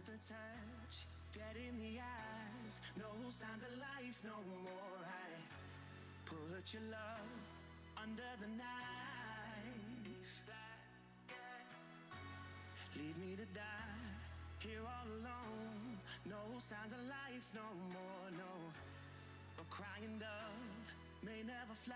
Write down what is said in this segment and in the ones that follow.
the touch, dead in the eyes, no signs of life no more. I put your love under the knife. Leave me to die here all alone. No signs of life no more, no. A crying dove may never fly.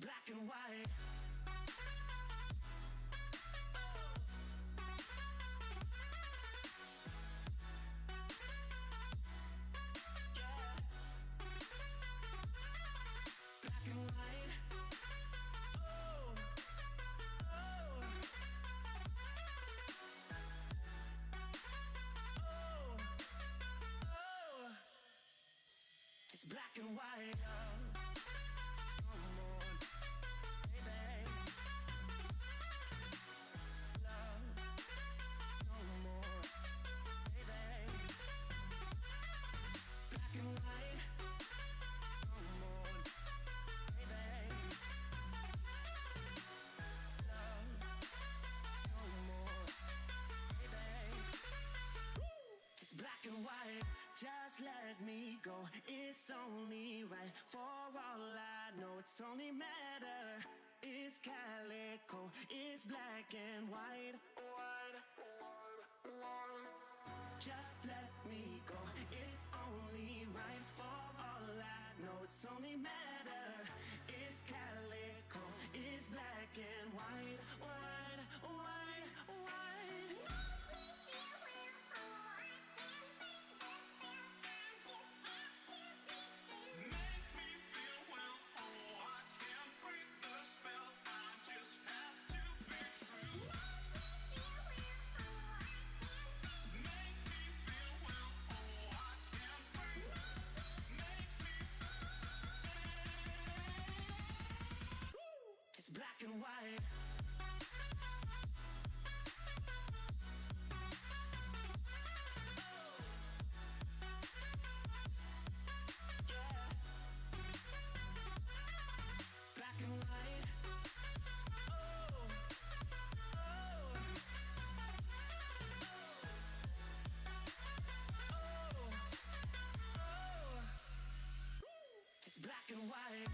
Black and white. Black and white. Oh, oh. Oh, oh. Just black and white. Black and white, just let me go. It's only right. For all I know, it's only matter. It's calico, it's black and white. Just let me go. It's only right. For all I know, it's only matter. It's calico, it's black and white. White, white, white. Black and white. Yeah. Black and white. Oh, oh. Oh, oh. Just black and white.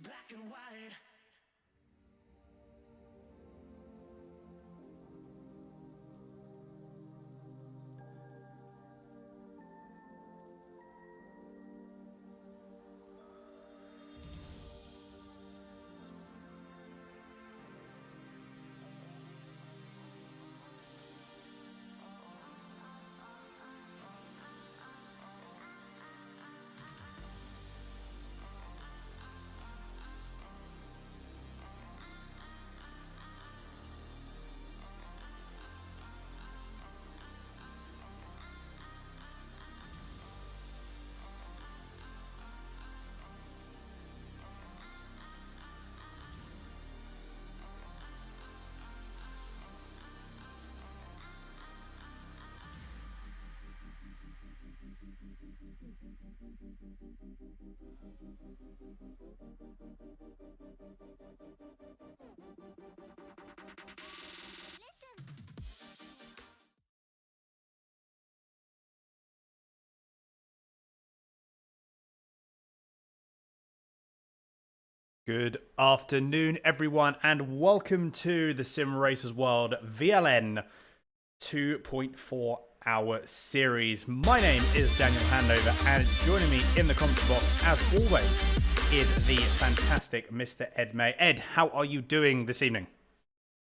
Black and white. Good afternoon, everyone, and welcome to the Simracersworld VLN 2.4 hour series. My name is Daniel Handover, and joining me in the commentary box, as always, is the fantastic Mr. Ed May. Ed, how are you doing this evening?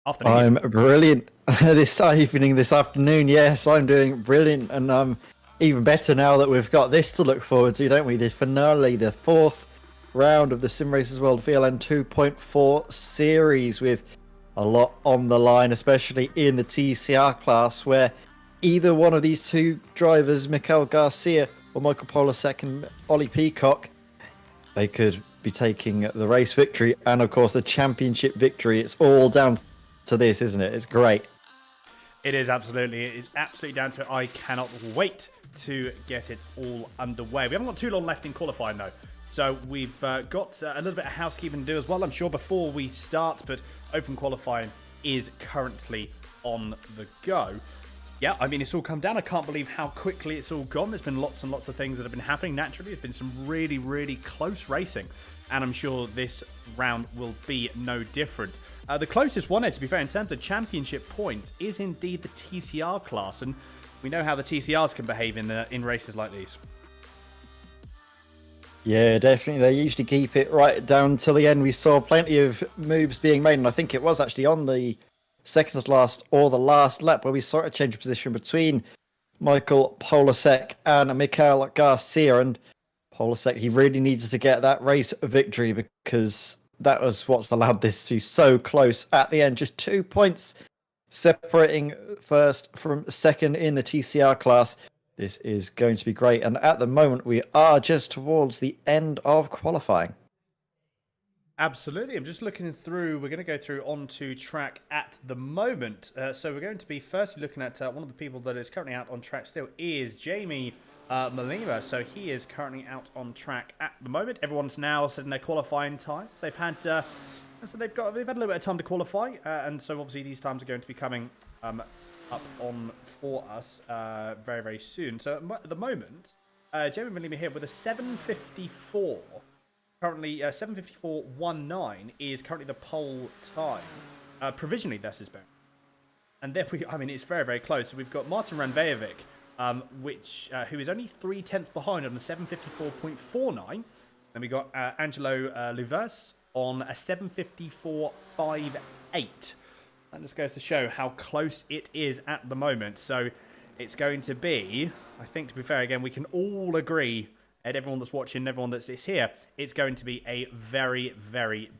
I'm brilliant this afternoon. Yes, I'm doing brilliant, and even better now that we've got this to look forward to, don't we? The finale, the fourth round of the Simracersworld VLN 2.4 series, with a lot on the line, especially in the TCR class, where either one of these two drivers, Mikel Garcia or Michael Polasek and Ollie Peacock, they could be taking the race victory and, of course, the championship victory. It's all down to this, isn't it? It's great. It is absolutely. It is absolutely down to it. I cannot wait to get it all underway. We haven't got too long left in qualifying, though. So we've got a little bit of housekeeping to do as well, I'm sure, before we start. But open qualifying is currently on the go. Yeah, I mean, it's all come down. I can't believe how quickly it's all gone. There's been lots and lots of things that have been happening naturally. There's been some really, really close racing. And I'm sure this round will be no different. The closest one, to be fair, in terms of championship points, is indeed the TCR class. And we know how the TCRs can behave in races like these. Yeah, definitely. They usually keep it right down till the end. We saw plenty of moves being made, and I think it was actually on the second to last or the last lap where we saw a change of position between Michael Polasek and Mikel Garcia. And Polasek, he really needed to get that race victory because that was what's allowed this to be so close at the end. Just 2 points separating first from second in the TCR class. This is going to be great. And at the moment, we are just towards the end of qualifying. Absolutely. I'm just looking through. We're going to go through onto track at the moment. So we're going to be firstly looking at one of the people that is currently out on track still is Jamie Malima. So he is currently out on track at the moment. Everyone's now setting their qualifying times. They've had so they've had a little bit of time to qualify, and so obviously these times are going to be coming up on for us very, very soon. So at the moment, Jamie Malima here with a 7:54. Currently, 7:54.19 is currently the pole time. Provisionally, this is better. And then I mean, it's very, very close. So we've got Martin Ranvejovic, who is only 3/10 behind on a 7:54.49. Then we got Angelo Luvers on a 7:54.58. That just goes to show how close it is at the moment. So it's going to be, I think, to be fair, again, we can all agree, and everyone that's watching, everyone that's here, it's going to be a very, very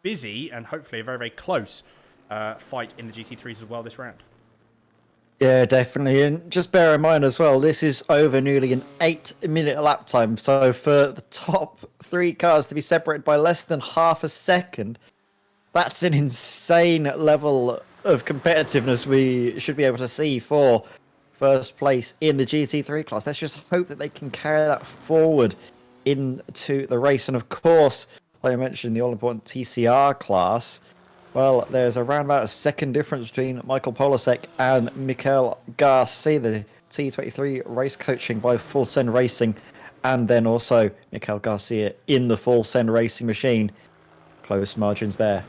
busy and hopefully a very, very close fight in the GT3s as well this round. Yeah, definitely. And just bear in mind as well, this is over nearly an 8-minute lap time. So for the top 3 cars to be separated by less than half a second, that's an insane level of competitiveness we should be able to see for first place in the GT3 class. Let's just hope that they can carry that forward into the race. And of course, like I mentioned, the all-important TCR class, well, there's around about a second difference between Michael Polasek and Mikel Garcia, the T23 race coaching by Full Send Racing, and then also Mikel Garcia in the Full Send Racing machine. Close margins there.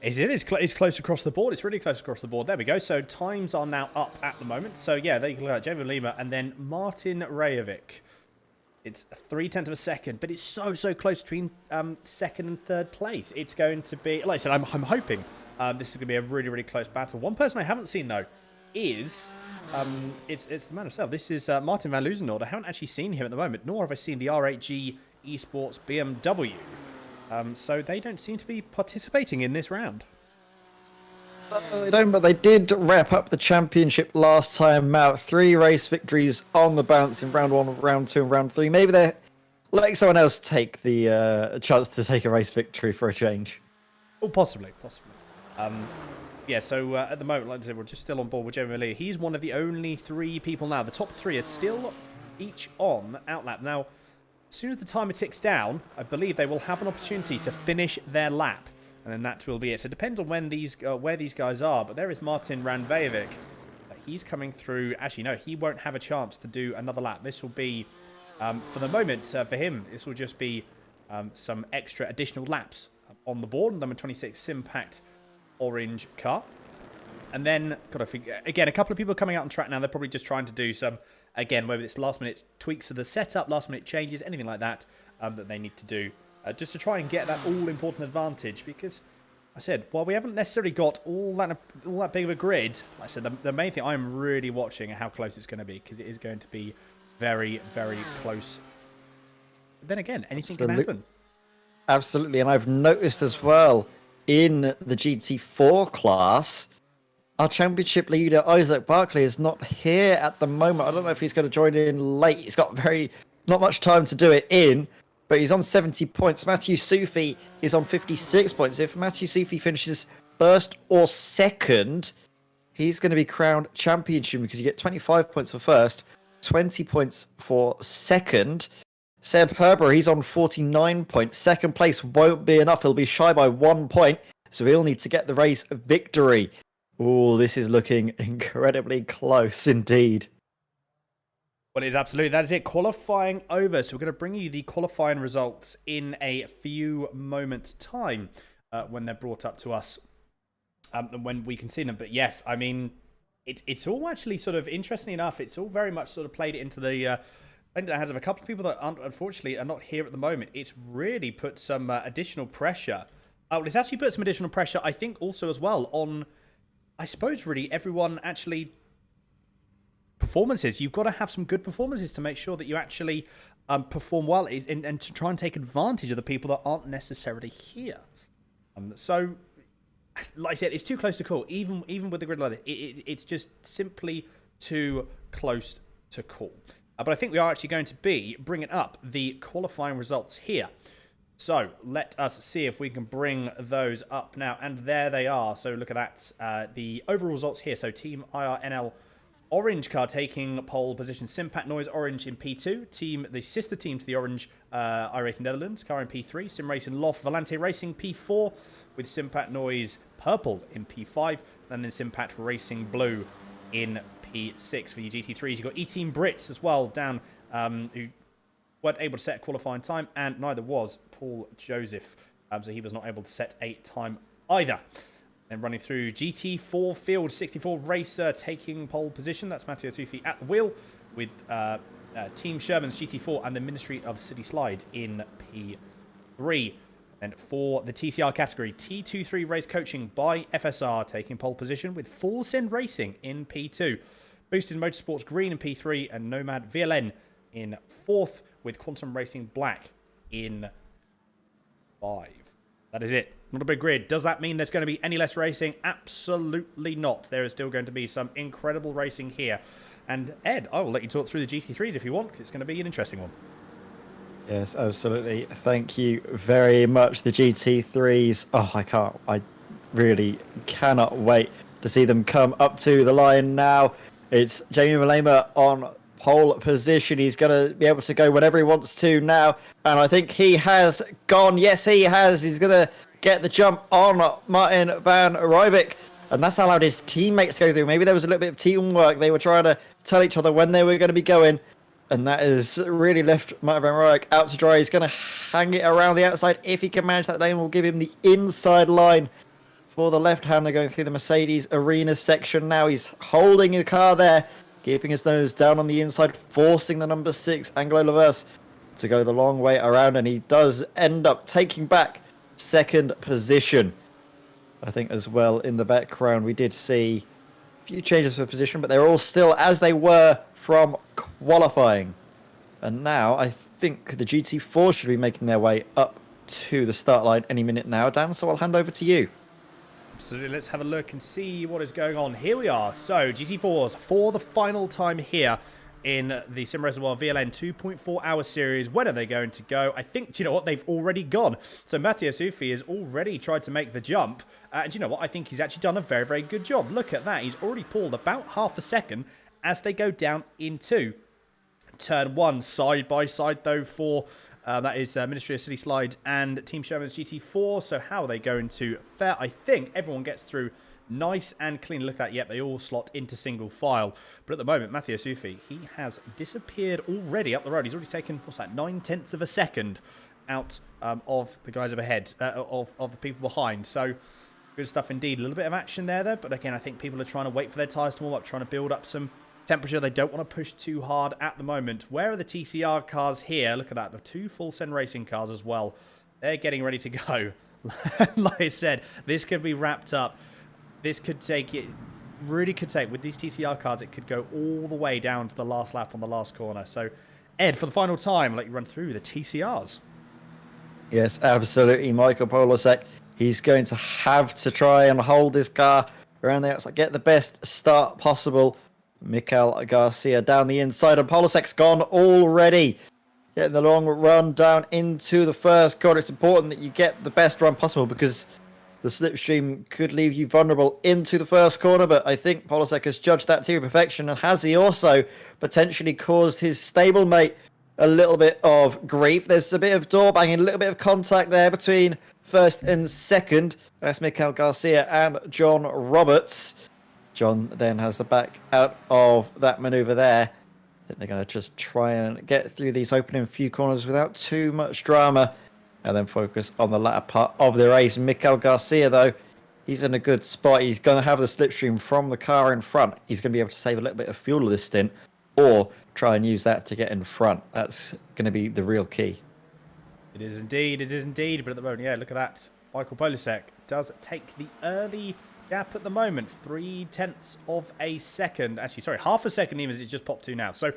It's close across the board. It's really close across the board. There we go. So times are now up at the moment. So yeah, there you can look at Jamie Lima and then Martin Rajovic. It's 0.3 of a second, but it's so close between second and third place. It's going to be, like I said, I'm hoping this is going to be a really, really close battle. One person I haven't seen though is it's the man himself. This is Martin van Loozenord. I haven't actually seen him at the moment, nor have I seen the R8G Esports BMW. So they don't seem to be participating in this round. They don't, but they did wrap up the championship last time out. 3 race victories on the bounce in round 1, round 2, and round 3. Maybe they're letting someone else take the chance to take a race victory for a change. Oh, possibly. Yeah, so at the moment, like I said, we're just still on board with Jamie Lee. He's one of the only 3 people now. The top 3 are still each on outlap. Now, as soon as the timer ticks down, I believe they will have an opportunity to finish their lap. And then that will be it. So it depends on when where these guys are. But there is Martin Ranvejovic. He's coming through. Actually, no, he won't have a chance to do another lap. This will be, for the moment, for him, this will just be some extra additional laps on the board. Number 26, Simpact orange car. And then, gotta figure, again, a couple of people coming out on track now. They're probably just trying to do some, again, whether it's last minute tweaks to the setup, last minute changes, anything like that, that they need to do. Just to try and get that all-important advantage, because I said, while we haven't necessarily got all that big of a grid, like I said, the main thing I'm really watching how close it's going to be, because it is going to be very, very close. But then again, anything can happen. Absolutely, and I've noticed as well in the GT4 class, our championship leader Isaac Barkley is not here at the moment. I don't know if he's going to join in late. He's got not much time to do it in, but he's on 70 points. Matthew Sufi is on 56 points. If Matthew Sufi finishes first or second, he's going to be crowned champion because you get 25 points for first, 20 points for second. Seb Herber, he's on 49 points. Second place won't be enough. He'll be shy by 1 point, so he'll need to get the race victory. Oh, this is looking incredibly close indeed. Well, it is absolutely. That is it. Qualifying over. So we're going to bring you the qualifying results in a few moments' time when they're brought up to us and when we can see them. But yes, I mean, it's all actually sort of, interesting enough, it's all very much sort of played it into the hands of a couple of people that unfortunately are not here at the moment. It's really put some additional pressure. Well, it's actually put some additional pressure, I think, also as well on, I suppose, really everyone actually performances. You've got to have some good performances to make sure that you actually perform well and to try and take advantage of the people that aren't necessarily here. So, like I said, it's too close to call. Even with the grid like this, it's just simply too close to call. But I think we are actually going to be bringing up the qualifying results here. So let us see if we can bring those up now. And there they are. So look at that. The overall results here. So Team IRNL Orange car taking pole position. Simpat Noise Orange in P2. The sister team to the Orange iRacing Netherlands car in P3. Simracing Loft Volante Racing P4 with Simpat Noise Purple in P5. And then Simpat Racing Blue in P6 for your GT3s. You've got E-Team Brits as well down, who weren't able to set a qualifying time, and neither was Paul Joseph. So he was not able to set a time either. And running through GT4 Field 64 Racer taking pole position. That's Matteo Tufi at the wheel with Team Sherman's GT4 and the Ministry of City Slide in P3. And for the TCR category, T23 Race Coaching by FSR taking pole position with Full Send Racing in P2. Boosted Motorsports Green in P3 and Nomad VLN in 4th with Quantum Racing Black in 5. That is it. Not a big grid. Does that mean there's going to be any less racing? Absolutely not. There is still going to be some incredible racing here. And Ed, I will let you talk through the GT3s if you want, because it's going to be an interesting one. Yes, absolutely. Thank you very much. The GT3s. Oh, I really cannot wait to see them come up to the line now. It's Jamie Malema on pole position. He's going to be able to go whenever he wants to now. And I think he has gone. Yes, he has. He's going to get the jump on Martin van Rijvik. And that's allowed his teammates to go through. Maybe there was a little bit of teamwork. They were trying to tell each other when they were going to be going. And that has really left Martin van Rijvik out to dry. He's going to hang it around the outside. If he can manage that lane, we'll give him the inside line for the left-hander going through the Mercedes Arena section. Now he's holding the car there, keeping his nose down on the inside, forcing the number 6, Anglo Laverse, to go the long way around. And he does end up taking back second position. I think as well in the background we did see a few changes for position, but they're all still as they were from qualifying. And now I think the GT4 should be making their way up to the start line any minute now, Dan, so I'll hand over to you. Absolutely, let's have a look and see what is going on. Here we are. So GT4s for the final time here in the Simracersworld VLN 2.4 hour series. When are they going to go? I think, do you know what? They've already gone. So Matteo Sufi has already tried to make the jump. And do you know what? I think he's actually done a very, very good job. Look at that. He's already pulled about half a second as they go down into turn 1. Side by side, though, for that is Ministry of City Slide and Team Sherman's GT4. So how are they going to fare? I think everyone gets through nice and clean. Look at that. Yep, they all slot into single file. But at the moment, Matteo Sufi, he has disappeared already up the road. He's already taken, what's that, 9/10 of a second out of the guys overhead, of the people behind. So good stuff indeed. A little bit of action there, though. But again, I think people are trying to wait for their tyres to warm up, trying to build up some temperature. They don't want to push too hard at the moment. Where are the TCR cars here? Look at that. The 2 full send racing cars as well. They're getting ready to go. Like I said, this could be wrapped up. This could take it. Really could take, with these TCR cards, it could go all the way down to the last lap on the last corner. So, Ed, for the final time, I'll let you run through the TCRs. Yes, absolutely. Michael Polasek, he's going to have to try and hold his car around the outside, get the best start possible. Mikael Garcia down the inside, and Polasek's gone already. Getting the long run down into the first corner. It's important that you get the best run possible because the slipstream could leave you vulnerable into the first corner, but I think Polasek has judged that to perfection, and has he also potentially caused his stablemate a little bit of grief? There's a bit of door banging, a little bit of contact there between first and second. That's Mikael Garcia and John Roberts. John then has the back out of that maneuver there. I think they're going to just try and get through these opening few corners without too much drama, and then focus on the latter part of the race. Mikael Garcia, though, he's in a good spot. He's going to have the slipstream from the car in front. He's going to be able to save a little bit of fuel this stint, or try and use that to get in front. That's going to be the real key. It is indeed. But at the moment, yeah, look at that. Michael Polasek does take the early gap at the moment. 0.3 of a second. Actually, sorry, half a second even as it just popped to now. So,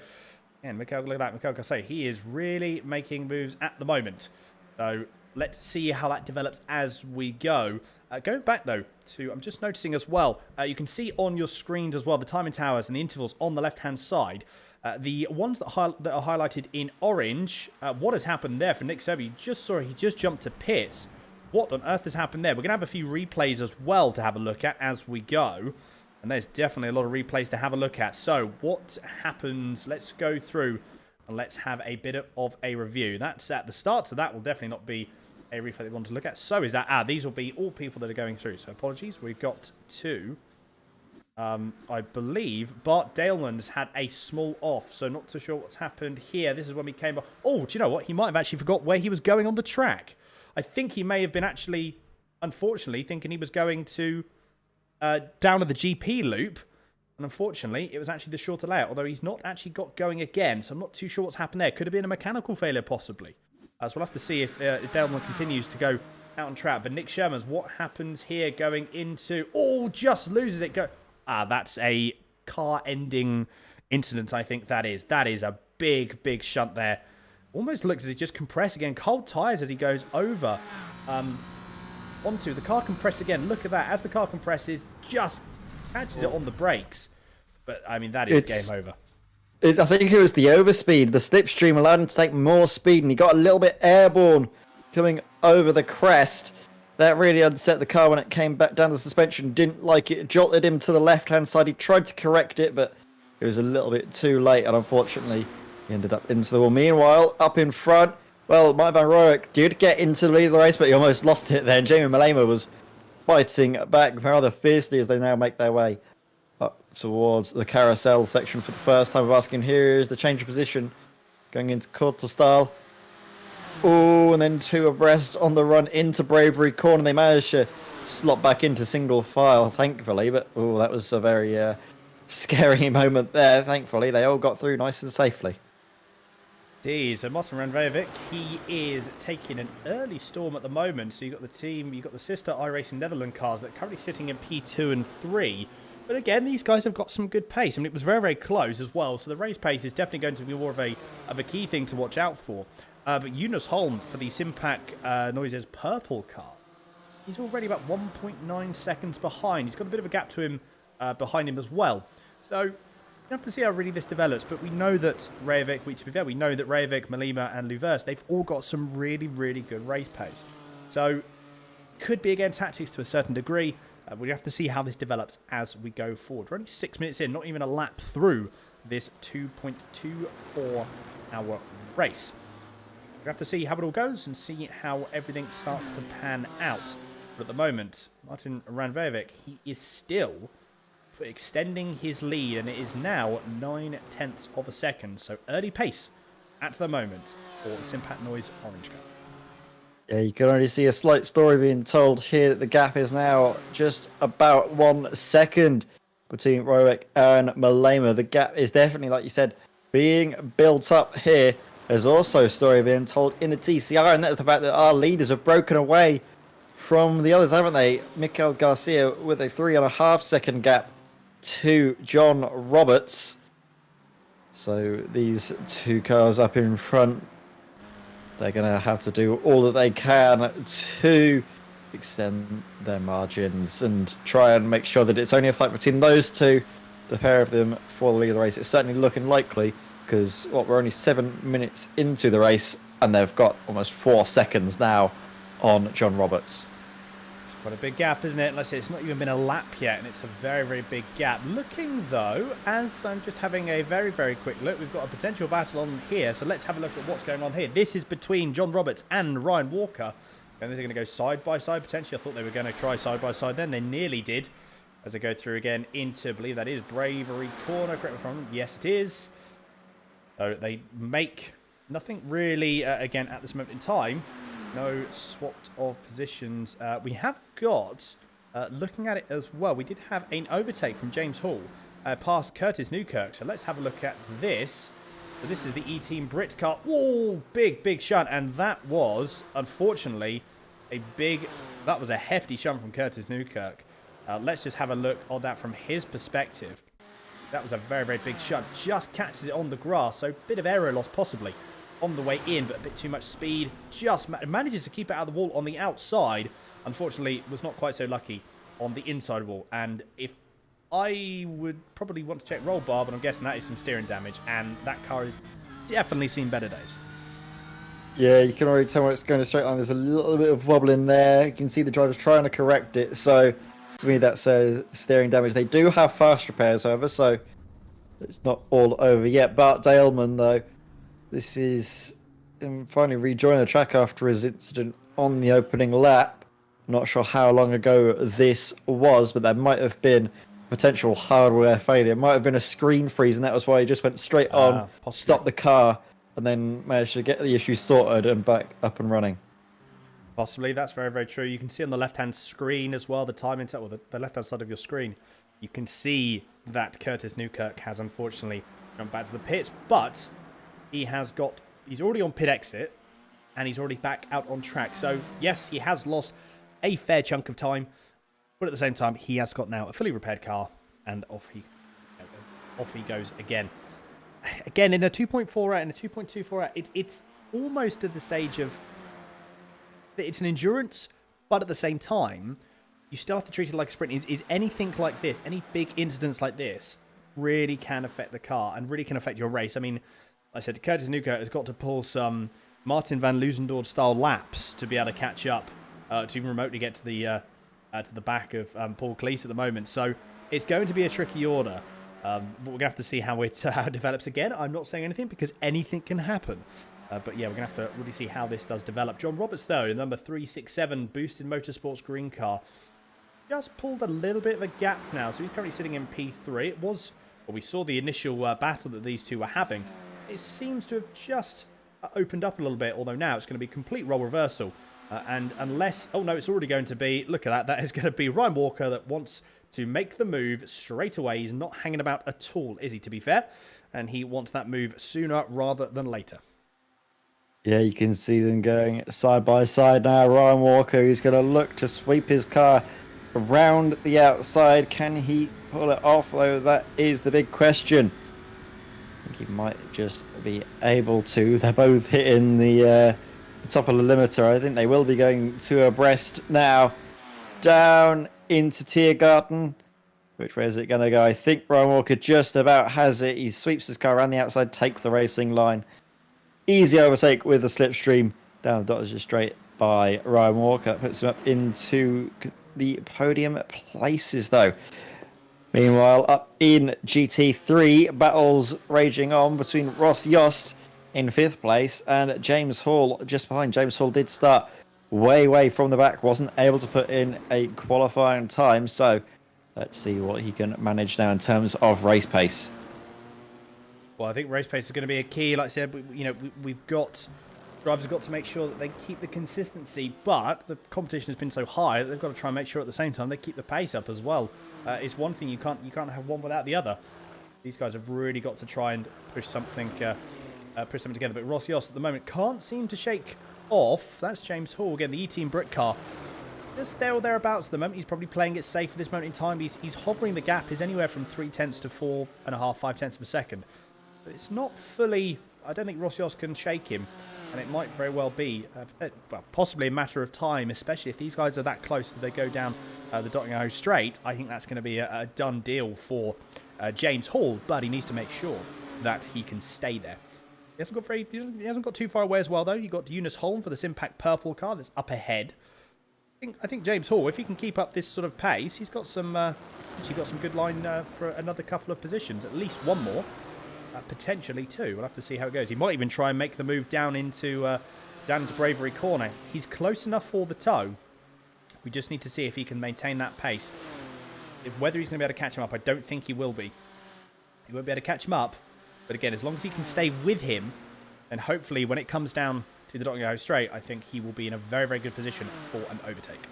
and Mikael, look at that. Mikael Garcia, he is really making moves at the moment. So let's see how that develops as we go. Going back, though, to, I'm just noticing as well, you can see on your screens as well, the timing towers and the intervals on the left-hand side. The ones that are highlighted in orange, what has happened there for Nick Serby? You just saw he just jumped to pits. What on earth has happened there? We're going to have a few replays as well to have a look at as we go. And there's definitely a lot of replays to have a look at. So what happens? Let's go through and let's have a bit of a review. That's at the start, so that will definitely not be a replay that we want to look at. So is that... these will be all people that are going through. So apologies. We've got two. I believe Bart Daleman's had a small off, so not too sure what's happened here. This is when we came... Oh, do you know what? He might have actually forgot where he was going on the track. I think he may have been actually, unfortunately, thinking he was going to down to the GP loop. And unfortunately, it was actually the shorter layout, although he's not actually got going again. So I'm not too sure what's happened there. Could have been a mechanical failure, possibly. So we'll have to see if Daleman continues to go out on track. But Nick Sherman's, what happens here going into... Oh, just loses it. That's a car-ending incident, I think that is. That is a big, big shunt there. Almost looks as he just compressed again. Cold tyres as he goes over onto the car compress again. Look at that. As the car compresses, just catches it on the brakes. But, I mean, that is game over. I think it was the overspeed. The slipstream allowed him to take more speed, and he got a little bit airborne coming over the crest. That really upset the car when it came back down the suspension. Didn't like it. Jolted him to the left-hand side. He tried to correct it, but it was a little bit too late, and unfortunately, he ended up into the wall. Meanwhile, up in front, well, Mike Van Roek did get into the lead of the race, but he almost lost it then. Jamie Malema was fighting back rather fiercely as they now make their way up towards the carousel section for the first time of asking. Here is the change of position going into quarter style. Oh, and then two abreast on the run into Bravery Corner. They managed to slot back into single file, thankfully, but oh, that was a very scary moment there. Thankfully, they all got through nice and safely. Indeed. So Martin Ranvejovic, he is taking an early storm at the moment. So you've got the team, you've got the sister iRacing Netherlands cars that are currently sitting in P2 and 3. But again, these guys have got some good pace. I mean, it was very, very close as well. So the race pace is definitely going to be more of a key thing to watch out for. But Jonas Holm for the Simpac Noises purple car, he's already about 1.9 seconds behind. He's got a bit of a gap to him behind him as well. So you have to see how really this develops. But we know that Rayovic, to be fair, we know that Rayovic, Malema and Luvers, they've all got some really, really good race pace. So could be, again, tactics to a certain degree. We have to see how this develops as we go forward. We're only 6 minutes in, not even a lap through this 2.24 hour race. We have to see how it all goes and see how everything starts to pan out. But at the moment, Martin Ranvejovic, he is still extending his lead, and it is now 0.9 of a second. So early pace at the moment for the Simpac Noise Orange car. Yeah, you can already see a slight story being told here that the gap is now just about 1 second between Rowick and Malema. The gap is definitely, like you said, being built up here. There's also a story being told in the TCR, and that's the fact that our leaders have broken away from the others, haven't they? Mikel Garcia with a 3.5-second gap to John Roberts. So these two cars up in front, they're going to have to do all that they can to extend their margins and try and make sure that it's only a fight between those two, the pair of them, for the lead of the race. It's certainly looking likely because we're only 7 minutes into the race and they've got almost 4 seconds now on John Roberts. It's quite a big gap, isn't it? Let's say it's not even been a lap yet, and it's a very, very big gap. Looking, though, as I'm just having a very, very quick look, we've got a potential battle on here, so let's have a look at what's going on here. This is between John Roberts and Ryan Walker, and they're going to go side by side, potentially. I thought they were going to try side by side then. They nearly did, as they go through again into, I believe that is Bravery Corner. Correct me if I'm wrong. Yes, it is. So they make nothing really, again, at this moment in time. No swapped of positions. We have got, looking at it as well, we did have an overtake from James Hall past Curtis Newkirk. So let's have a look at this. So this is the E-Team Brit car. Whoa, big, big shunt. And that was, unfortunately, that was a hefty shunt from Curtis Newkirk. Let's just have a look on that from his perspective. That was a very, very big shunt. Just catches it on the grass. So a bit of aero loss possibly on the way in, but a bit too much speed. Just manages to keep it out of the wall on the outside. Unfortunately, was not quite so lucky on the inside wall. And if I would probably want to check roll bar, but I'm guessing that is some steering damage, and that car has definitely seen better days. Yeah, you can already tell when it's going a straight line. There's a little bit of wobble in there. You can see the driver's trying to correct it. So to me, that says steering damage. They do have fast repairs, however, so it's not all over yet. But Daleman, though, this is him finally rejoining the track after his incident on the opening lap. Not sure how long ago this was, but there might have been potential hardware failure. It might have been a screen freeze, and that was why he just went straight on, stopped the car, and then managed to get the issue sorted and back up and running. Possibly, that's very, very true. You can see on the left-hand screen as well, the timing, or the left-hand side of your screen, you can see that Curtis Newkirk has unfortunately jumped back to the pits, but he's already on pit exit, and he's already back out on track. So, yes, he has lost a fair chunk of time, but at the same time, he has got now a fully repaired car, and off he goes again. Again, in a 2.4 out and a 2.24 out, it's almost at the stage of, it's an endurance, but at the same time, you still have to treat it like a sprint. Is anything like this, any big incidents like this, really can affect the car and really can affect your race. I mean, like I said, Curtis Newkirk has got to pull some Martin van Luzendorf style laps to be able to catch up, to even remotely get to the back of Paul Cleese at the moment. So it's going to be a tricky order. But we're going to have to see how it develops again. I'm not saying anything because anything can happen. But yeah, we're going to have to really see how this does develop. John Roberts, though, number 367, boosted motorsports green car, just pulled a little bit of a gap now. So he's currently sitting in P3. It was, well, we saw the initial battle that these two were having. It seems to have just opened up a little bit, although now it's going to be complete role reversal. And unless, oh no, it's already going to be, look at that, that is going to be Ryan Walker that wants to make the move straight away. He's not hanging about at all, is he, to be fair? And he wants that move sooner rather than later. Yeah, you can see them going side by side now. Ryan Walker, who's going to look to sweep his car around the outside. Can he pull it off, though? That is the big question. I think he might just be able to. They're both hitting the top of the limiter. I think they will be going to abreast now. Down into Tiergarten. Which way is it going to go? I think Ryan Walker just about has it. He sweeps his car around the outside, takes the racing line. Easy overtake with the slipstream. Down the dot, just straight by Ryan Walker. Puts him up into the podium places, though. Meanwhile, up in GT3, battles raging on between Ross Yost in 5th place and James Hall just behind. James Hall did start way from the back, wasn't able to put in a qualifying time, so let's see what he can manage now in terms of race pace. Well, I think race pace is going to be a key. Like I said, we've got drivers have got to make sure that they keep the consistency, but the competition has been so high that they've got to try and make sure at the same time they keep the pace up as well. It's one thing, you can't have one without the other. These guys have really got to try and push something together. But Ross Yost at the moment can't seem to shake off. That's James Hall again, the E-Team Brit car. just there or thereabouts at the moment. He's probably playing it safe at this moment in time. He's hovering the gap is anywhere from 0.3 to 4.5, 0.5 of a second. But it's not fully... I don't think Roscios can shake him. And it might very well be, well, possibly a matter of time, especially if these guys are that close as they go down the Nottingham Straight. I think that's going to be a done deal for James Hall, but he needs to make sure that he can stay there. He hasn't got too far away as well, though. You've got Eunice Holm for this Impact Purple car that's up ahead. I think James Hall, if he can keep up this sort of pace, he's got some actually got some good line for another couple of positions, at least one more. Potentially two. We'll have to see how it goes. He might even try and make the move down into Bravery Corner. He's close enough for the toe. We just need to see if he can maintain that pace. Whether he's going to be able to catch him up, I don't think he will be. He won't be able to catch him up. But again, as long as he can stay with him, and hopefully when it comes down to the Nottingham Straight, I think he will be in a very, very good position for an overtake.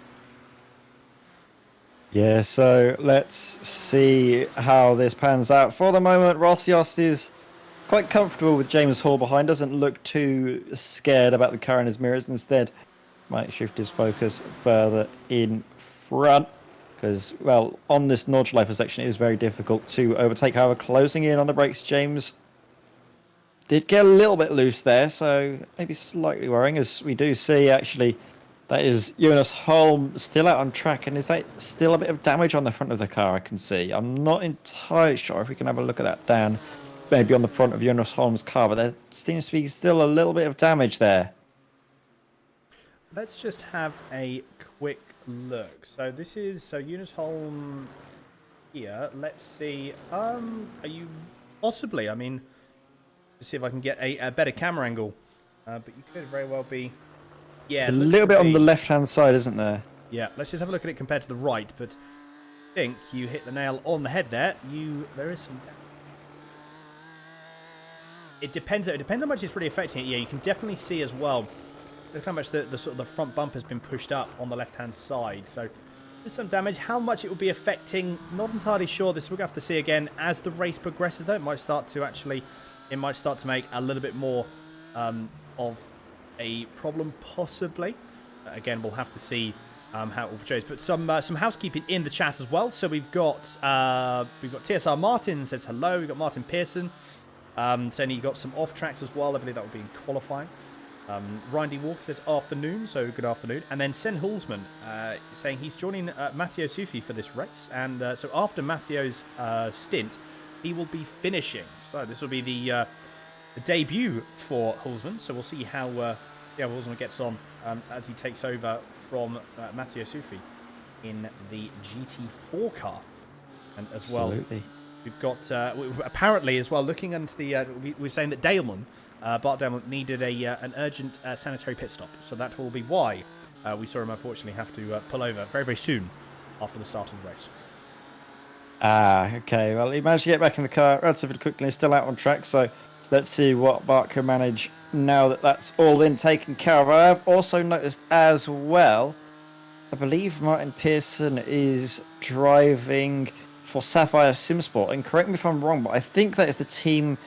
Yeah, so let's see how this pans out. For the moment, Roscios is quite comfortable with James Hall behind. Doesn't look too scared about the car in his mirrors. Instead, might shift his focus further in front. Because, well, on this Nordschleife section, it is very difficult to overtake. However, closing in on the brakes, James did get a little bit loose there. So maybe slightly worrying, as we do see, actually... That is Jonas Holm still out on track, and is that still a bit of damage on the front of the car I can see? I'm not entirely sure if we can have a look at that down, maybe on the front of Jonas Holm's car, but there seems to be still a little bit of damage there. Let's just have a quick look. So this is, Jonas Holm here. Let's see, are you possibly, I mean, let's see if I can get a better camera angle, but you could very well be... Yeah, a little bit on the left-hand side, isn't there? Yeah, let's just have a look at it compared to the right. But I think you hit the nail on the head there. There is some damage. It depends how much it's really affecting it. Yeah, you can definitely see as well. Look how much the sort of the front bumper has been pushed up on the left-hand side. So there's some damage. How much it will be affecting? Not entirely sure. This we're going to have to see again as the race progresses. Though it might start to make a little bit more of a problem, possibly. Again, we'll have to see how it will portrays. But some housekeeping in the chat as well. So we've got TSR Martin says hello. We've got Martin Pearson saying he got some off tracks as well. I believe that will be in qualifying. Ryan D. Walker says afternoon, so good afternoon. And then Sen Hulsman saying he's joining Matteo Sufi for this race. And so after Matteo's stint, he will be finishing. So this will be the debut for Hulsman, so we'll see how Hulsman gets on as he takes over from Matteo Sufi in the GT4 car. And as Absolutely. well, we've got apparently as well looking into the we're saying that Bart Dahlman needed an urgent sanitary pit stop, so that will be why we saw him unfortunately have to pull over very, very soon after the start of the race. Okay, well, he managed to get back in the car relatively quickly. He's still out on track, so let's see what Bart can manage now that that's all been taken care of. I have also noticed as well, I believe Martin Pearson is driving for Sapphire Simsport. And correct me if I'm wrong, but I think that is the team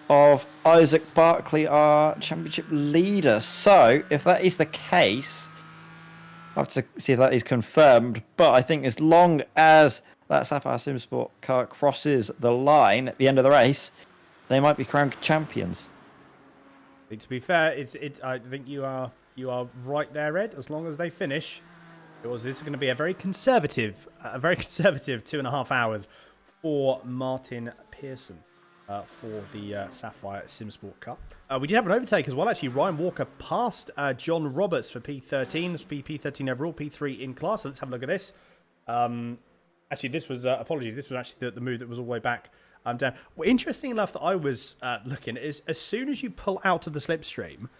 of Isaac Barkley, our championship leader. So if that is the case, I'll have to see if that is confirmed. But I think as long as that Sapphire Simsport car crosses the line at the end of the race, they might be crowned champions. To be fair, I think you are right there, Ed. As long as they finish, this is going to be a very conservative 2.5 hours for Martin Pearson for the Sapphire Simsport car. We did have an overtake as well. Actually, Ryan Walker passed John Roberts for P13. This P13 overall, P3 in class. So let's have a look at this. Actually, this was apologies. This was actually the move that was all the way back. Down. Well, interesting enough that I was looking is as soon as you pull out of the slipstream,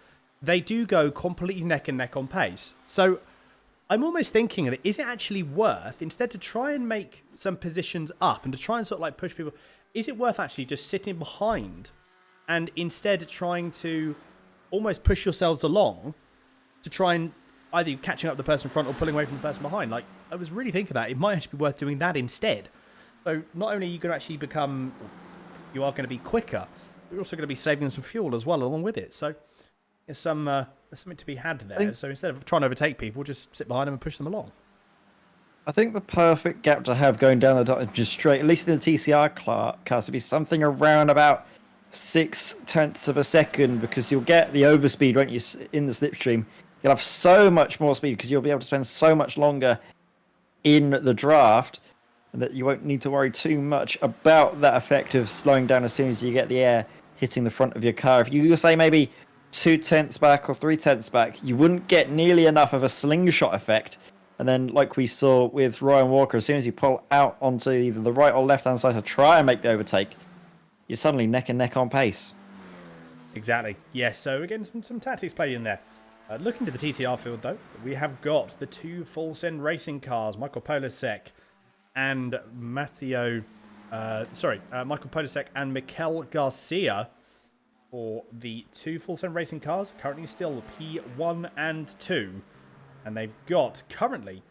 they do go completely neck and neck on pace. So I'm almost thinking that is it actually worth, instead to try and make some positions up and to try and sort of like push people, is it worth actually just sitting behind and instead trying to almost push yourselves along to try and either catching up the person in front or pulling away from the person behind? Like, I was really thinking that it might actually be worth doing that instead. So not only are you going to actually you are going to be quicker, you're also going to be saving some fuel as well along with it. So there's something to be had there. So instead of trying to overtake people, just sit behind them and push them along. I think the perfect gap to have going down the dot just straight, at least in the TCR cars, to be something around about 0.6 of a second, because you'll get the overspeed, won't you, in the slipstream. You'll have so much more speed because you'll be able to spend so much longer in the draft, and that you won't need to worry too much about that effect of slowing down as soon as you get the air hitting the front of your car. If you say maybe 0.2 back or 0.3 back, you wouldn't get nearly enough of a slingshot effect. And then, like we saw with Ryan Walker, as soon as you pull out onto either the right or left-hand side to try and make the overtake, you're suddenly neck and neck on pace. Exactly. Yes, so again, some tactics played in there. Looking to the TCR field, though, we have got the two full-send racing cars, Michael Polasek and Michael Polasek and Mikel Garcia for the two full-send racing cars, currently still P1 and 2. And they've got, currently,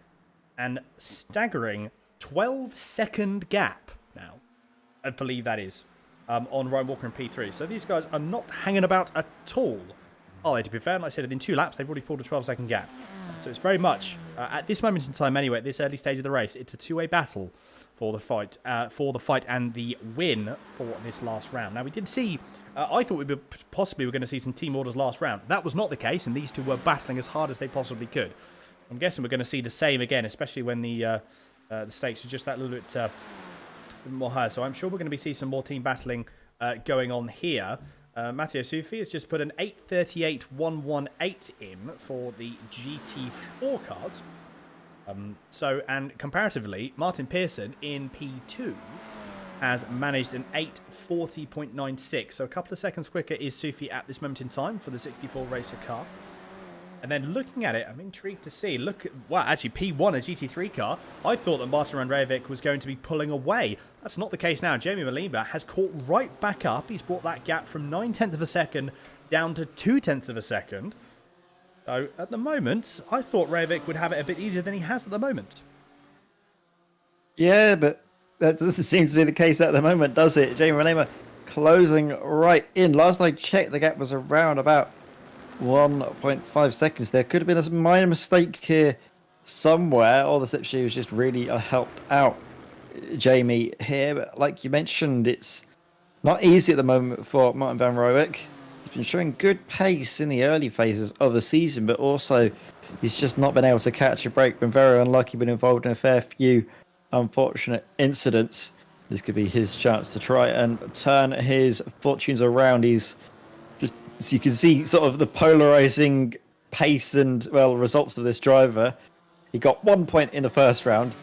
an staggering 12-second gap now, I believe that is, on Ryan Walker and P3. So these guys are not hanging about at all, are they, to be fair? Like I said, in 2 laps, they've already pulled a 12-second gap. So it's very much, at this moment in time anyway, at this early stage of the race, it's a two-way battle for the fight and the win for this last round. Now, we did see, I thought we were going to see some team orders last round. That was not the case, and these two were battling as hard as they possibly could. I'm guessing we're going to see the same again, especially when the stakes are just that little bit more higher. So I'm sure we're going to be seeing some more team battling going on here. Matteo Sufi has just put an 8:38.118 in for the GT4 cars. And comparatively, Martin Pearson in P2 has managed an 8:40.96. So a couple of seconds quicker is Sufi at this moment in time for the 64 racer car. And then looking at it, I'm intrigued to see. Actually, P1, a GT3 car. I thought that Martin Randrevic was going to be pulling away. That's not the case now. Jamie Malima has caught right back up. He's brought that gap from 0.9 of a second down to 0.2 of a second. So, at the moment, I thought Randrevic would have it a bit easier than he has at the moment. Yeah, but that doesn't seem to be the case at the moment, does it? Jamie Malima closing right in. Last I checked, the gap was around about 1.5 seconds. There could have been a minor mistake here somewhere, or the slipstream was just really helped out Jamie here. But like you mentioned, it's not easy at the moment for Martin Van Rooijek. He's been showing good pace in the early phases of the season, but also he's just not been able to catch a break. Been very unlucky, been involved in a fair few unfortunate incidents. This could be his chance to try and turn his fortunes around. He's just, so you can see sort of the polarizing pace and, well, results of this driver. He got 1 point in the first round,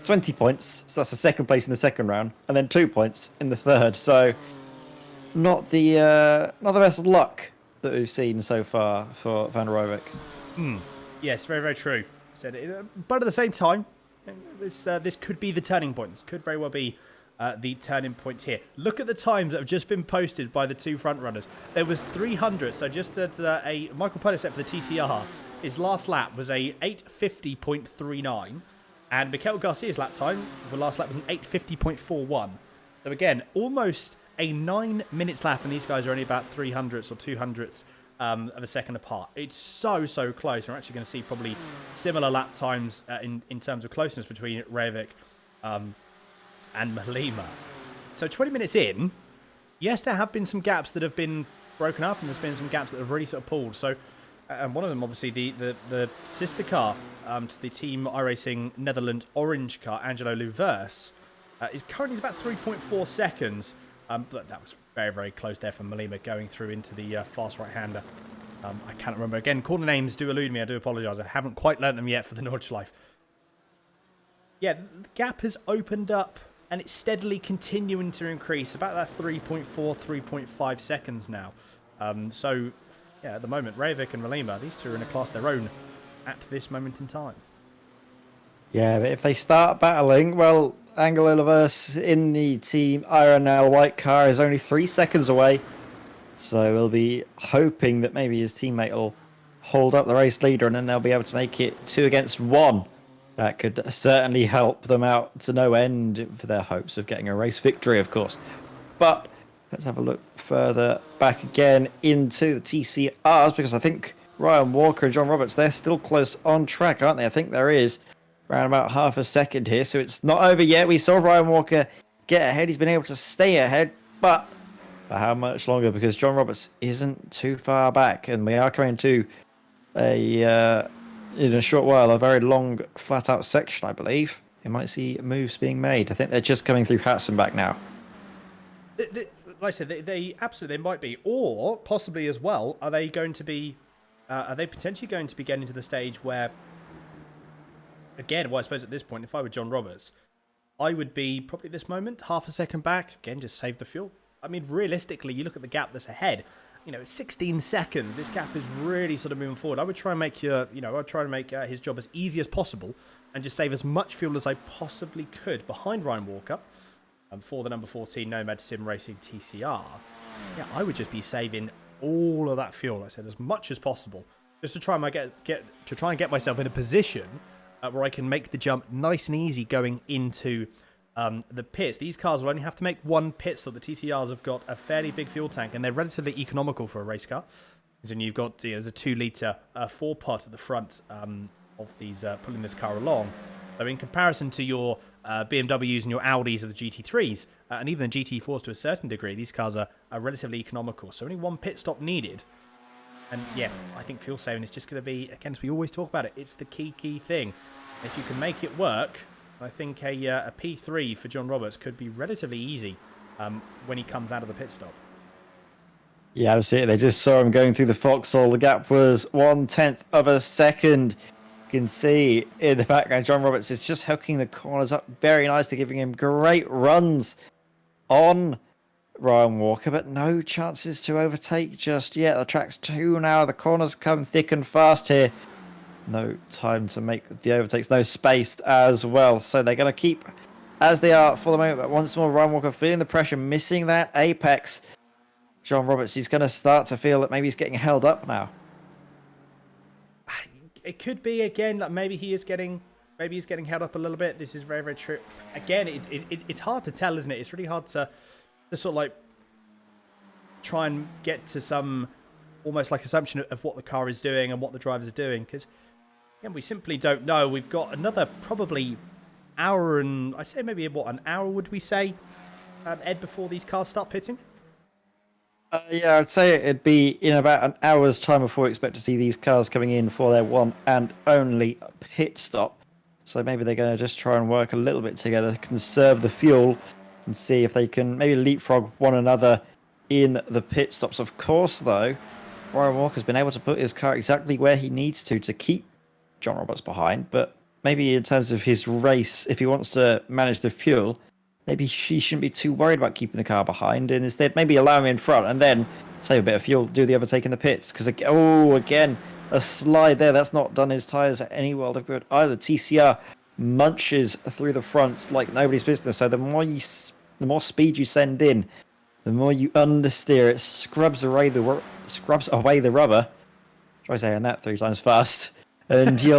20 points, so that's the second place in the second round, and then 2 points in the third. So not the best luck that we've seen so far for Van Rooijek. Yes, very, very true. But at the same time, this could be the turning point. This could very well be the turning point here. Look at the times that have just been posted by the two front runners. There was 300, so just at a Michael Polasek for the TCR, his last lap was a 8:50.39, and Mikel Garcia's lap time, the last lap was an 8:50.41. So again, almost a 9 minutes lap, and these guys are only about 300ths or 200ths of a second apart. It's so close. We're actually going to see probably similar lap times in terms of closeness between Rooijek and Malima. So 20 minutes in, yes, there have been some gaps that have been broken up, and there's been some gaps that have really sort of pulled. So, and one of them, obviously, the sister car to the Team iRacing Netherlands orange car, Angelo Luvers, is currently about 3.4 seconds. But that was very, very close there for Malima going through into the fast right-hander. I can't remember. Again, corner names do elude me. I do apologise. I haven't quite learnt them yet for the Nordschleife. Yeah, the gap has opened up, and it's steadily continuing to increase. About that 3.4, 3.5 seconds now. So, yeah, at the moment, Rooijek and Malima, these two are in a class of their own at this moment in time. Yeah, but if they start battling, well, Angelo Luvers in the Team IRNL white car is only 3 seconds away. So we'll be hoping that maybe his teammate will hold up the race leader, and then they'll be able to make it 2 against 1. That could certainly help them out to no end for their hopes of getting a race victory, of course. But let's have a look further back again into the TCRs, because I think Ryan Walker and John Roberts, they're still close on track, aren't they? I think there is around about half a second here, so it's not over yet. We saw Ryan Walker get ahead. He's been able to stay ahead, but for how much longer? Because John Roberts isn't too far back, and we are coming to in a short while, a very long, flat-out section, I believe. You might see moves being made. I think they're just coming through Hatzenbach now. Like I said, they absolutely might be, or possibly as well. Are they going to be? Are they potentially going to be getting to the stage where? Again, well, I suppose at this point, if I were John Roberts, I would be probably at this moment half a second back. Again, just save the fuel. I mean, realistically, you look at the gap that's ahead. You know, it's 16 seconds. This gap is really sort of moving forward. I would try and make his job as easy as possible and just save as much fuel as I possibly could behind Ryan Walker for the number 14 Nomad Sim Racing TCR. Yeah, I would just be saving all of that fuel. I said as much as possible, just to try and get myself in a position where I can make the jump nice and easy going into the pits. These cars will only have to make one pit stop. The TCRs have got a fairly big fuel tank, and they're relatively economical for a race car. And you've got there's a 2-litre 4-pot at the front of these pulling this car along. So in comparison to your BMWs and your Audis of the GT3s, and even the GT4s to a certain degree, these cars are relatively economical. So only one pit stop needed. And yeah, I think fuel saving is just going to be, again, as we always talk about it, it's the key thing. If you can make it work, I think a P3 for John Roberts could be relatively easy when he comes out of the pit stop. Yeah, that's it. They just saw him going through the foxhole. The gap was 1/10 of a second. You can see in the background, John Roberts is just hooking the corners up very nicely, giving him great runs on Ryan Walker, but no chances to overtake just yet. The track's 2 now. The corners come thick and fast here. No time to make the overtakes. No space as well. So they're going to keep as they are for the moment. But once more, Ryan Walker feeling the pressure, missing that apex. John Roberts, he's going to start to feel that maybe he's getting held up now. It could be, again, that maybe he's getting held up a little bit. This is very, very true. Again, it's hard to tell, isn't it? It's really hard to sort of like try and get to some almost like assumption of what the car is doing and what the drivers are doing, because again, we simply don't know. We've got another probably hour and I'd say maybe an hour would we say, Ed, before these cars start pitting? Yeah, I'd say it'd be in about an hour's time before we expect to see these cars coming in for their one and only pit stop. So maybe they're going to just try and work a little bit together to conserve the fuel and see if they can maybe leapfrog one another in the pit stops. Of course, though, Ryan Walker's been able to put his car exactly where he needs to keep John Roberts behind. But maybe in terms of his race, if he wants to manage the fuel, maybe she shouldn't be too worried about keeping the car behind, and instead maybe allow him in front and then save a bit of fuel, do the overtake in the pits. Because, again, a slide there. That's not done his tyres at any world of good either. TCR munches through the fronts like nobody's business. So the more speed you send in, the more you understeer. It scrubs away the rubber. Try saying that 3 times fast, and you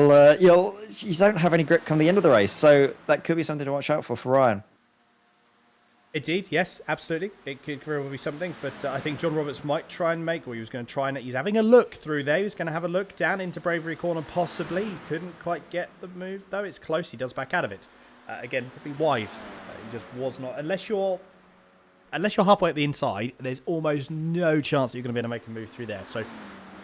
don't have any grip come the end of the race. So that could be something to watch out for Ryan. Indeed, yes, absolutely. It could very well be something, but I think John Roberts might try and make, or he was going to try and, he's having a look through there. He was going to have a look down into Bravery Corner, possibly. He couldn't quite get the move, though. It's close. He does back out of it. Again, probably wise. He just was not, unless you're halfway at the inside, there's almost no chance that you're going to be able to make a move through there. So,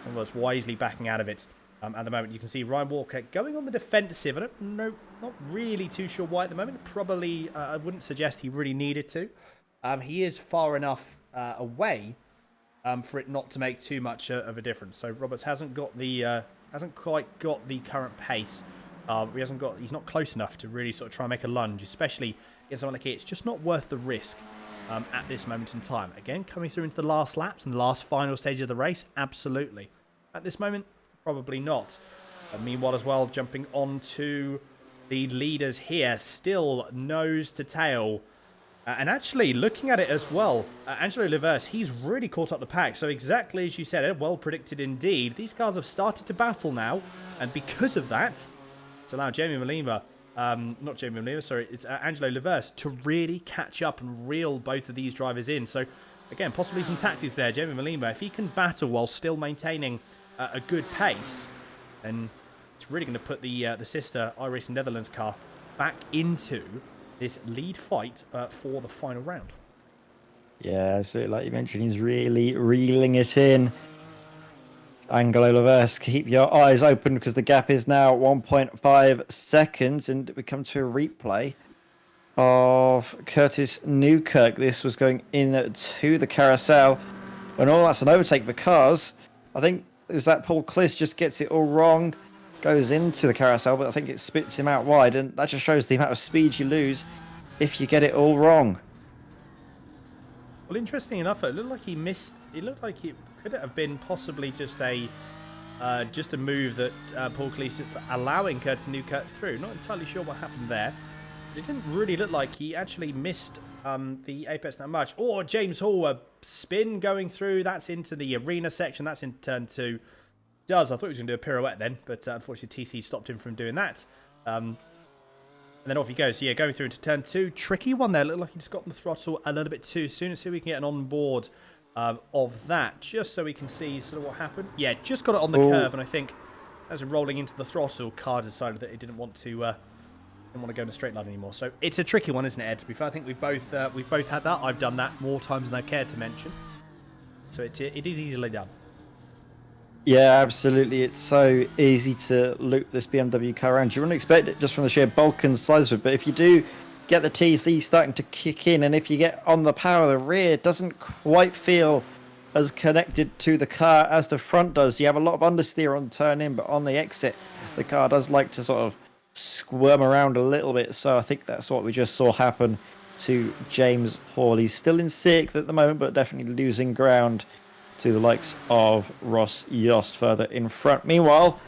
almost wisely backing out of it. At the moment, you can see Ryan Walker going on the defensive. I don't know, not really too sure why at the moment. Probably, I wouldn't suggest he really needed to. He is far enough away for it not to make too much of a difference. So Roberts hasn't quite got the current pace. He's not close enough to really sort of try and make a lunge, especially against someone like it. It's just not worth the risk at this moment in time. Again, coming through into the last laps and the last final stage of the race, absolutely. At this moment, probably not. Meanwhile as well, jumping onto the leaders here, still nose to tail. And actually, looking at it as well, Angelo Leverse, he's really caught up the pack. So exactly as you said, well predicted indeed. These cars have started to battle now. And because of that, it's allowed Angelo Leverse to really catch up and reel both of these drivers in. So again, possibly some tactics there. Jamie Molina, if he can battle while still maintaining a good pace, then It's really going to put the sister iRacing Netherlands car back into this lead fight for the final round. Yeah, absolutely. Like you mentioned, he's really reeling it in. Angelo Laverse, keep your eyes open because the gap is now 1.5 seconds, and we come to a replay of Curtis Newkirk. This was going into the carousel, and all that's an overtake because I think it was that Paul Kliss just gets it all wrong, goes into the carousel, but I think it spits him out wide, and that just shows the amount of speed you lose if you get it all wrong. Well, interesting enough, it looked like he missed. It looked like it could have been possibly just a move that Paul Kliss is allowing Curtis Newkirk through. Not entirely sure what happened there. It didn't really look like he actually missed the apex that much. Or James Hall, a spin going through. That's into the arena section. That's in turn 2. I thought he was going to do a pirouette then, but unfortunately TC stopped him from doing that. And then off he goes. So yeah, going through into turn 2. Tricky one there. Looked like he just got on the throttle a little bit too soon. Let's see if we can get an on-board of that, just so we can see sort of what happened. Yeah, just got it on the curb, and I think as rolling into the throttle, car decided that it didn't want to go in a straight line anymore. So it's a tricky one, isn't it, Ed? To be fair, I think we've both had that. I've done that more times than I cared to mention. So it is easily done. Yeah, absolutely. It's so easy to loop this BMW car around. You wouldn't expect it just from the sheer bulk and size of it, but if you do get the TC starting to kick in, and if you get on the power, the rear doesn't quite feel as connected to the car as the front does. You have a lot of understeer on turn in, but on the exit, the car does like to sort of squirm around a little bit. So I think that's what we just saw happen to James Hall. He's still in 6th at the moment, but definitely losing ground to the likes of Ross Yost further in front. Meanwhile,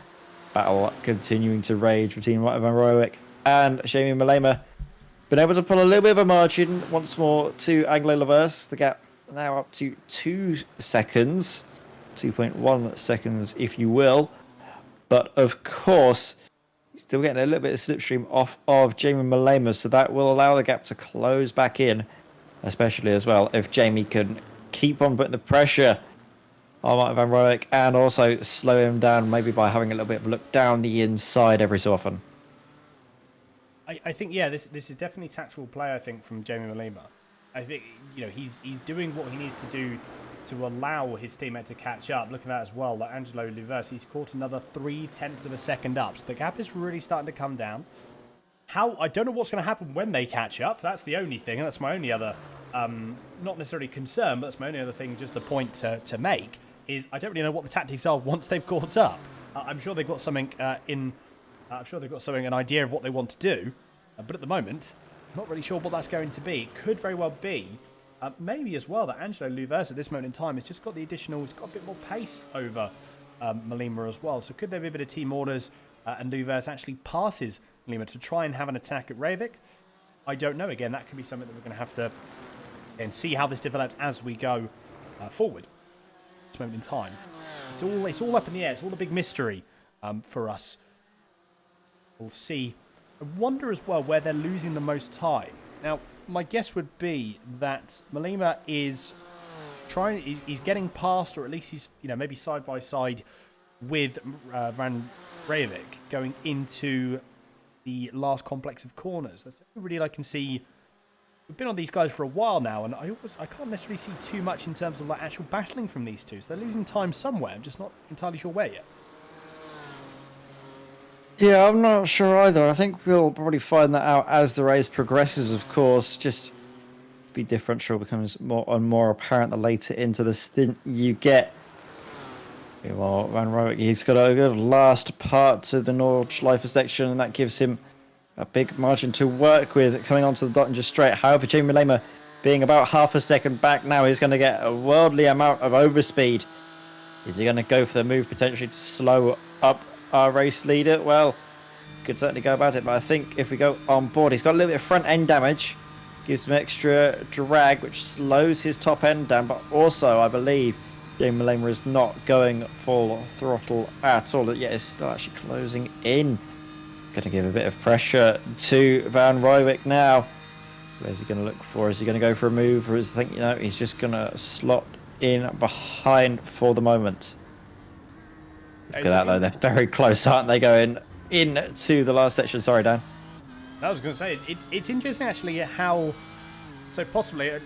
battle continuing to rage between Martin van Roeck and Jamie Malema. Been able to pull a little bit of a margin once more to Angelo Laverse. The gap now up to 2 seconds, 2.1 seconds if you will. But of course, still getting a little bit of slipstream off of Jamie Malema, so that will allow the gap to close back in, especially as well if Jamie can keep on putting the pressure on Martin van Roeck and also slow him down, maybe by having a little bit of a look down the inside every so often. I think, yeah, this is definitely tactical play, I think, from Jamie Malema. I think, he's doing what he needs to do to allow his teammate to catch up. Look at that as well, like Angelo Laverse, he's caught another 0.3 of a second up. So the gap is really starting to come down. I don't know what's going to happen when they catch up. That's the only thing, and that's my only other, not necessarily concern, but that's my only other thing, just a point to make, is I don't really know what the tactics are once they've caught up. I'm sure they've got something an idea of what they want to do, but at the moment, not really sure what that's going to be. It could very well be, maybe as well, that Angelo Laverse at this moment in time has just got he's got a bit more pace over Malema as well. So could there be a bit of team orders and Laverse actually passes Malema to try and have an attack at Reivik? I don't know. Again, that could be something that we're going to have to see how this develops as we go forward. At this moment in time, it's all up in the air. It's all a big mystery for us. We'll see. I wonder as well where they're losing the most time. Now, my guess would be that Malema is he's getting past, or at least he's, maybe side by side with Van Reivik going into the last complex of corners. That's really I can see. We've been on these guys for a while now, and I can't necessarily see too much in terms of like actual battling from these two. So they're losing time somewhere. I'm just not entirely sure where yet. Yeah, I'm not sure either. I think we'll probably find that out as the race progresses, of course. Just the differential becomes more and more apparent the later into the stint you get. Well, Van Roeck, he's got a good last part to the Nordschleife section, and that gives him a big margin to work with coming onto the dot and just straight. However, Jamie Malema, being about half a second back now, he's going to get a worldly amount of overspeed. Is he going to go for the move potentially to slow up our race leader? Well, could certainly go about it, but I think if we go on board, he's got a little bit of front end damage, gives him extra drag, which slows his top end down, but also I believe Jamie Malema is not going full throttle at all. Yet it's still actually closing in. Going to give a bit of pressure to Van Roeck now. Where's he going to look for? Is he going to go for a move, or is he think he's just going to slot in behind for the moment? Look at that, though. They're very close, aren't they, going into the last section? Sorry, Dan. I was going to say, it's interesting, actually, how... So possibly, I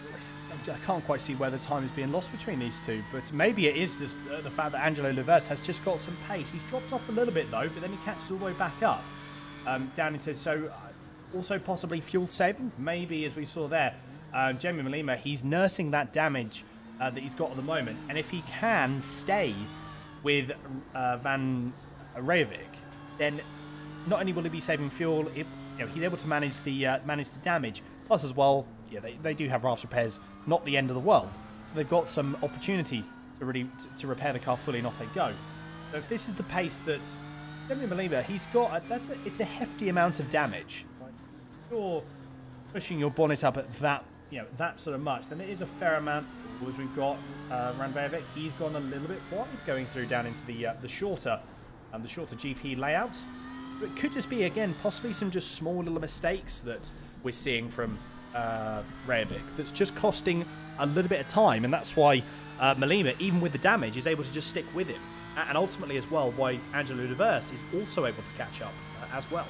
can't quite see where the time is being lost between these two, but maybe it is just the fact that Angelo Laverse has just got some pace. He's dropped off a little bit, though, but then he catches all the way back up. Down into... So, also possibly fuel saving, maybe, as we saw there. Jamie Malema, he's nursing that damage that he's got at the moment, and if he can stay with Van Rijvik, then not only will he be saving fuel, he's able to manage the damage. Plus, as well, they do have raft repairs, not the end of the world, so they've got some opportunity to really to repair the car fully, and off they go. So if this is the pace that Jamie Malema, he's got, it's a hefty amount of damage. Like, if you're pushing your bonnet up at that. That sort of much, then it is a fair amount. As we've got Ranvejovic, he's gone a little bit wide, going through down into the shorter GP layout. But it could just be, again, possibly some just small little mistakes that we're seeing from Rajovic that's just costing a little bit of time, and that's why Malema, even with the damage, is able to just stick with him, and ultimately as well why Angelo Laverse is also able to catch up as well.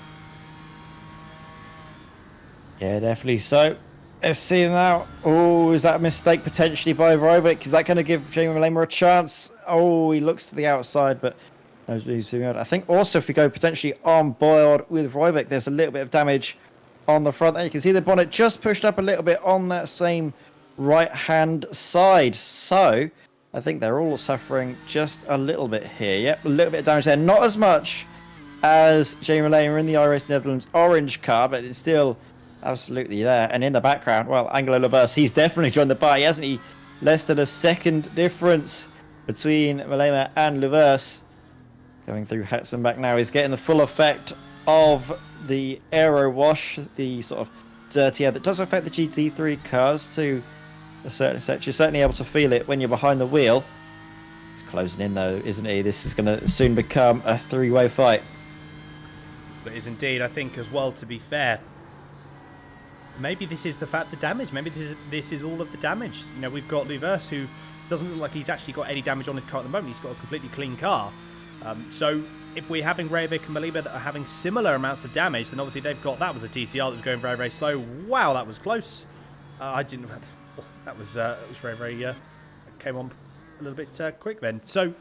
Yeah, definitely. So let's see now. Oh, is that a mistake potentially by Rajovic? Is that going to give Jamie Malema a chance? Oh, he looks to the outside, but knows what he's doing. I think also if we go potentially on board with Rajovic, there's a little bit of damage on the front there. You can see the bonnet just pushed up a little bit on that same right-hand side. So I think they're all suffering just a little bit here. Yep, a little bit of damage there. Not as much as Jamie Malema in the iRace Netherlands orange car, but it's still absolutely there. And in the background, well, Angelo Laverse, he's definitely joined the party, hasn't he? Less than a second difference between Malema and Laverse. Going through Hatzenbach now, he's getting the full effect of the aero wash, the sort of dirty air that does affect the GT3 cars to a certain extent. You're certainly able to feel it when you're behind the wheel. He's closing in though, isn't he? This is going to soon become a three-way fight. It is indeed. I think as well, to be fair, maybe this is the fact, the damage. Maybe this is all of the damage. We've got Laverse, who doesn't look like he's actually got any damage on his car at the moment. He's got a completely clean car. So if we're having Rajovic and Malema that are having similar amounts of damage, then obviously they've got, that was a TCR that was going very, very slow. Wow, that was close. That was very, very, came on a little bit quick then. So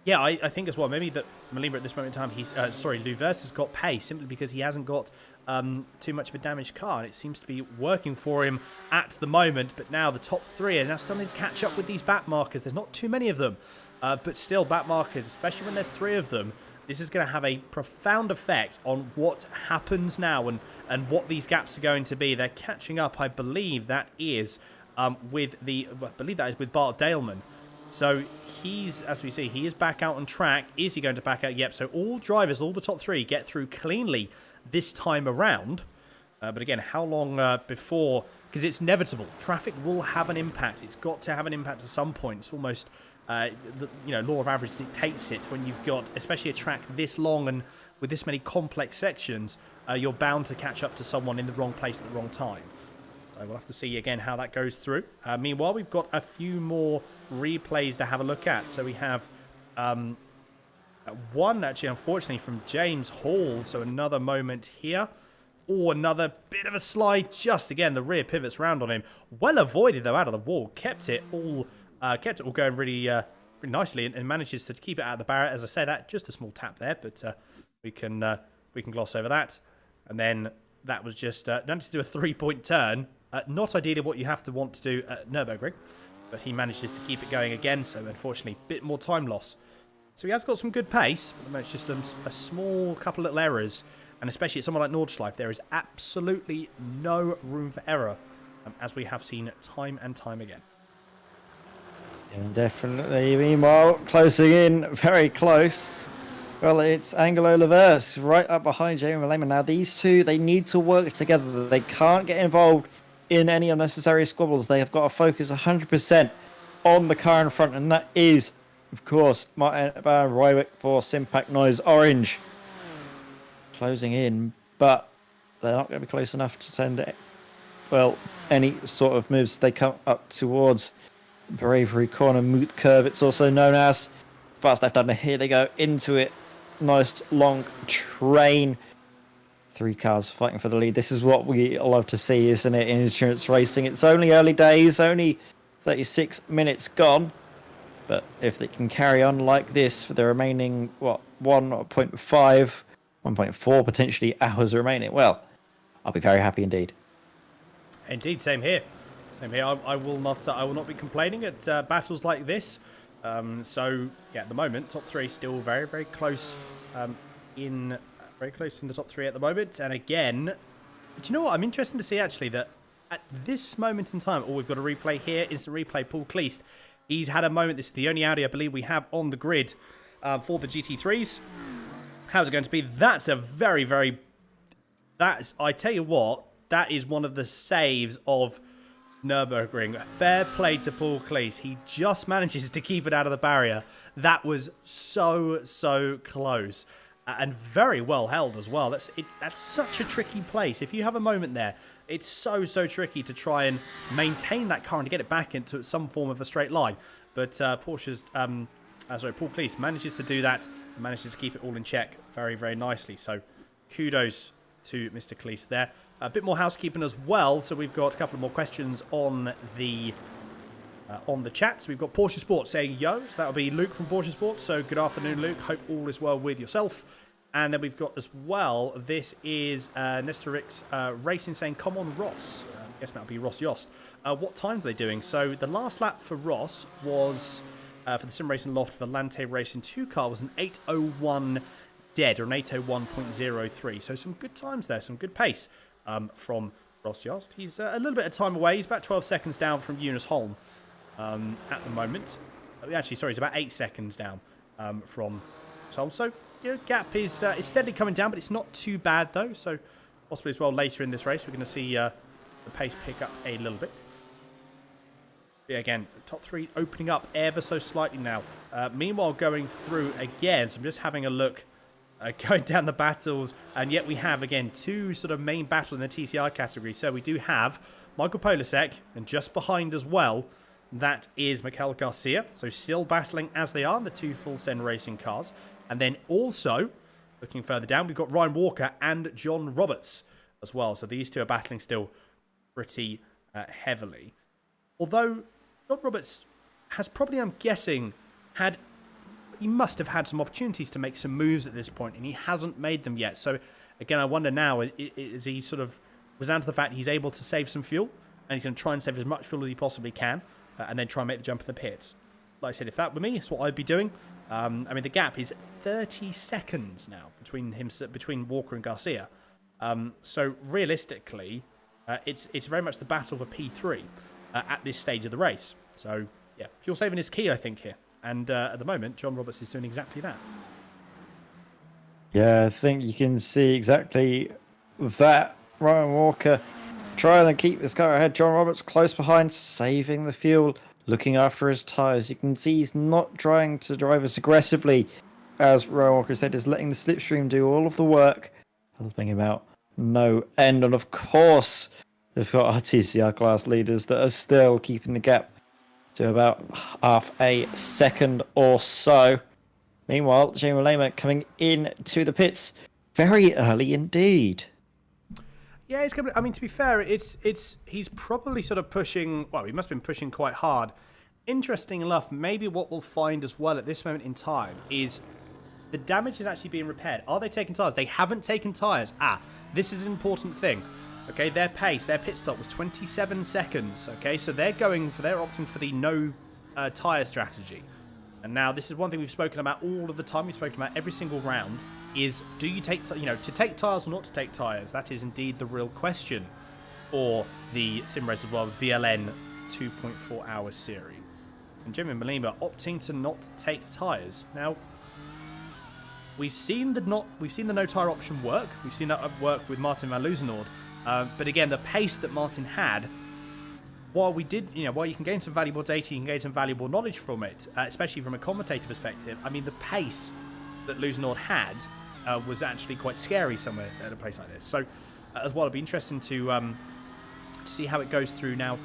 yeah, I think as well, maybe that Malema at this moment in time, Laverse has got pace simply because he hasn't got too much of a damaged car, and it seems to be working for him at the moment. But now the top three are now starting to catch up with these back markers. There's not too many of them, but still back markers, especially when there's three of them, this is going to have a profound effect on what happens now and what these gaps are going to be. They're catching up, I believe that is with Bart Daleman. So he's, as we see, he is back out on track. Is he going to back out? Yep. So all drivers, all the top three, get through cleanly this time around. But again, how long before? Because it's inevitable. Traffic will have an impact. It's got to have an impact at some point. It's almost, law of averages dictates it when you've got, especially a track this long and with this many complex sections, you're bound to catch up to someone in the wrong place at the wrong time. So we'll have to see again how that goes through. Meanwhile, we've got a few more replays to have a look at. So we have one, actually, unfortunately, from James Hall. So another moment here. Oh, another bit of a slide. Just, again, the rear pivots round on him. Well avoided, though, out of the wall. Kept it all going really nicely and manages to keep it out of the barrier. As I say that, just a small tap there, but we can gloss over that. And then that was just managed to do a three-point turn. Not ideally what you have to want to do at Nurburgring, but he manages to keep it going again, so unfortunately a bit more time loss. So he has got some good pace, but it's just a small couple little errors, and especially at someone like Nordschleife, there is absolutely no room for error, as we have seen time and time again. Yeah, definitely. Meanwhile, closing in, very close. Well, it's Angelo Laverse right up behind Jamie Malema. Now, these two, they need to work together. They can't get involved in any unnecessary squabbles. They have got to focus 100% on the car in front, and that is, of course, Martin Van Rijvik for Simpac Noise Orange. Closing in, but they're not going to be close enough to send it. Well, any sort of moves. They come up towards Bravery Corner Moot Curve. It's also known as fast left under. Here they go into it. Nice long train. 3 cars fighting for the lead. This is what we love to see, isn't it, in endurance racing? It's only early days, only 36 minutes gone. But if they can carry on like this for the remaining, 1.4 potentially hours remaining, well, I'll be very happy indeed. Indeed, same here. Same here. I will not be complaining at battles like this. So yeah, at the moment, top 3 still very, very close. Very close in the top 3 at the moment. And again, do you know what? I'm interested to see actually that at this moment in time, we've got a replay here. Instant replay. Paul Kleist. He's had a moment. This is the only Audi I believe we have on the grid for the GT3s. How's it going to be? That's a very, very... I tell you what, that is one of the saves of Nurburgring. Fair play to Paul Kleist. He just manages to keep it out of the barrier. That was so close. And very well held as well. That's such a tricky place. If you have a moment there, it's so tricky to try and maintain that car and to get it back into some form of a straight line. But Paul Kleist manages to do that and manages to keep it all in check very, very nicely. So kudos to Mr. Kleist there. A bit more housekeeping as well. So we've got a couple of more questions on the chat. So we've got Porsche Sport saying yo. So that'll be Luke from Porsche Sport. So good afternoon, Luke. Hope all is well with yourself. And then we've got as well, this is Nestorix Racing saying, come on, Ross. I guess that'll be Ross Yost. What times are they doing? So the last lap for Ross was, for the Sim Racing Loft, for the Lante Racing 2 car, was an 8:01 dead, or an 8:01.03. So some good times there, some good pace from Ross Yost. He's a little bit of time away. He's about 12 seconds down from Eunice Holm at the moment. Actually, sorry, he's about 8 seconds down from Holm. So, gap is steadily coming down, but it's not too bad though. So possibly as well later in this race, we're going to see the pace pick up a little bit. Yeah, again, top 3 opening up ever so slightly now. Meanwhile, going through again, so I'm just having a look, going down the battles, and yet we have again 2 sort of main battles in the TCI category. So we do have Michael Polasek, and just behind as well, that is Mikel Garcia. So still battling as they are, the 2 full send racing cars. And then also, looking further down, we've got Ryan Walker and John Roberts as well. So these 2 are battling still pretty heavily. Although John Roberts has probably, I'm guessing, he must have had some opportunities to make some moves at this point, and he hasn't made them yet. So again, I wonder now, is he sort of resound to the fact he's able to save some fuel, and he's going to try and save as much fuel as he possibly can, and then try and make the jump in the pits. Like I said, if that were me, that's what I'd be doing. I mean, the gap is 30 seconds now between Walker and Garcia. So realistically, it's very much the battle for P3 at this stage of the race. So yeah, fuel saving is key, I think, here. And at the moment, John Roberts is doing exactly that. Yeah, I think you can see exactly that. Ryan Walker trying to keep his car ahead. John Roberts close behind, saving the fuel, looking after his tyres. You can see he's not trying to drive as aggressively as Ryan Walker said, is letting the slipstream do all of the work, helping him out no end. And of course, we've got our TCR class leaders that are still keeping the gap to about half a second or so. Meanwhile, Jamie Lehmer coming in to the pits very early indeed. Yeah, it's coming. I mean, to be fair, he's probably sort of pushing. Well, he must have been pushing quite hard. Interesting enough, maybe what we'll find as well at this moment in time is the damage is actually being repaired. Are they taking tyres? They haven't taken tyres. This is an important thing. Okay, their pace, their pit stop was 27 seconds. Okay, so they're opting for the no tyre strategy. And now this is one thing we've spoken about all of the time. We've spoken about every single round. Is do you take, to take tyres or not to take tyres? That is indeed the real question for the Simracersworld VLN 2.4 hour series. And Jimmy Malima opting to not take tyres. Now, we've seen the no tyre option work. We've seen that work with Martin van Loozenord. But again, the pace that Martin had, while you can gain some valuable data, you can gain some valuable knowledge from it, especially from a commentator perspective. I mean, the pace that Loozenord had was actually quite scary somewhere at a place like this. So, as well, it'll be interesting to see how it goes through. Now,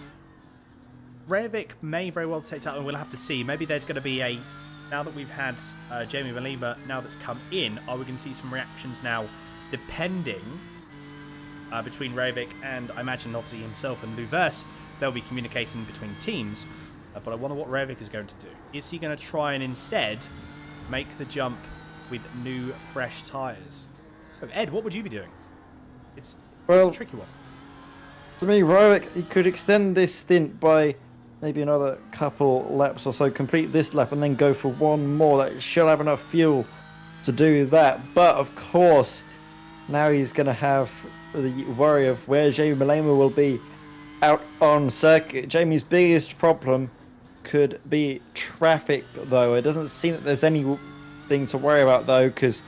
Reivik may very well take that, and we'll have to see. Maybe there's going to be a now that we've had Jamie Malema now that's come in, are we going to see some reactions now, depending between Ravik and I imagine obviously himself and Luvers? They'll be communicating between teams, but I wonder what Ravik is going to do. Is he going to try and instead make the jump with new, fresh tyres? Ed, what would you be doing? It's a tricky one. To me, Ravik, he could extend this stint by maybe another couple laps or so, complete this lap and then go for one more. That should have enough fuel to do that. But of course, now he's going to have the worry of where Jamie Malema will be out on circuit. Jamie's biggest problem could be traffic, though. It doesn't seem that there's anything to worry about, though, because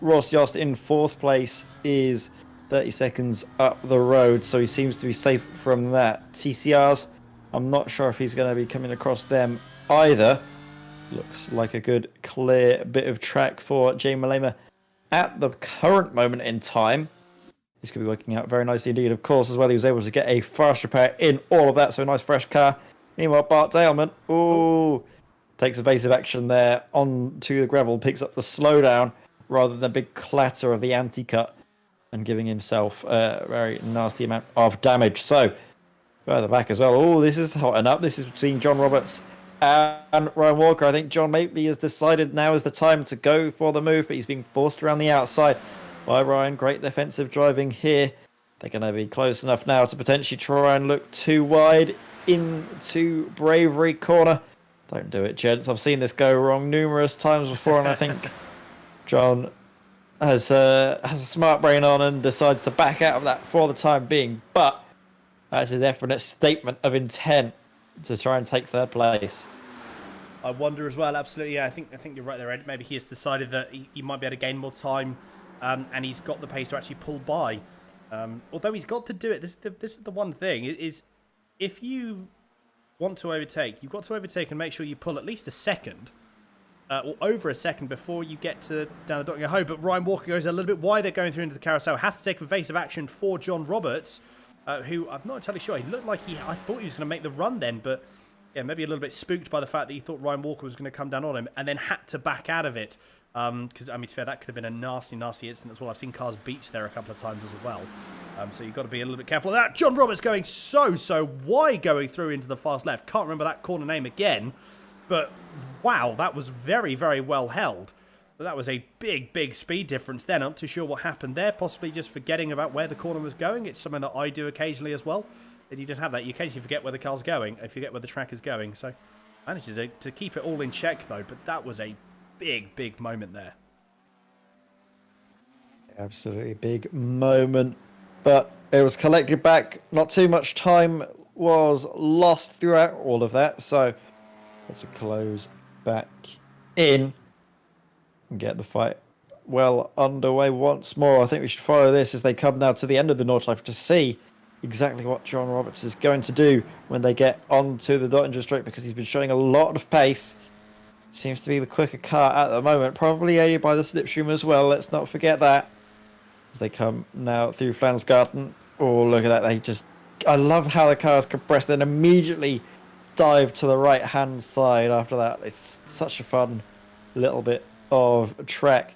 Ross Yost in 4th place is 30 seconds up the road, so he seems to be safe from that. TCRs, I'm not sure if he's going to be coming across them either. Looks like a good, clear bit of track for Jamie Malema at the current moment in time. This could be working out very nicely indeed. Of course, as well, he was able to get a fast repair in all of that, so a nice fresh car. Meanwhile, Bart Daleman, takes evasive action there onto the gravel, picks up the slowdown rather than the big clatter of the anti-cut and giving himself a very nasty amount of damage. So, further back as well. This is hotting up. This is between John Roberts and Ryan Walker. I think John maybe has decided now is the time to go for the move, but he's being forced around the outside by Ryan. Great defensive driving here. They're going to be close enough now to potentially try and look too wide into Bravery Corner. Don't do it, gents. I've seen this go wrong numerous times before, and I think John has a smart brain on and decides to back out of that for the time being. But that's a definite statement of intent to try and take 3rd place. I wonder as well, absolutely. Yeah, I think you're right there, Ed. Maybe he has decided that he might be able to gain more time, and he's got the pace to actually pull by. Although he's got to do it. This is the one thing, is if you want to overtake, you've got to overtake and make sure you pull at least a second, or over a second before you get to down the dot and go home. But Ryan Walker goes a little bit wider going through into the carousel. Has to take evasive action for John Roberts, who I'm not entirely sure. He looked like I thought he was going to make the run then, but yeah, maybe a little bit spooked by the fact that he thought Ryan Walker was going to come down on him and then had to back out of it. Because, I mean, to be fair, that could have been a nasty, nasty incident as well. I've seen cars beached there a couple of times as well. So you've got to be a little bit careful of that. John Roberts going so wide going through into the fast left. Can't remember that corner name again. But, wow, that was very, very well held. But that was a big speed difference there. I'm not too sure what happened there. Possibly just forgetting about where the corner was going. It's something that I do occasionally as well. And you just have that. You occasionally forget where the car's going. You forget where the track is going. So, manages to keep it all in check, though. But that was a big moment there. Absolutely big moment. But it was collected back. Not too much time was lost throughout all of that. So let's close back in and get the fight well underway once more. I think we should follow this as they come now to the end of the Nordschleife to see exactly what John Roberts is going to do when they get onto the Dottinger Straight, because he's been showing a lot of pace. Seems to be the quicker car at the moment, probably aided by the slipstream as well. Let's not forget that. As they come now through Flansgarten. Oh, look at that. I love how the cars compress, then immediately dive to the right-hand side after that. It's such a fun little bit of track.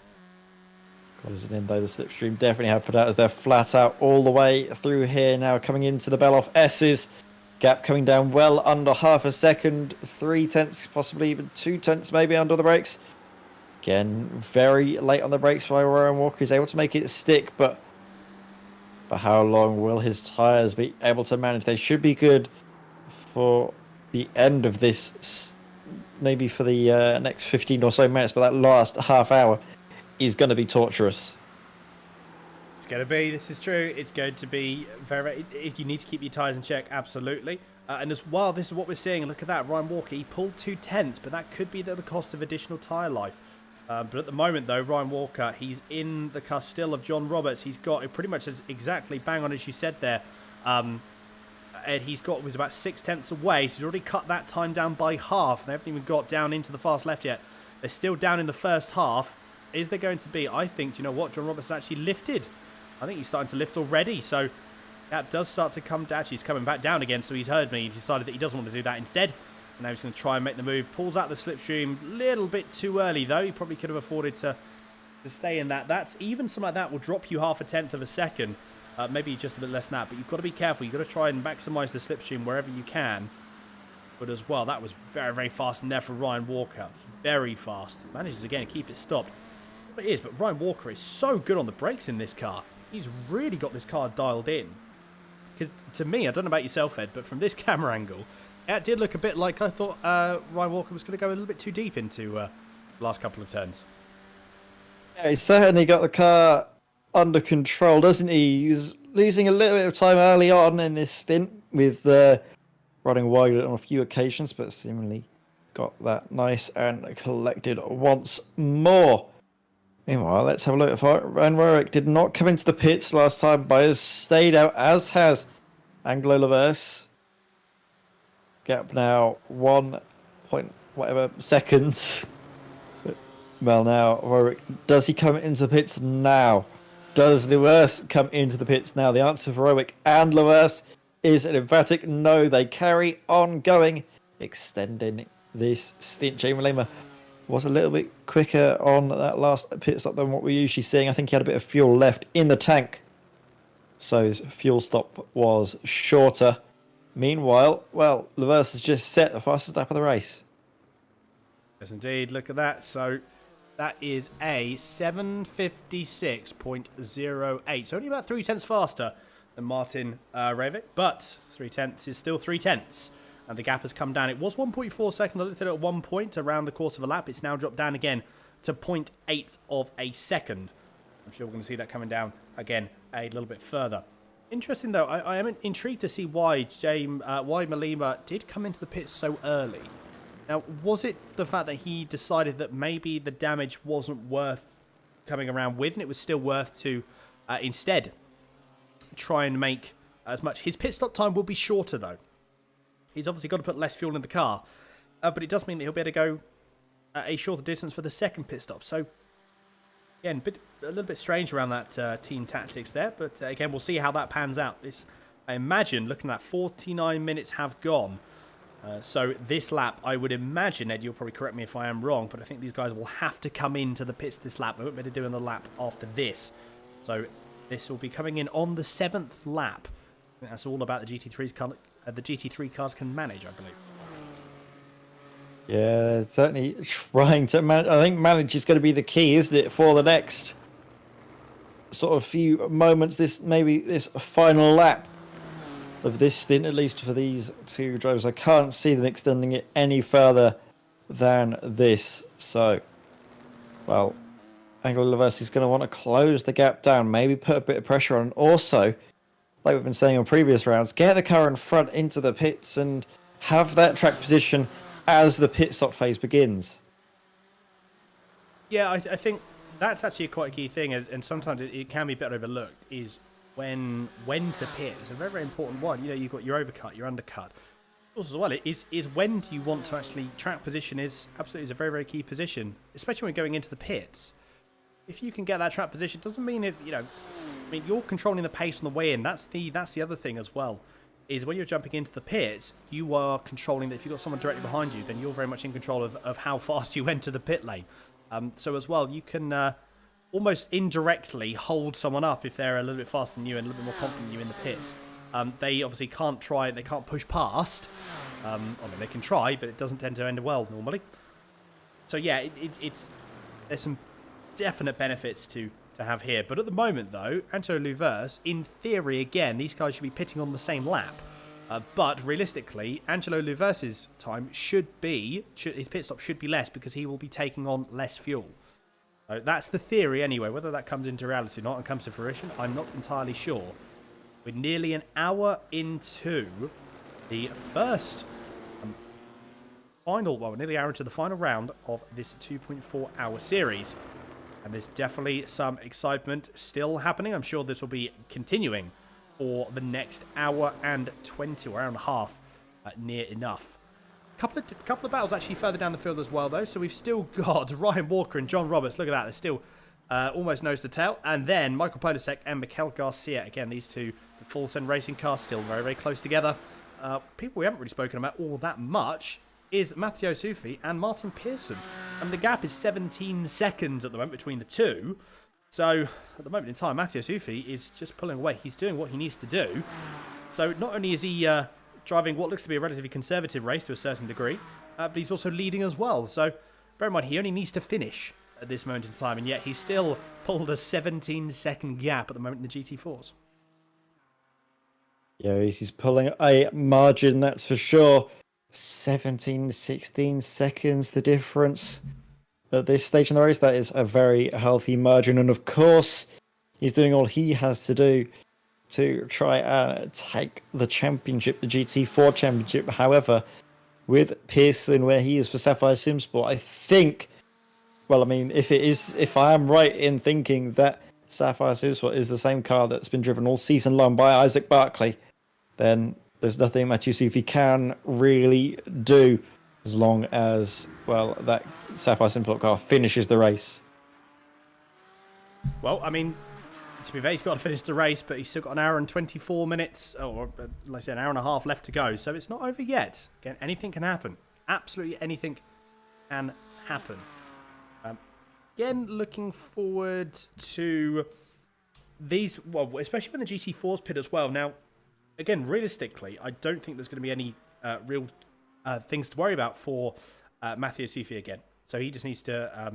Closing in, though, the slipstream definitely have put out as they're flat out all the way through here. Now coming into the Beloff S's. Gap coming down well under half a second. 3/10, possibly even 2/10 maybe under the brakes. Again, very late on the brakes by Ryan Walker. He's able to make it stick, but for how long will his tyres be able to manage? They should be good for the end of this, maybe for the next 15 or so minutes, but that last half hour is going to be torturous. It's going to be, this is true, it's going to be very, if you need to keep your tyres in check, absolutely. And as well, this is what we're seeing. Look at that, Ryan Walker, he pulled 2/10, but that could be at the cost of additional tyre life. But at the moment, though, Ryan Walker, he's in the cusp still of John Roberts. He's got, it pretty much is exactly bang on as you said there. And was about 6/10 away, so he's already cut that time down by half. They haven't even got down into the fast left yet. They're still down in the first half. Is there going to be, I think, do you know what, John Roberts actually lifted. I think he's starting to lift already, so that does start to come down. He's coming back down again, so he's heard me. He decided that he doesn't want to do that instead. Now he's going to try and make the move. Pulls out the slipstream a little bit too early, though. He probably could have afforded to stay in that. That's even something like that will drop you half a tenth of a second. Maybe just a bit less than that. But you've got to be careful. You've got to try and maximize the slipstream wherever you can. But as well, that was very, very fast in there for Ryan Walker. Very fast. Manages again to keep it stopped. It is, but Ryan Walker is so good on the brakes in this car. He's really got this car dialed in. Because to me, I don't know about yourself, Ed, but from this camera angle, it did look a bit like I thought Ryan Walker was going to go a little bit too deep into the last couple of turns. Yeah, he's certainly got the car under control, doesn't he? He's losing a little bit of time early on in this stint with running wide on a few occasions, but seemingly got that nice and collected once more. Meanwhile, let's have a look. Ryan Warwick did not come into the pits last time, but has stayed out, as has Anglo Laverse. Gap now 1 point whatever seconds. Well, now Warwick, does he come into the pits now? Does Laverse come into the pits now? The answer for Warwick and Laverse is an emphatic no. They carry on going, extending this stint. Jamie Lima was a little bit quicker on that last pit stop than what we're usually seeing. I think he had a bit of fuel left in the tank, so his fuel stop was shorter. Meanwhile, well, Laverse has just set the fastest lap of the race. Yes, indeed. Look at that. So that is a 7:56.08. So only about 3 tenths faster than Martin Reivik, but 3 tenths is still 3 tenths. And the gap has come down. It was 1.4 seconds. I looked at it at 1 point around the course of a lap. It's now dropped down again to 0.8 of a second. I'm sure we're going to see that coming down again a little bit further. Interesting, though. I am intrigued to see why Malima did come into the pits so early. Now, was it the fact that he decided that maybe the damage wasn't worth coming around with, and it was still worth to instead try and make as much? His pit stop time will be shorter, though. He's obviously got to put less fuel in the car, but it does mean that he'll be able to go a shorter distance for the second pit stop. So, again, a little bit strange around that team tactics there, but again, we'll see how that pans out. I imagine, looking at 49 minutes have gone. So this lap, I would imagine, Ed, you'll probably correct me if I am wrong, but I think these guys will have to come into the pits this lap. They won't be able to do in the lap after this. So this will be coming in on the 7th lap. I think that's all about the GT3 cars can manage, I believe. Yeah, certainly trying to manage. I think manage is going to be the key, isn't it, for the next sort of few moments, this final lap of this stint, at least for these two drivers. I can't see them extending it any further than this. So, well, Anglo Laverse is going to want to close the gap down, maybe put a bit of pressure on. Also, like we've been saying on previous rounds, get the car in front into the pits and have that track position as the pit stop phase begins. Yeah, I think that's actually quite a key thing, and sometimes it can be a bit overlooked, is when to pit. It's a very, very important one. You know, you've got your overcut, your undercut. Also, as well, is when do you want to actually track position is absolutely a very, very key position, especially when going into the pits. If you can get that track position, doesn't mean you're controlling the pace on the way in. That's the other thing as well, is when you're jumping into the pits, you are controlling that. If you've got someone directly behind you, then you're very much in control of how fast you enter the pit lane. So as well, you can almost indirectly hold someone up if they're a little bit faster than you and a little bit more confident than you in the pits. They obviously can't push past. I mean, they can try, but it doesn't tend to end well normally. So yeah, there's some definite benefits to have here. But at the moment, though, Angelo Laverse, in theory, again, these guys should be pitting on the same lap. But realistically, Angelo Laverse's time his pit stop should be less because he will be taking on less fuel. So that's the theory anyway. Whether that comes into reality or not and comes to fruition, I'm not entirely sure. We're nearly an hour into the first nearly an hour into the final round of this 2.4 hour series. And there's definitely some excitement still happening. I'm sure this will be continuing for the next hour and 20 or hour and a half, near enough. Couple of battles actually further down the field as well, though. So we've still got Ryan Walker and John Roberts. Look at that. They're still almost nose to tail. And then Michael Polasek and Mikel Garcia. Again, these two, the full send racing cars, still very, very close together. People we haven't really spoken about all that much is Matteo Sufi and Martin Pearson. And the gap is 17 seconds at the moment between the two. So, at the moment in time, Matteo Sufi is just pulling away. He's doing what he needs to do. So, not only is he driving what looks to be a relatively conservative race to a certain degree, but he's also leading as well. So, bear in mind, he only needs to finish at this moment in time, and yet he's still pulled a 17-second gap at the moment in the GT4s. Yeah, he's pulling a margin, that's for sure. 17, 16 seconds, the difference at this stage in the race. That is a very healthy margin, and of course, he's doing all he has to do to try and take the championship, the GT4 championship. However, with Pearson, where he is for Sapphire Simsport, I think, well, I mean, if I am right in thinking that Sapphire Simsport is the same car that's been driven all season long by Isaac Barkley, then there's nothing Matthew Sufi can really do as long as, well, that Sapphire Simsport car finishes the race. Well, I mean, to be fair, he's got to finish the race, but he's still got an hour and 24 minutes, or let's say an hour and a half left to go. So it's not over yet. Again, anything can happen. Absolutely anything can happen. Again, looking forward to these, well, especially when the GT4s pit as well. Now, again, realistically, I don't think there's going to be any real things to worry about for Matteo Sufi again. So he just needs to,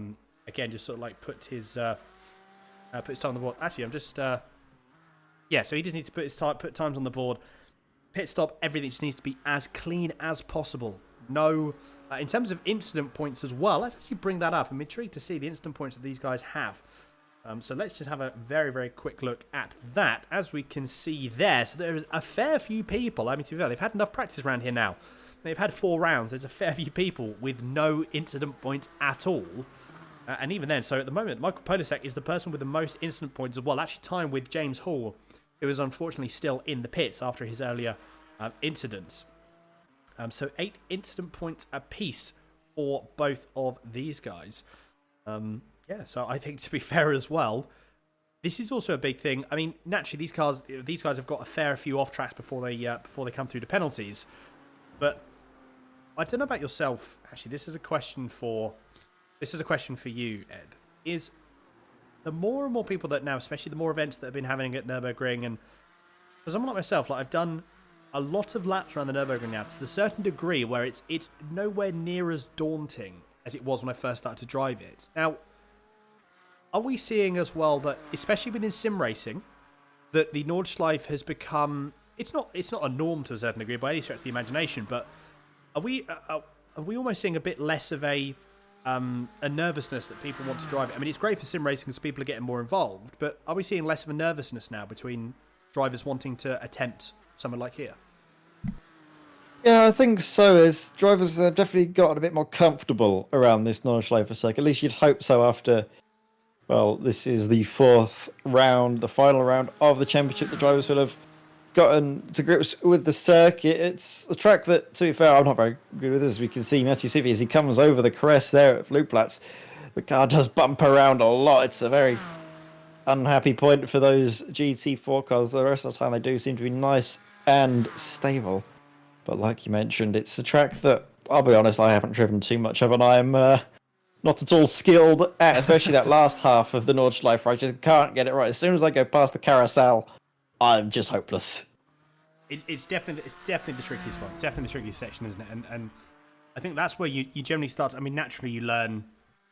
again, just sort of like put his time on the board. Actually, I'm just, yeah. So he just needs to put times on the board. Pit stop, everything just needs to be as clean as possible. No, in terms of incident points as well. Let's actually bring that up. I'm intrigued to see the incident points that these guys have. So let's just have a very, very quick look at that. As we can see there, so there's a fair few people. I mean, to be fair, they've had enough practice around here now. They've had 4 rounds. There's a fair few people with no incident points at all. And even then, so at the moment, Michael Polisek is the person with the most incident points as well. Actually timed with James Hall, who is unfortunately still in the pits after his earlier incidents. So 8 incident points apiece for both of these guys. Yeah, so I think, to be fair as well, this is also a big thing. I mean, naturally, these guys have got a fair few off tracks before they come through to penalties. But I don't know about yourself. Actually, this is a question for you, Ed. Is the more and more people that now, especially the more events that have been happening at Nurburgring, and for someone like myself, like I've done a lot of laps around the Nurburgring now to the certain degree where it's nowhere near as daunting as it was when I first started to drive it. Now, are we seeing as well that, especially within sim racing, that the Nordschleife has become, it's not a norm to a certain degree by any stretch of the imagination, but are we almost seeing a bit less of a nervousness that people want to drive it? I mean, it's great for sim racing because people are getting more involved, but are we seeing less of a nervousness now between drivers wanting to attempt something like here? Yeah, I think so. As drivers have definitely gotten a bit more comfortable around this Nordschleife circuit. At least you'd hope so after, well, this is the 4th round, the final round of the championship. The drivers will have gotten to grips with the circuit. It's a track that, to be fair, I'm not very good with, as we can see Matthew Sufi as he comes over the crest there at Flugplatz. The car does bump around a lot. It's a very unhappy point for those GT4 cars. The rest of the time they do seem to be nice and stable. But like you mentioned, it's a track that, I'll be honest, I haven't driven too much of, and I'm not at all skilled at, especially that last half of the Nordschleife. I just can't get it right. As soon as I go past the carousel, I'm just hopeless. It's definitely the trickiest one. Definitely the trickiest section, isn't it? And I think that's where you generally start. I mean, naturally you learn, you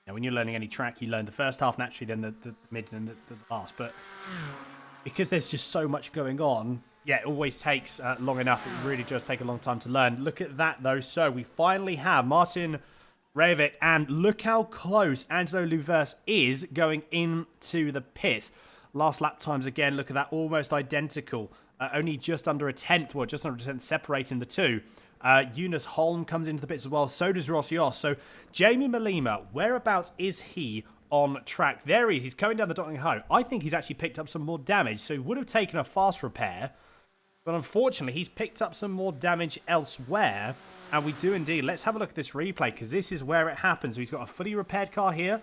know, when you're learning any track, you learn the first half naturally, then the mid, and then the last. But because there's just so much going on, yeah, it always takes long enough. It really does take a long time to learn. Look at that, though. So we finally have Martin Reivik, and look how close Angelo Luvers is going into the pit. Last lap times, again, look at that, almost identical. Only just under a tenth, well, just under a tenth separating the two. Eunice Holm comes into the pits as well. So does Rossios. So Jamie Malima, whereabouts is he on track? There he is. He's coming down the Dotting Hoe. I think he's actually picked up some more damage. So he would have taken a fast repair. But unfortunately, he's picked up some more damage elsewhere. And we do indeed. Let's have a look at this replay, because this is where it happens. So he's got a fully repaired car here.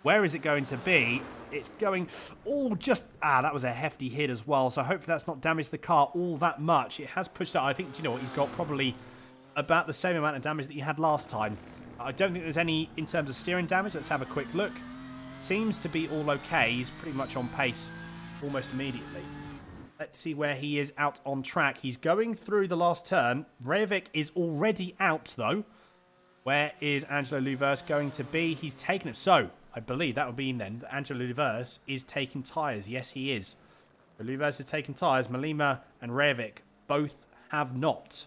Where is it going to be? It's going... Oh, just... that was a hefty hit as well. So hopefully that's not damaged the car all that much. It has pushed out. I think, do you know what? He's got probably about the same amount of damage that you had last time. I don't think there's any in terms of steering damage. Let's have a quick look. Seems to be all okay. He's pretty much on pace almost immediately. Let's see where he is out on track. He's going through the last turn. Reivik is already out, though. Where is Angelo Luvers going to be? He's taken it. So, I believe that would mean then that Angelo Luvers is taking tyres. Yes, he is. So Luvers has taken tyres. Malima and Reivik both have not.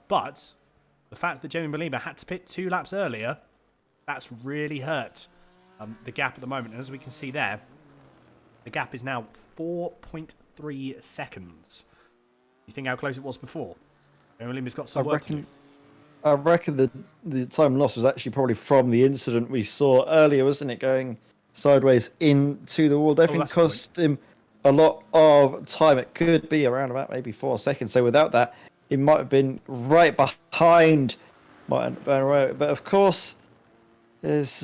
But the fact that Jamie Malima had to pit 2 laps earlier, that's really hurt the gap at the moment. And as we can see there, the gap is now 4.3 seconds. You think how close it was before? Jamie Malima's got some work to do. I reckon the time loss was actually probably from the incident we saw earlier, wasn't it? Going sideways into the wall. Definitely cost him a lot of time. It could be around about maybe 4 seconds. So without that, it might have been right behind Martin Van Rooyen. But of course, there's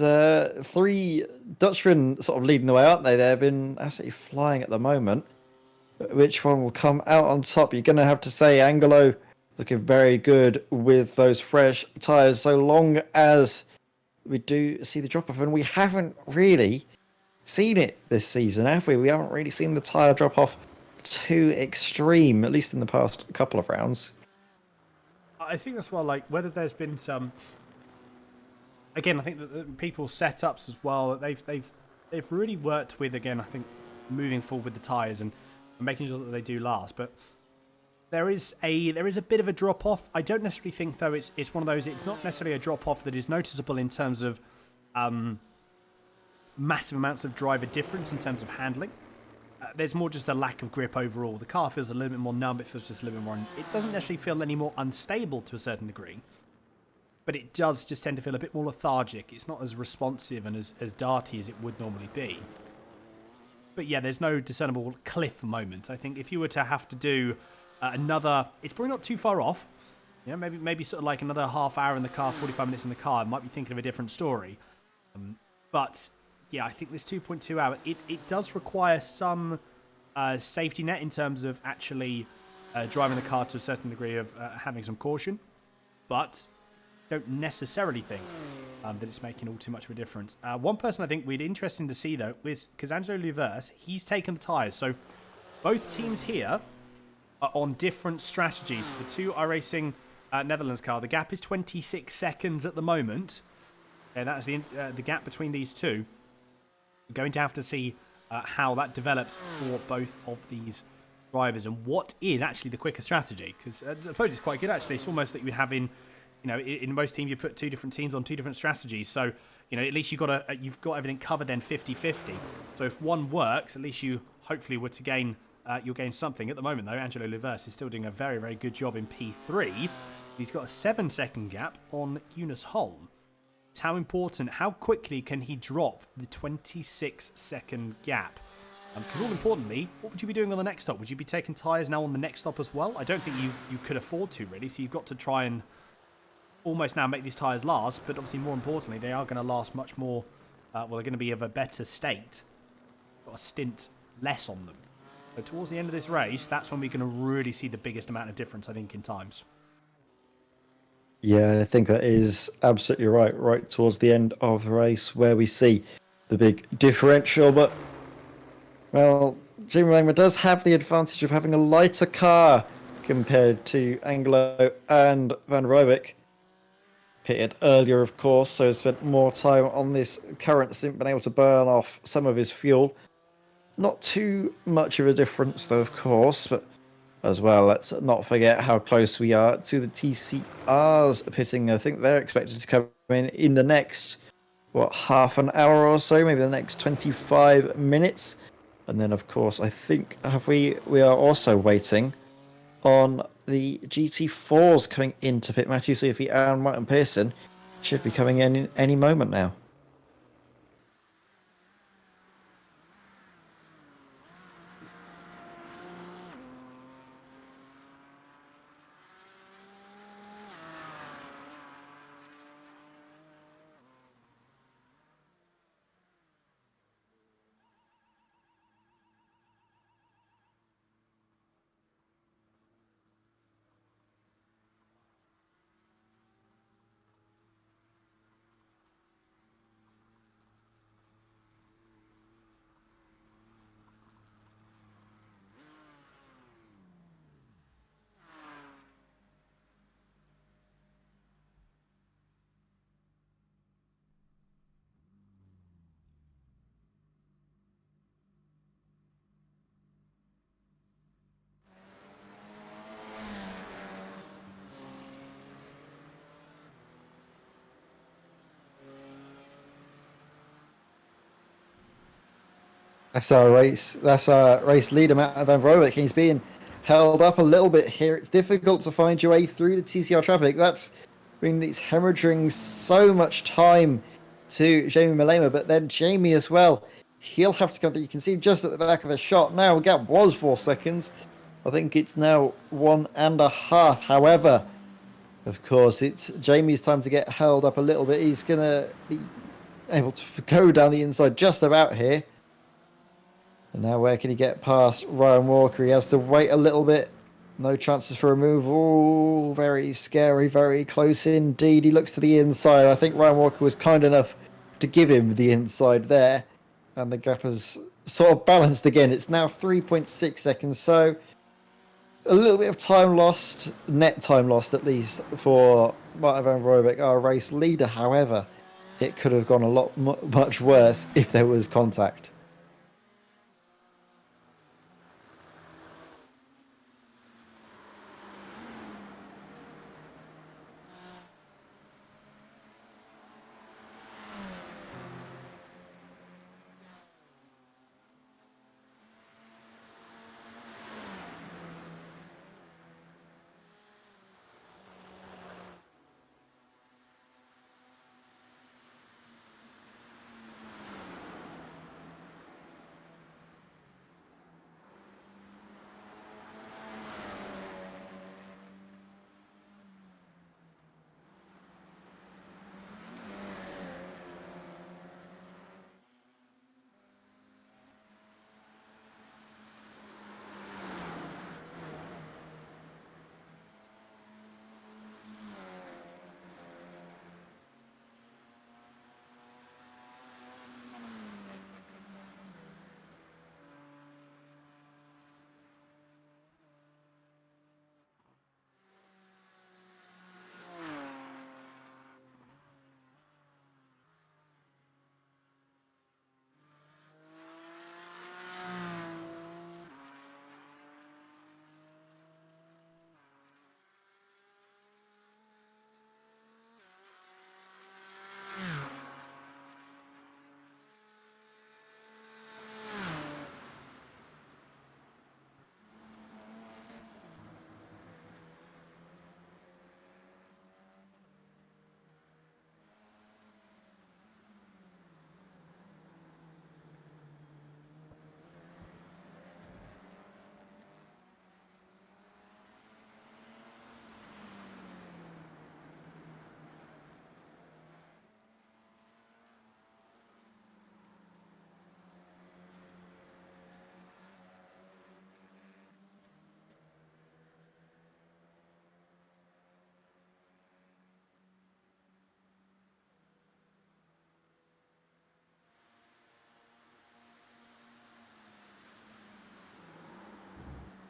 3 Dutchmen sort of leading the way, aren't they? They've been absolutely flying at the moment. Which one will come out on top? You're going to have to say Angelo looking very good with those fresh tyres, so long as we do see the drop-off. And we haven't really seen it this season, have we? We haven't really seen the tyre drop-off too extreme, at least in the past couple of rounds. I think that's well, like, whether there's been some... Again, I think that the people's setups as well, they've really worked with, again, I think, moving forward with the tyres and making sure that they do last. But there is a bit of a drop-off. I don't necessarily think, though, it's one of those... It's not necessarily a drop-off that is noticeable in terms of massive amounts of driver difference in terms of handling. There's more just a lack of grip overall. The car feels a little bit more numb. It feels just a little bit more... It doesn't necessarily feel any more unstable to a certain degree. But it does just tend to feel a bit more lethargic. It's not as responsive and as darty as it would normally be. But yeah, there's no discernible cliff moment. I think if you were to have to do another... It's probably not too far off. You know, maybe sort of like another half hour in the car, 45 minutes in the car. I might be thinking of a different story. But yeah, I think this 2.2 hours, it does require some safety net in terms of actually driving the car to a certain degree of having some caution. But don't necessarily think that it's making all too much of a difference. One person I think we'd interesting to see, though, is because Angelo Luvers, he's taken the tyres. So both teams here are on different strategies. The two are racing Netherlands car. The gap is 26 seconds at the moment. Okay, that is the gap between these two. We're going to have to see how that develops for both of these drivers and what is actually the quicker strategy. Because I suppose it's quite good, actually. It's almost that you would have in... You know, in most teams, you put 2 different teams on 2 different strategies. So, you know, at least you've got everything covered then 50-50. So if one works, at least you hopefully were to gain, you'll gain something. At the moment, though, Angelo Luvers is still doing a very, very good job in P3. He's got a 7-second gap on Eunice Holm. It's how important, how quickly can he drop the 26-second gap? Because all importantly, what would you be doing on the next stop? Would you be taking tyres now on the next stop as well? I don't think you could afford to, really. So you've got to try and almost now make these tyres last, but obviously more importantly, they are going to last much more, well, they're going to be of a better state. Got a stint less on them. So towards the end of this race, that's when we're going to really see the biggest amount of difference, I think, in times. Yeah, I think that is absolutely right. Right towards the end of the race where we see the big differential. But, well, Jimmy Langman does have the advantage of having a lighter car compared to Angelo and Van Rooyen. Pitted earlier, of course, so spent more time on this current stint, been able to burn off some of his fuel. Not too much of a difference, though, of course, but as well, let's not forget how close we are to the TCRs pitting. I think they're expected to come in the next, half an hour or so, maybe the next 25 minutes. And then, of course, I think we are also waiting on the GT4s coming into pit. Matthew Seafy and Martin Pearson should be coming in any moment now. That's our race. That's our race leader, Matt Van Vrobeck. He's being held up a little bit here. It's difficult to find your way through the TCR traffic. It's hemorrhaging so much time to Jamie Malema, but then Jamie as well. He'll have to come through. You can see just at the back of the shot now. The gap was 4 seconds. I think it's now 1.5. However, of course, it's Jamie's time to get held up a little bit. He's going to be able to go down the inside just about here. And now where can he get past Ryan Walker? He has to wait a little bit. No chances for a move. Oh, very scary, very close indeed. He looks to the inside. I think Ryan Walker was kind enough to give him the inside there. And the gap has sort of balanced again. It's now 3.6 seconds. So a little bit of time lost, net time lost at least, for Martin Van Roebeck, our race leader. However, it could have gone a lot much worse if there was contact.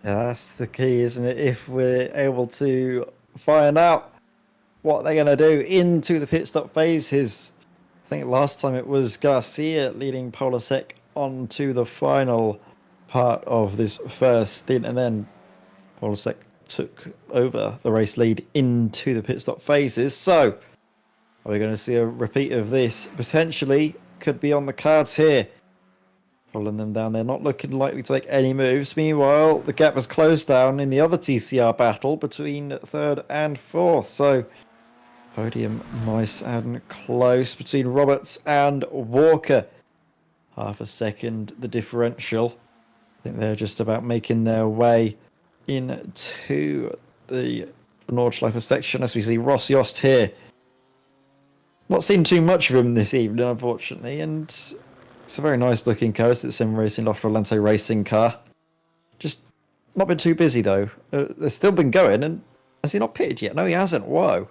Yeah, that's the key, isn't it? If we're able to find out what they're going to do into the pit stop phases. I think last time it was Garcia leading Polasek onto the final part of this first stint, and then Polasek took over the race lead into the pit stop phases. So, are we going to see a repeat of this? Potentially, could be on the cards here. Following them down, they're not looking likely to take any moves. Meanwhile, the gap has closed down in the other TCR battle between third and fourth. So, podium nice and close between Roberts and Walker. Half a second, the differential. I think they're just about making their way into the Nordschleife section as we see Ross Yost here. Not seen too much of him this evening, unfortunately, and it's a very nice looking car. It's the Sim Racing Lofrolente racing car. Just not been too busy though. They've still been going, and has he not pitted yet? No, he hasn't. Whoa.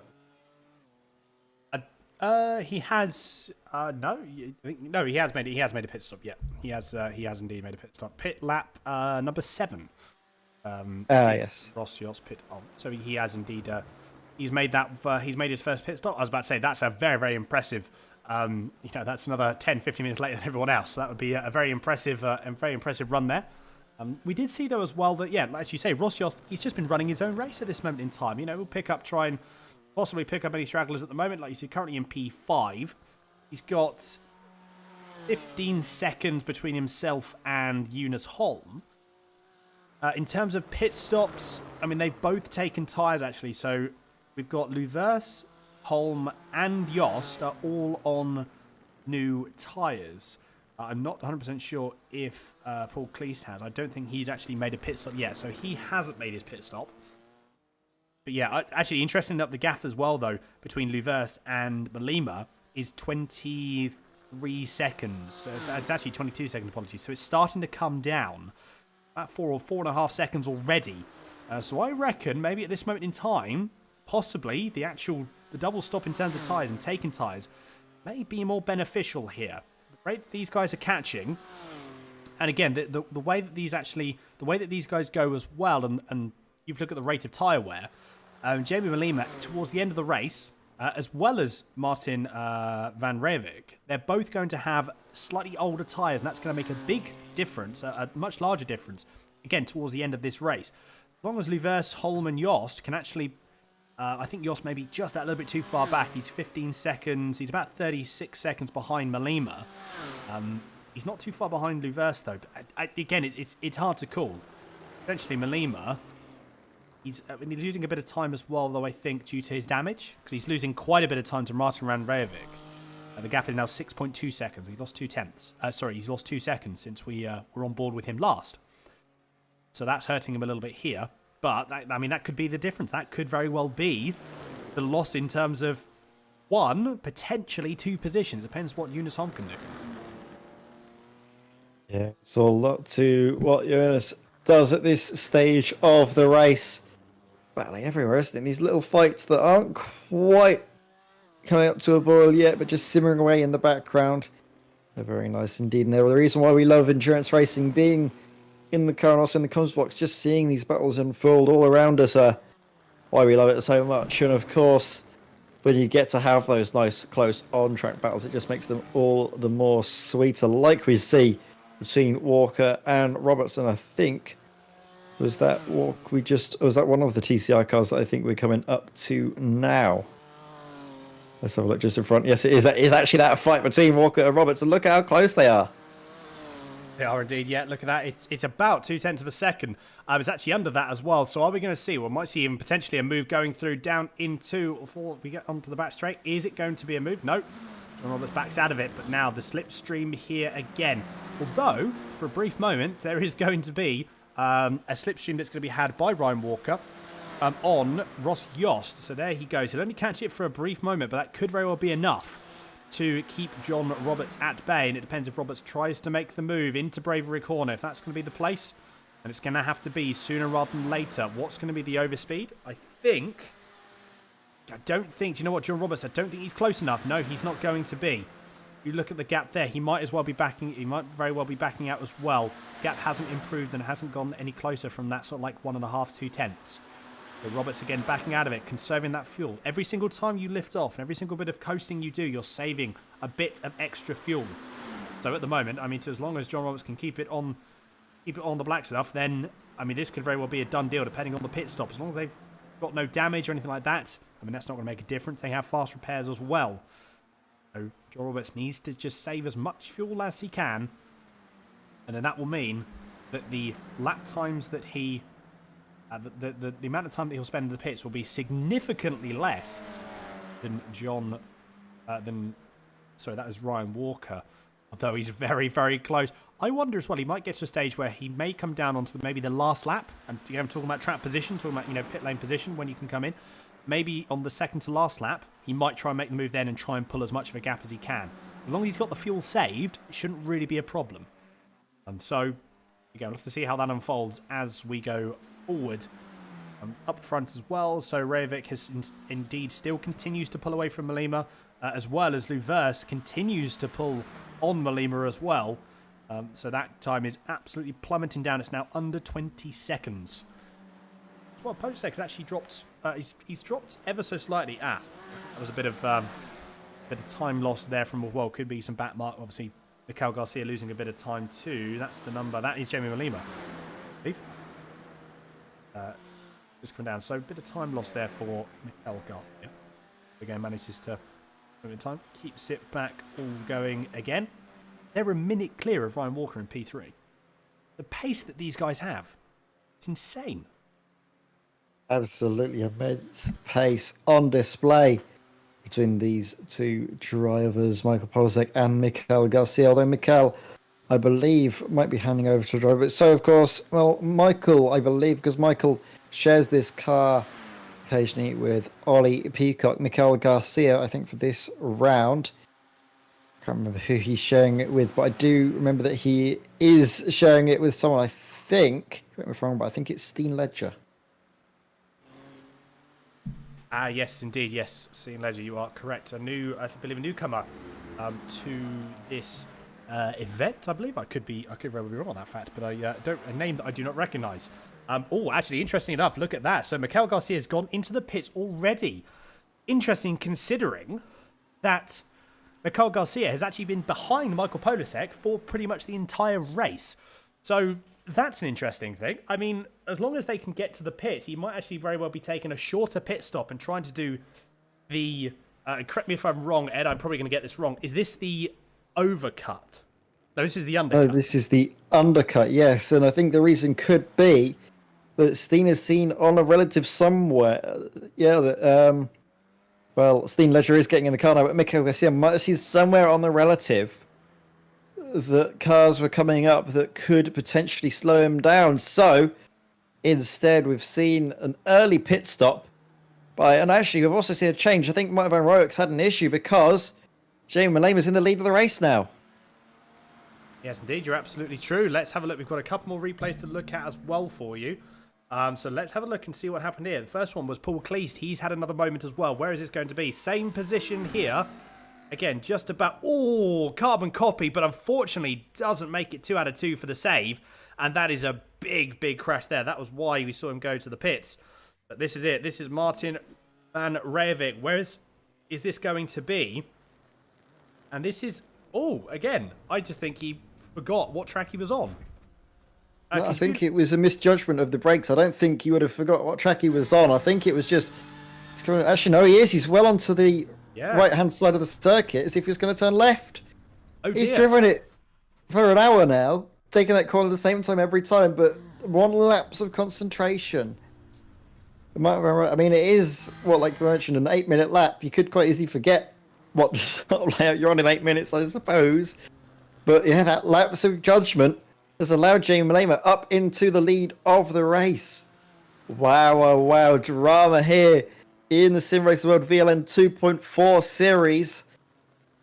He has no, he has made a pit stop. Yeah, he has indeed made a pit stop. Pit lap number 7. Yes. Ross Yost pit on. So he has indeed. He's made that. He's made his first pit stop. I was about to say that's a very, very impressive. That's another 10, 15 minutes later than everyone else. So that would be a very impressive run there. We did see though as well that as you say, Ross Yost, he's just been running his own race at this moment in time. We'll try and possibly pick up any stragglers at the moment. Like you see, currently in P5, he's got 15 seconds between himself and Eunice Holm. In terms of pit stops, I mean, they've both taken tyres, actually. So we've got Luvers, Holm, and Yost are all on new tyres. I'm not 100% sure if Paul Cleese has. I don't think he's actually made a pit stop yet, so he hasn't made his pit stop. But yeah, actually, interesting enough, the gap as well, though, between Luvers and Malema is 23 seconds. So it's actually 22 seconds, apologies. So it's starting to come down. About 4 or 4.5 seconds already. So I reckon maybe at this moment in time, possibly the double stop in terms of tyres and taking tyres may be more beneficial here. The rate that these guys are catching, and again, the way that these guys go as well, and you've looked at the rate of tyre wear. Jamie Malema towards the end of the race, as well as Martin van Rijvik, they're both going to have slightly older tyres, and that's going to make a big difference, a much larger difference, again, towards the end of this race. As long as Luvers, Holm, and Yost can actually, I think Yost may be just that little bit too far back. He's 15 seconds, he's about 36 seconds behind Malema. He's not too far behind Luvers, though. But again, it's hard to call. Eventually, Malema, he's losing a bit of time as well, though, I think, due to his damage, because he's losing quite a bit of time to Martin van Rijvik. The gap is now 6.2 seconds. He's lost 2/10. He's lost 2 seconds since we were on board with him last. So that's hurting him a little bit here. But, that could be the difference. That could very well be the loss in terms of 1, potentially 2 positions. Depends what Eunice Holm can do. Yeah, it's all up to what Eunice does at this stage of the race. Battling everywhere, isn't it? These little fights that aren't quite coming up to a boil yet, but just simmering away in the background. They're very nice indeed. And they're the reason why we love endurance racing, being in the car and also in the comms box, just seeing these battles unfold all around us are why we love it so much. And of course, when you get to have those nice, close on-track battles, it just makes them all the more sweeter, like we see between Walker and Robertson. I think was that one of the TCI cars that I think we're coming up to now. Let's have a look just in front. Yes, it is. That is actually that fight between Walker and Robertson. Look at how close they are. They are indeed, yeah. Look at that. It's about 0.2 of a second. It's actually under that as well. So are we going to see? We might see even potentially a move going through down into, before we get onto the back straight. Is it going to be a move? No. John Roberts backs out of it. But now the slipstream here again. Although, for a brief moment, there is going to be a slipstream that's going to be had by Ryan Walker on Ross Yost. So there he goes. He'll only catch it for a brief moment, but that could very well be enough to keep John Roberts at bay. And it depends if Roberts tries to make the move into Bravery Corner. If that's going to be the place, and it's going to have to be sooner rather than later. What's going to be the overspeed? I don't think, do you know what, John Roberts, I don't think he's close enough. No, he's not going to be. You look at the gap there, he might very well be backing out as well. Gap hasn't improved and hasn't gone any closer from that sort of like 1.5, 2/10. But Roberts again backing out of it, conserving that fuel. Every single time you lift off and every single bit of coasting you do, you're saving a bit of extra fuel. So at the moment, as long as John Roberts can keep it on the black stuff, then this could very well be a done deal depending on the pit stop. As long as they've got no damage or anything like that, that's not going to make a difference. They have fast repairs as well. So John Roberts needs to just save as much fuel as he can, and then that will mean that the lap times that he the amount of time that he'll spend in the pits will be significantly less than that is Ryan Walker, although he's very, very close. I wonder as well, he might get to a stage where he may come down onto maybe the last lap, and I'm talking about track position, talking about pit lane position when you can come in. Maybe on the second to last lap, he might try and make the move then and try and pull as much of a gap as he can. As long as he's got the fuel saved, it shouldn't really be a problem. So again, we'll have to see how that unfolds as we go forward. Up front as well, so Reivik has indeed still continues to pull away from Malema, as well as Luvers continues to pull on Malema as well. So that time is absolutely plummeting down. It's now under 20 seconds. Well, Posek has actually dropped. He's dropped ever so slightly. That was a bit of time loss there from could be some back mark. Obviously, Mikhail Garcia losing a bit of time too. That's the number. That is Jamie Malema. Just come down. So a bit of time loss there for Mikhail Garcia. Again, manages to time, keeps it back all going again. they're a minute clear of Ryan Walker in P3. The pace that these guys have, it's insane. Absolutely immense pace on display between these two drivers, Michael Polasek and Mikel Garcia. Although Mikel, I believe, might be handing over to a driver. But so, of course, well, Michael, I believe, because Michael shares this car occasionally with Ollie Peacock. Mikel Garcia, I think, for this round. Can't remember who he's sharing it with, but I do remember that he is sharing it with someone, I think, correct me if I'm wrong, but I think it's Steen Ledger. Yes, indeed, yes. Steen Ledger, you are correct. I believe a newcomer to this event, I believe. I could very well be wrong on that fact, but a name that I do not recognise. Actually, interesting enough, look at that. So Mikel Garcia has gone into the pits already. Interesting, considering that Mikel Garcia has actually been behind Michael Polasek for pretty much the entire race. So that's an interesting thing. I mean, as long as they can get to the pit, he might actually very well be taking a shorter pit stop and trying to do the... correct me if I'm wrong, Ed, I'm probably going to get this wrong. Is this the overcut? No, this is the undercut. No, this is the undercut, yes. And I think the reason could be that Steen is seen on a relative somewhere. Yeah, well, Steen Ledger is getting in the car now, but Mikel Garcia might have seen somewhere on the relative that cars were coming up that could potentially slow him down. So instead, we've seen an early pit stop and actually we've also seen a change. I think Martin Van Royek's had an issue because Jamie Malema's in the lead of the race now. Yes, indeed, you're absolutely true. Let's have a look. We've got a couple more replays to look at as well for you. So let's have a look and see what happened here. The first one was Paul Cleese. He's had another moment as well. Where is this going to be? Same position here. Again, just about... Oh, carbon copy, but unfortunately doesn't make it 2 out of 2 for the save. And that is a big, big crash there. That was why we saw him go to the pits. But this is it. This is Martin Van Rijvik. Where is this going to be? And this is... Oh, again, I just think he forgot what track he was on. No, I think it was a misjudgment of the brakes. I don't think he would have forgot what track he was on. I think it was just... Actually, no, he is. He's well onto the right-hand side of the circuit as if he was going to turn left. Oh, dear. He's driven it for an hour now, taking that corner at the same time every time, but one lapse of concentration. I mean, it is, like you mentioned, an 8-minute lap. You could quite easily forget what sort of layout you're on in 8 minutes, I suppose. But yeah, that lapse of judgment has allowed Jamie Malema up into the lead of the race. Wow, drama here in the Simracersworld VLN 2.4 series,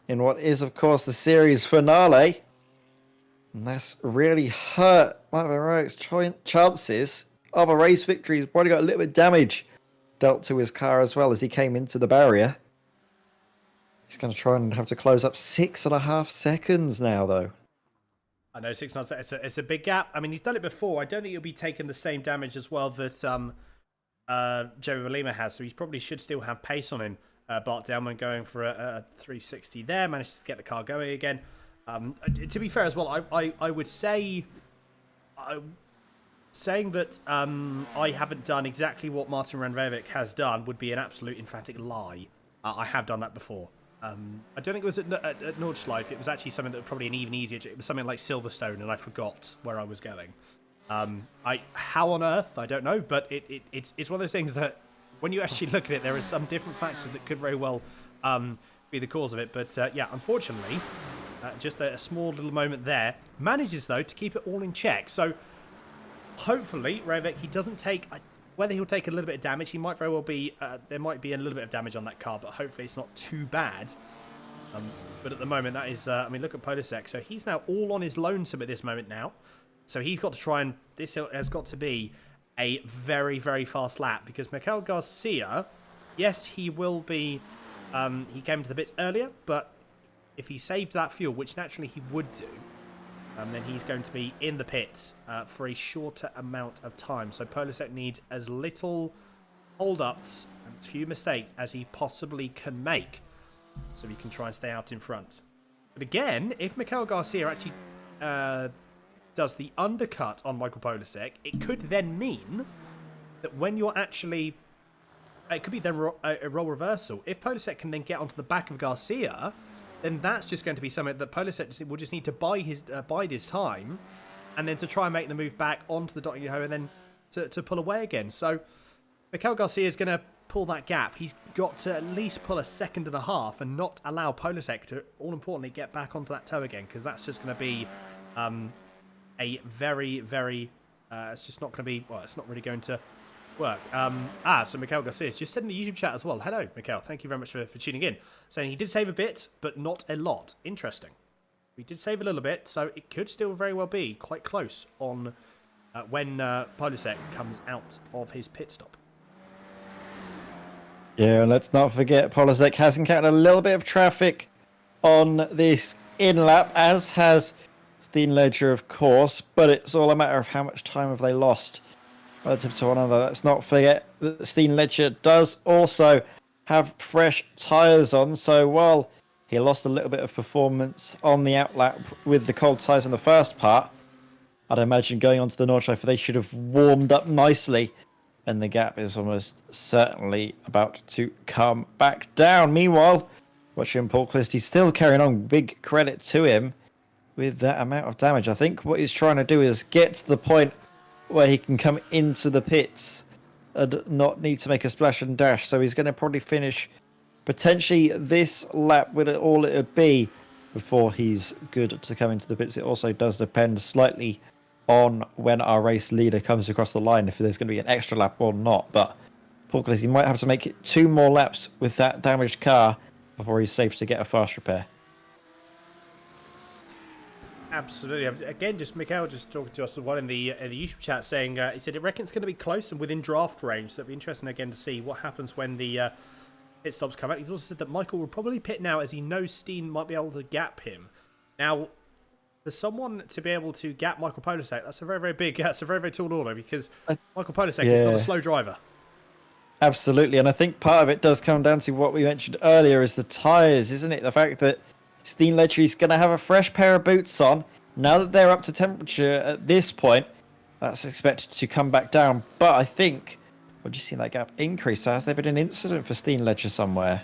in what is, of course, the series finale. And that's really hurt Martin Van Rijvek's chances of a race victory. He's probably got a little bit of damage dealt to his car as well as he came into the barrier. He's going to try and have to close up 6.5 seconds now, though. I know, 6.5 seconds. It's a big gap. I mean, he's done it before. I don't think he'll be taking the same damage as well that Jerry Malema has, so he probably should still have pace on him. Bart Delman going for a 360 there, managed to get the car going again. To be fair as well, I would say... saying that I haven't done exactly what Martin Van Rijvik has done would be an absolute emphatic lie. I have done that before. I don't think it was at Nordschleife. It was actually something that was probably an even easier... It was something like Silverstone, and I forgot where I was going. How on earth? I don't know, but it's one of those things that when you actually look at it, there are some different factors that could very well be the cause of it. But yeah, unfortunately, just a small little moment there. Manages, though, to keep it all in check. So hopefully, Rijvik, he doesn't take... Whether he'll take a little bit of damage, he might very well be... there might be a little bit of damage on that car, but hopefully it's not too bad. But at the moment, that is... I mean, look at Polasek. So he's now all on his lonesome at this moment now. So he's got to try and... This has got to be a very, very fast lap, because Mikel Garcia, yes, he will be... he came to the bits earlier, but if he saved that fuel, which naturally he would do, then he's going to be in the pits for a shorter amount of time. So Polasek needs as little hold-ups and as few mistakes as he possibly can make, so he can try and stay out in front. But again, if Mikel Garcia actually does the undercut on Michael Polasek, it could then mean that when you're actually... It could be then a role reversal. If Polasek can then get onto the back of Garcia, then that's just going to be something that Polisek will just need to bide his time, and then to try and make the move back onto the dotting hole, and then to pull away again. So Mikel Garcia is going to pull that gap. He's got to at least pull a second and a half and not allow Polisek to, all importantly, get back onto that toe again, because that's just going to be a very, very... it's just not going to be... Well, it's not really going to work. So Mikel Garcia just said in the YouTube chat as well. Hello, Mikel. Thank you very much for tuning in. Saying he did save a bit, but not a lot. Interesting. We did save a little bit, so it could still very well be quite close on when Polisek comes out of his pit stop. Yeah, and let's not forget Polisek has encountered a little bit of traffic on this in-lap, as has Steenledger, of course, but it's all a matter of how much time have they lost relative to one another. Let's not forget that Steenledger does also have fresh tyres on, so while he lost a little bit of performance on the outlap with the cold tyres in the first part, I'd imagine going onto the Nordschleife, they should have warmed up nicely, and the gap is almost certainly about to come back down. Meanwhile, watching Paul Clist, still carrying on. Big credit to him with that amount of damage. I think what he's trying to do is get to the point where he can come into the pits and not need to make a splash and dash. So he's going to probably finish potentially this lap with all it would be before he's good to come into the pits. It also does depend slightly on when our race leader comes across the line, if there's going to be an extra lap or not. But Paul Clist, he might have to make it 2 more laps with that damaged car before he's safe to get a fast repair. Absolutely. Again, just Mikel just talking to us in the YouTube chat, saying he said it reckons it's going to be close and within draft range. So it'll be interesting again to see what happens when the pit stops come out. He's also said that Michael will probably pit now, as he knows Steen might be able to gap him. Now, for someone to be able to gap Michael Polisek, that's a very, very big, that's a very, very tall order, because Michael Polisek is not a slow driver. Absolutely, and I think part of it does come down to what we mentioned earlier, is the tyres, isn't it? The fact that Steenledger is going to have a fresh pair of boots on. Now that they're up to temperature at this point, that's expected to come back down. But I think, what do you see that gap increase? So has there been an incident for Steenledger somewhere?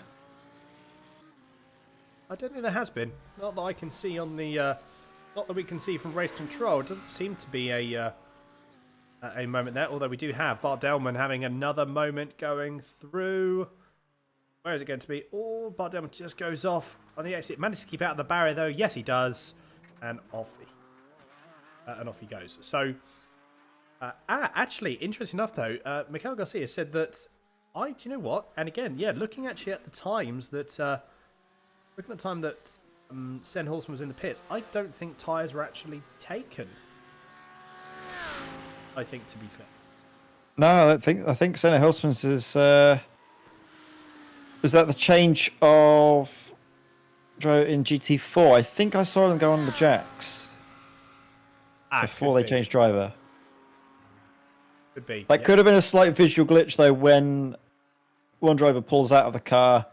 I don't think there has been. Not that I can see on the... not that we can see from race control. It doesn't seem to be a moment there. Although we do have Bart Delman having another moment going through. Where is it going to be? Oh, Bart Delman just goes off on the exit. Manages to keep out of the barrier, though. Yes, he does. And off he goes. So, actually, interesting enough, though, Mikel Garcia said that, do you know what? And again, yeah, looking actually at the times that, looking at the time that Sen Hulsman was in the pit, I don't think tyres were actually taken. I think, to be fair. No, I don't think. I think Sen Hulsman's is. Was that the change of in GT4? I think I saw them go on the jacks before they changed driver. Could be. That could have been a slight visual glitch, though, when one driver pulls out of the car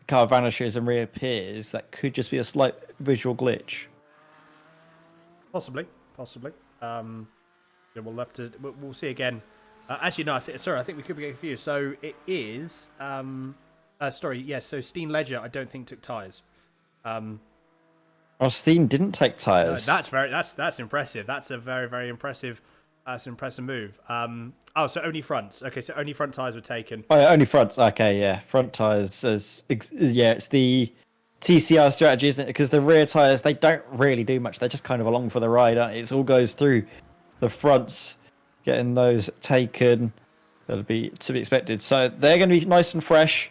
vanishes and reappears. That could just be a slight visual glitch. Possibly. Yeah, we'll see again. Actually, no. Sorry, I think we could be getting confused. So it is. So Steenledger, I don't think took tyres. Steen didn't take tyres. That's impressive. That's a very, very impressive. That's an impressive move. So only fronts. Okay, so only front tyres were taken. Oh, yeah, only fronts. Okay, yeah, front tyres. It's the TCR strategy, isn't it? Because the rear tyres, they don't really do much. They're just kind of along for the ride. It all goes through the fronts, getting those taken. That'll be to be expected. So they're going to be nice and fresh.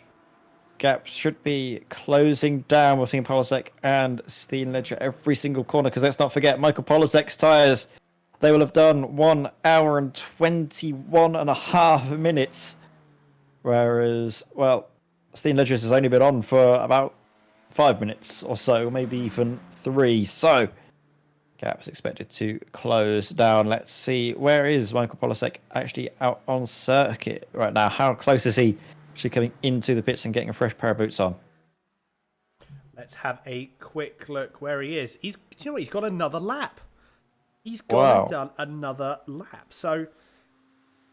Gap should be closing down. We're seeing Polisek and Steenledger every single corner, because let's not forget Michael Polisek's tyres. They will have done 1 hour and 21.5 minutes. Whereas, well, Steenledger's has only been on for about 5 minutes or so, maybe even 3. So, gap's expected to close down. Let's see, where is Michael Polisek actually out on circuit right now? How close is he actually coming into the pits and getting a fresh pair of boots on? Let's have a quick look where he is. Do you know what? He's got another lap. He's gone and done another lap. So,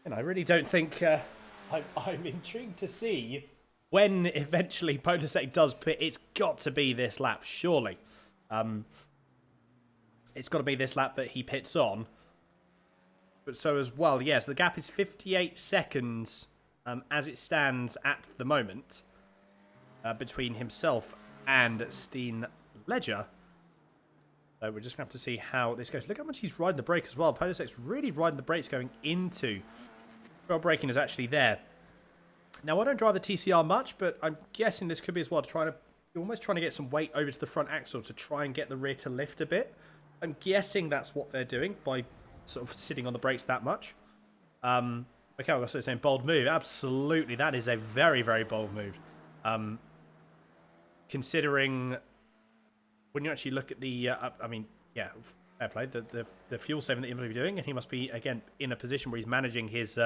I really don't think... I'm intrigued to see when eventually Potasek does pit, it's got to be this lap, surely. It's got to be this lap that he pits on. But so as well, yes, the gap is 58 seconds as it stands at the moment between himself and Steen Ledger. So we're just going to have to see how this goes. Look how much he's riding the brake as well. Potasek's really riding the brakes going into. Well, braking is actually there. Now, I don't drive the TCR much, but I'm guessing this could be as well almost trying to get some weight over to the front axle to try and get the rear to lift a bit. I'm guessing that's what they're doing by sort of sitting on the brakes that much. Okay, I've got to say, bold move. Absolutely, that is a very, very bold move. Considering when you actually look at the, I mean, yeah, fair play. The fuel saving that he must be doing, and he must be again in a position where he's managing his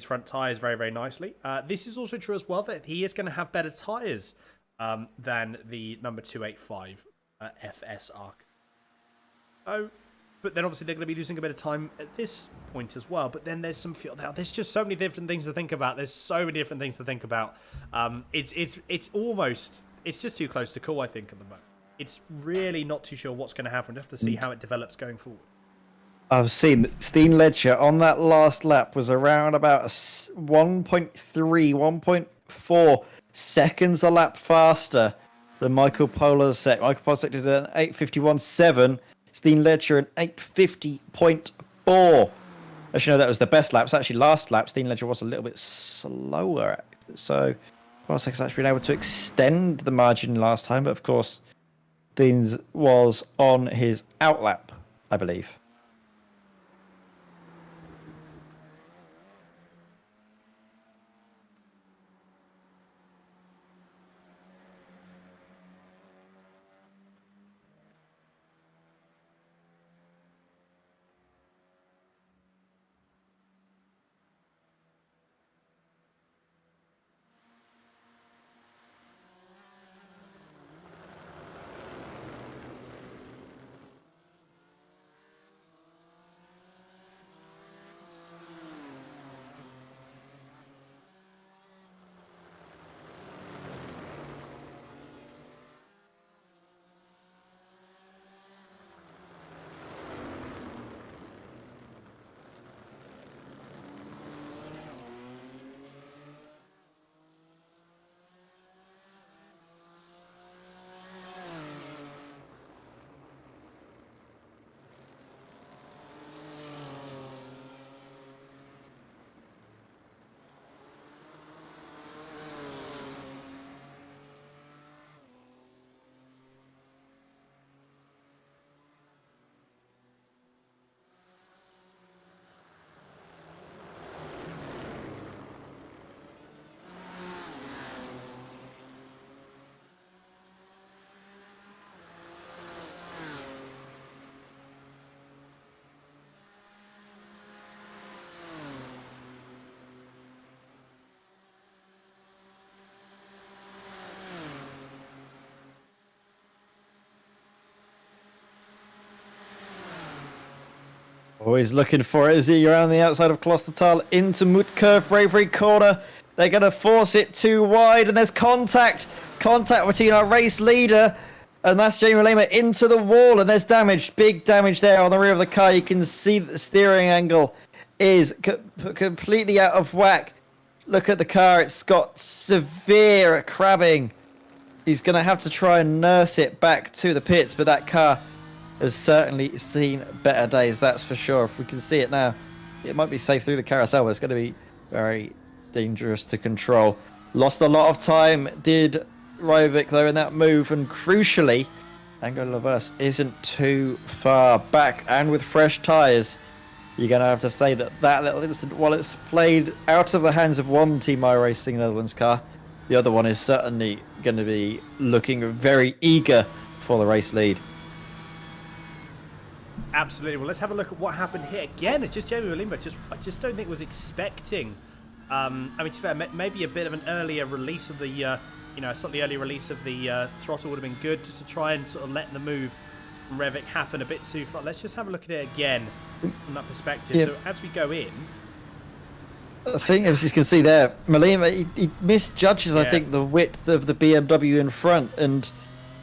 front tires very, very nicely. This is also true as well that he is going to have better tires than the number 285 FS Arc. Oh, but then obviously they're going to be losing a bit of time at this point as well. But then there's some fuel. There's just so many different things to think about. There's so many different things to think about. It's almost, it's just too close to call, I think, at the moment. It's really not too sure what's going to happen. Just have to see how it develops going forward. I've seen that Steen Ledger on that last lap was around about 1.3, 1.4 seconds a lap faster than Michael Polasek. Michael Polasek did an 8:51.7. Steen Ledger an 8:50.4. As you know, that was the best lap. It's actually last lap. Steen Ledger was a little bit slower. So Polasek's actually been able to extend the margin last time. But of course, Steen's was on his out lap, I believe. Always looking for it as he around the outside of Klostertal into Mutkurv Bravery corner. They're going to force it too wide, and there's contact between our race leader, and that's Jamie Lema into the wall, and there's damage, big damage there on the rear of the car. You can see that the steering angle is completely out of whack. Look at the car, it's got severe crabbing. He's going to have to try and nurse it back to the pits, but that car has certainly seen better days, that's for sure. If we can see it now, it might be safe through the carousel, but it's going to be very dangerous to control. Lost a lot of time, did Rovic, though, in that move, and crucially, Anglo Laverse isn't too far back, and with fresh tyres, you're going to have to say that that little incident, while it's played out of the hands of one Team iRacing Netherlands car, the other one is certainly going to be looking very eager for the race lead. Absolutely. Well, let's have a look at what happened here. Again, it's just Jamie Walimba. I just don't think was expecting. I mean, to be fair, maybe a bit of an earlier release of the, slightly earlier release of the throttle would have been good, just to try and sort of let the move from Revic happen a bit too far. Let's just have a look at it again from that perspective. Yeah. So as we go in, I think, as you can see there, Malema, he misjudges, I think, the width of the BMW in front. And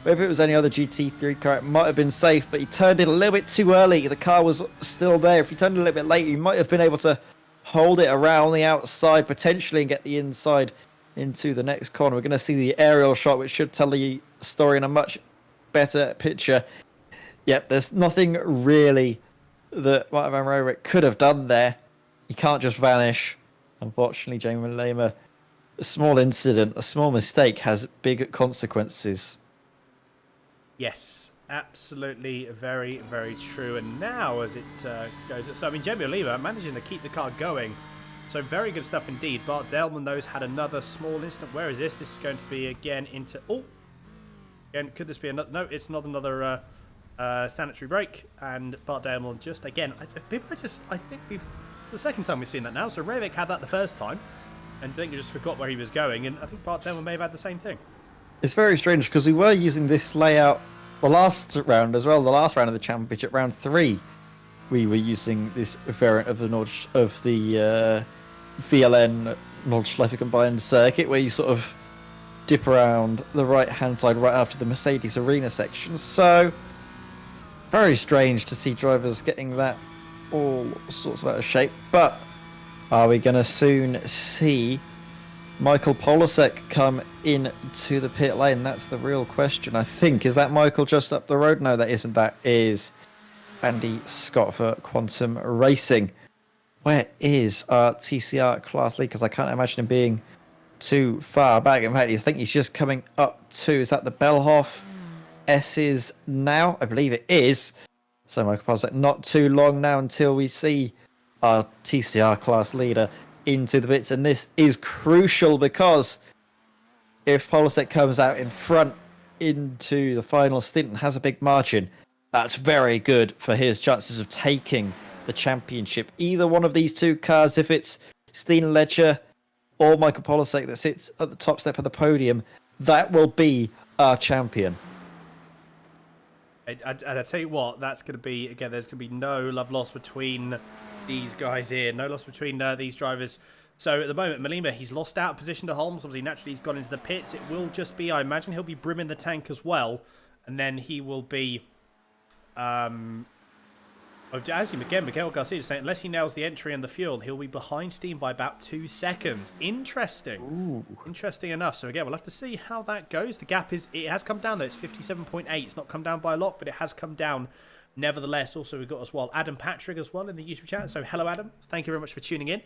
if it was any other GT3 car, it might have been safe, but he turned it a little bit too early. The car was still there. If he turned it a little bit later, he might have been able to hold it around the outside, potentially, and get the inside into the next corner. We're going to see the aerial shot, which should tell the story in a much better picture. Yep, there's nothing really that Martin Van Roerijk could have done there. He can't just vanish. Unfortunately, Jamie Malema, a small incident, a small mistake has big consequences. Yes, absolutely, very, very true. And now, as it goes, so I mean, Jamie Malema managing to keep the car going. So very good stuff indeed. Bart Delman, those had another small incident. Where is this? This is going to be again into. Oh, again, could this be another? No, it's not another sanitary break. And Bart Delman just again. I think we've. The second time we've seen that now. So Reivik had that the first time, and I think he just forgot where he was going. And I think Bart Delman may have had the same thing. It's very strange because we were using this layout the last round as well. The last round of the championship, round 3, we were using this variant of the VLN Nordschleife combined circuit, where you sort of dip around the right-hand side right after the Mercedes arena section. So very strange to see drivers getting that all sorts of out of shape. But are we going to soon see Michael Polasek come into the pit lane? That's the real question, I think. Is that Michael just up the road? No, that isn't. That is Andy Scott for Quantum Racing. Where is our TCR class lead? Because I can't imagine him being too far back. In fact, I think he's just coming up to, is that the Bellhoff S's now? I believe it is. So Michael Polasek, not too long now until we see our TCR class leader into the bits. And this is crucial because if Polasek comes out in front into the final stint and has a big margin, that's very good for his chances of taking the championship. Either one of these two cars, if it's Steen Ledger or Michael Polasek that sits at the top step of the podium, that will be our champion. And I tell you what, that's going to be, again, there's going to be no love lost between these guys here. No loss between these drivers. So at the moment, Malema, he's lost out position to Holmes. Obviously, naturally, he's gone into the pits. It will just be, I imagine he'll be brimming the tank as well. And then he will be... again, Miguel Garcia is saying, unless he nails the entry and the fuel, he'll be behind Steam by about 2 seconds. Interesting. Ooh. Interesting enough. So again, we'll have to see how that goes. The gap it has come down though. It's 57.8. It's not come down by a lot, but it has come down nevertheless. Also, we've got as well Adam Patrick as well in the YouTube chat. So hello, Adam. Thank you very much for tuning in.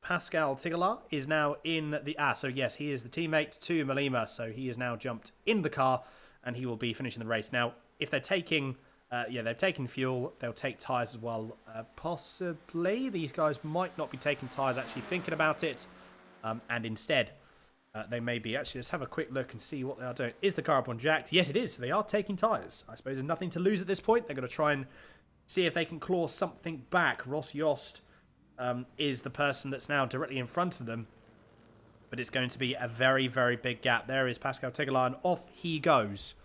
Pascal Tigala is now in the... so yes, he is the teammate to Malema. So he has now jumped in the car and he will be finishing the race. Now, if they're taking... they've taken fuel. They'll take tyres as well. Possibly. These guys might not be taking tyres, actually thinking about it. And instead, they may be. Actually, let's have a quick look and see what they are doing. Is the car up on jacks? Yes, it is. So they are taking tyres. I suppose there's nothing to lose at this point. They're going to try and see if they can claw something back. Ross Yost is the person that's now directly in front of them. But it's going to be a very, very big gap. There is Pascal Tigala, and off he goes.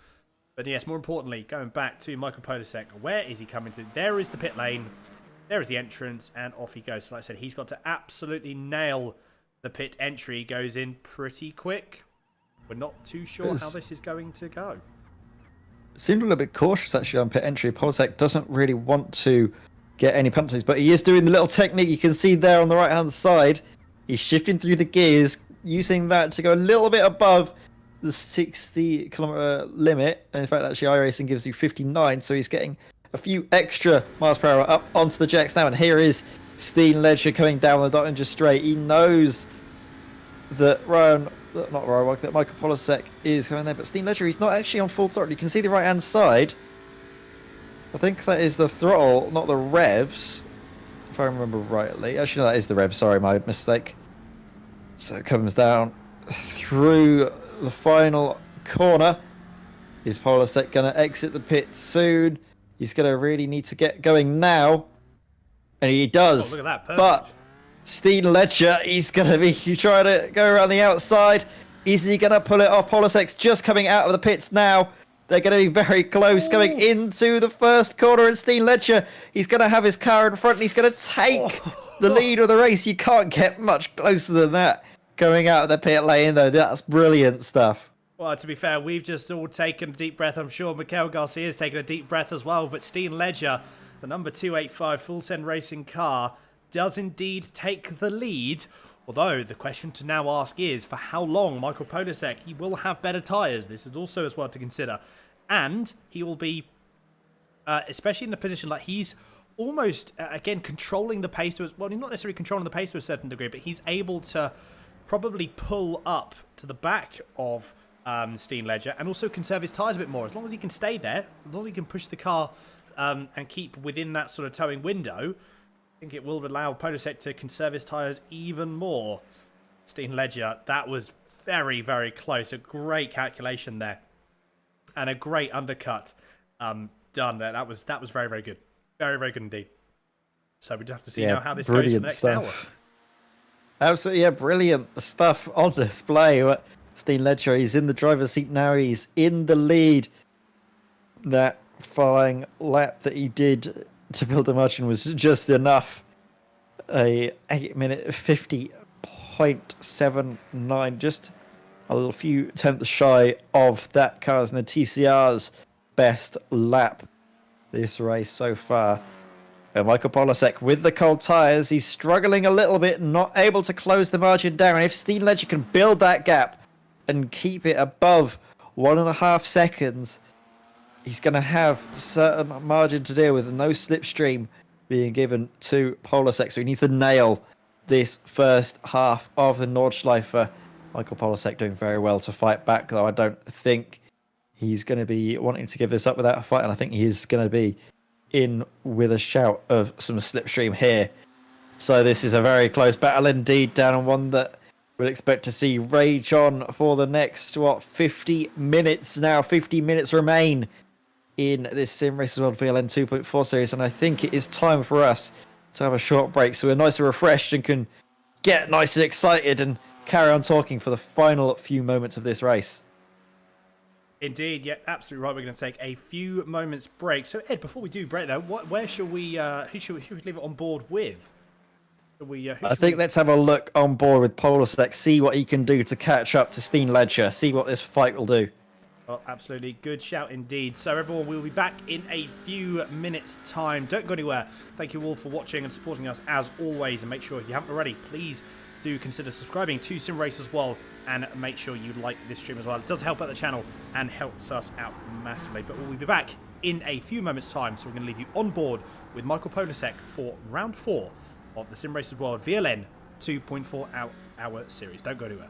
But yes, more importantly, going back to Michael Polasek, where is he coming through? There is the pit lane, there is the entrance, and off he goes. So like I said, he's got to absolutely nail the pit entry. He goes in pretty quick. We're not too sure how this is going to go. Seemed a little bit cautious actually on pit entry. Polasek doesn't really want to get any penalties, but he is doing the little technique you can see there on the right-hand side. He's shifting through the gears, using that to go a little bit above the 60-kilometer limit. And in fact, actually, iRacing gives you 59, so he's getting a few extra miles per hour up onto the jacks now. And here is Steen Ledger coming down the dot and just straight. He knows that that Michael Polasek is going there, but Steen Ledger, he's not actually on full throttle. You can see the right-hand side. I think that is the throttle, not the revs, if I remember rightly. Actually, no, that is the revs. Sorry, my mistake. So it comes down through the final corner. Is Polasek going to exit the pit soon? He's going to really need to get going now. And he does. Oh, look at that. Perfect. But Steen Ledger, he's going to be trying to go around the outside. Is he going to pull it off? Polasek's just coming out of the pits now. They're going to be very close coming into the first corner. And Steen Ledger, he's going to have his car in front and he's going to take the lead of the race. You can't get much closer than that. Going out of the pit lane, though, that's brilliant stuff. Well, to be fair, we've just all taken a deep breath. I'm sure Mikel Garcia's taken a deep breath as well. But Steen Ledger, the number 285 Full Send Racing car, does indeed take the lead. Although the question to now ask is, for how long Michael Polasek? He will have better tyres. This is also as well to consider. And he will be, especially in the position like he's almost, again, controlling the pace. Well, not necessarily controlling the pace to a certain degree, but he's able to probably pull up to the back of Steen Ledger and also conserve his tyres a bit more. As long as he can stay there, as long as he can push the car and keep within that sort of towing window, I think it will allow Polasek to conserve his tyres even more. Steen Ledger, that was very, very close. A great calculation there. And a great undercut done there. That was very, very good. Very, very good indeed. So we just have to see now how this goes for the next hour. Absolutely, yeah, brilliant stuff on display. Steen Ledger, he's in the driver's seat now. He's in the lead. That flying lap that he did to build the margin was just enough. A 8-minute 50.79, just a little few tenths shy of that car's and the TCR's best lap this race so far. And Michael Polasek with the cold tyres, he's struggling a little bit, not able to close the margin down. If Steen Ledger can build that gap and keep it above 1.5 seconds, he's going to have a certain margin to deal with, and no slipstream being given to Polasek. So he needs to nail this first half of the Nordschleife. Michael Polasek doing very well to fight back, though I don't think he's going to be wanting to give this up without a fight, and I think he is going to be in with a shout of some slipstream here. So this is a very close battle indeed, down on one that we'll expect to see rage on for the next, 50 minutes now. 50 minutes remain in this Simracersworld VLN 2.4 series, and I think it is time for us to have a short break so we're nice and refreshed and can get nice and excited and carry on talking for the final few moments of this race. Indeed, yeah, absolutely right. We're going to take a few moments break. So Ed, before we do break though, where should we who should we leave it on board with? I think let's have a look on board with Polasek, see what he can do to catch up to Steen Ledger, see what this fight will do. Oh, absolutely. Good shout indeed. So everyone, we'll be back in a few minutes' time. Don't go anywhere. Thank you all for watching and supporting us as always. And make sure if you haven't already, please do consider subscribing to Simracersworld and make sure you like this stream as well. It does help out the channel and helps us out massively. But we'll be back in a few moments' time. So we're going to leave you on board with Michael Polasek for round 4 of the Simracersworld VLN 2.4 hour series. Don't go anywhere.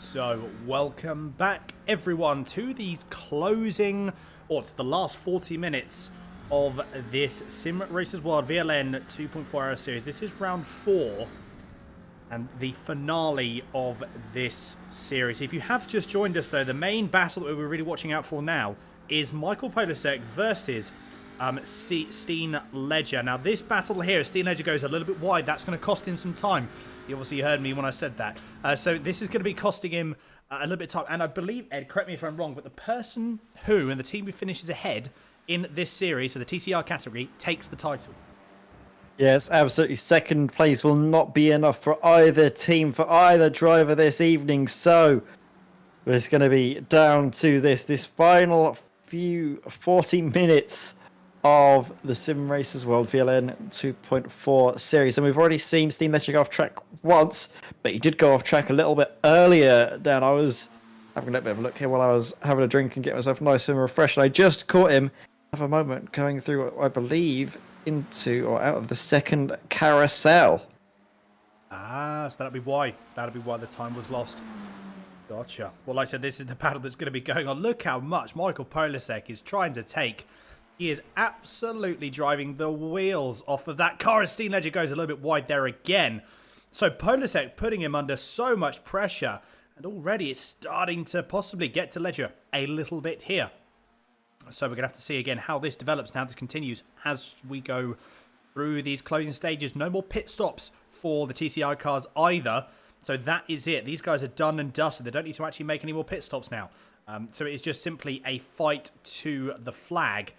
So, welcome back everyone to these closing, or it's the last 40 minutes of this Simracersworld VLN 2.4 hour series. This is round 4 and the finale of this series. If you have just joined us though, the main battle that we're really watching out for now is Michael Polasek versus Steen Ledger. Now this battle here, Steen Ledger goes a little bit wide. That's going to cost him some time. You obviously heard me when I said that. So this is going to be costing him a little bit of time. And I believe, Ed, correct me if I'm wrong, but the person who, and the team who finishes ahead in this series, so the TCR category, takes the title. Yes, absolutely. Second place will not be enough for either team, for either driver this evening. So it's going to be down to this final few 40 minutes of the Simracersworld VLN 2.4 series. And we've already seen Steen Ledger go off track once, but he did go off track a little bit earlier. Dan, I was having a little bit of a look here while I was having a drink and getting myself nice and refreshed. I just caught him have a moment going through, I believe, into or out of the second carousel. Ah, so that'll be why. That'll be why the time was lost. Gotcha. Well, like I said, this is the battle that's going to be going on. Look how much Michael Polasek is trying to take. He is absolutely driving the wheels off of that car as Steen Ledger goes a little bit wide there again. So Polasek putting him under so much pressure. And already it's starting to possibly get to Ledger a little bit here. So we're going to have to see again how this develops and how this continues as we go through these closing stages. No more pit stops for the TCI cars either. So that is it. These guys are done and dusted. They don't need to actually make any more pit stops now. So it is just simply a fight to the flag.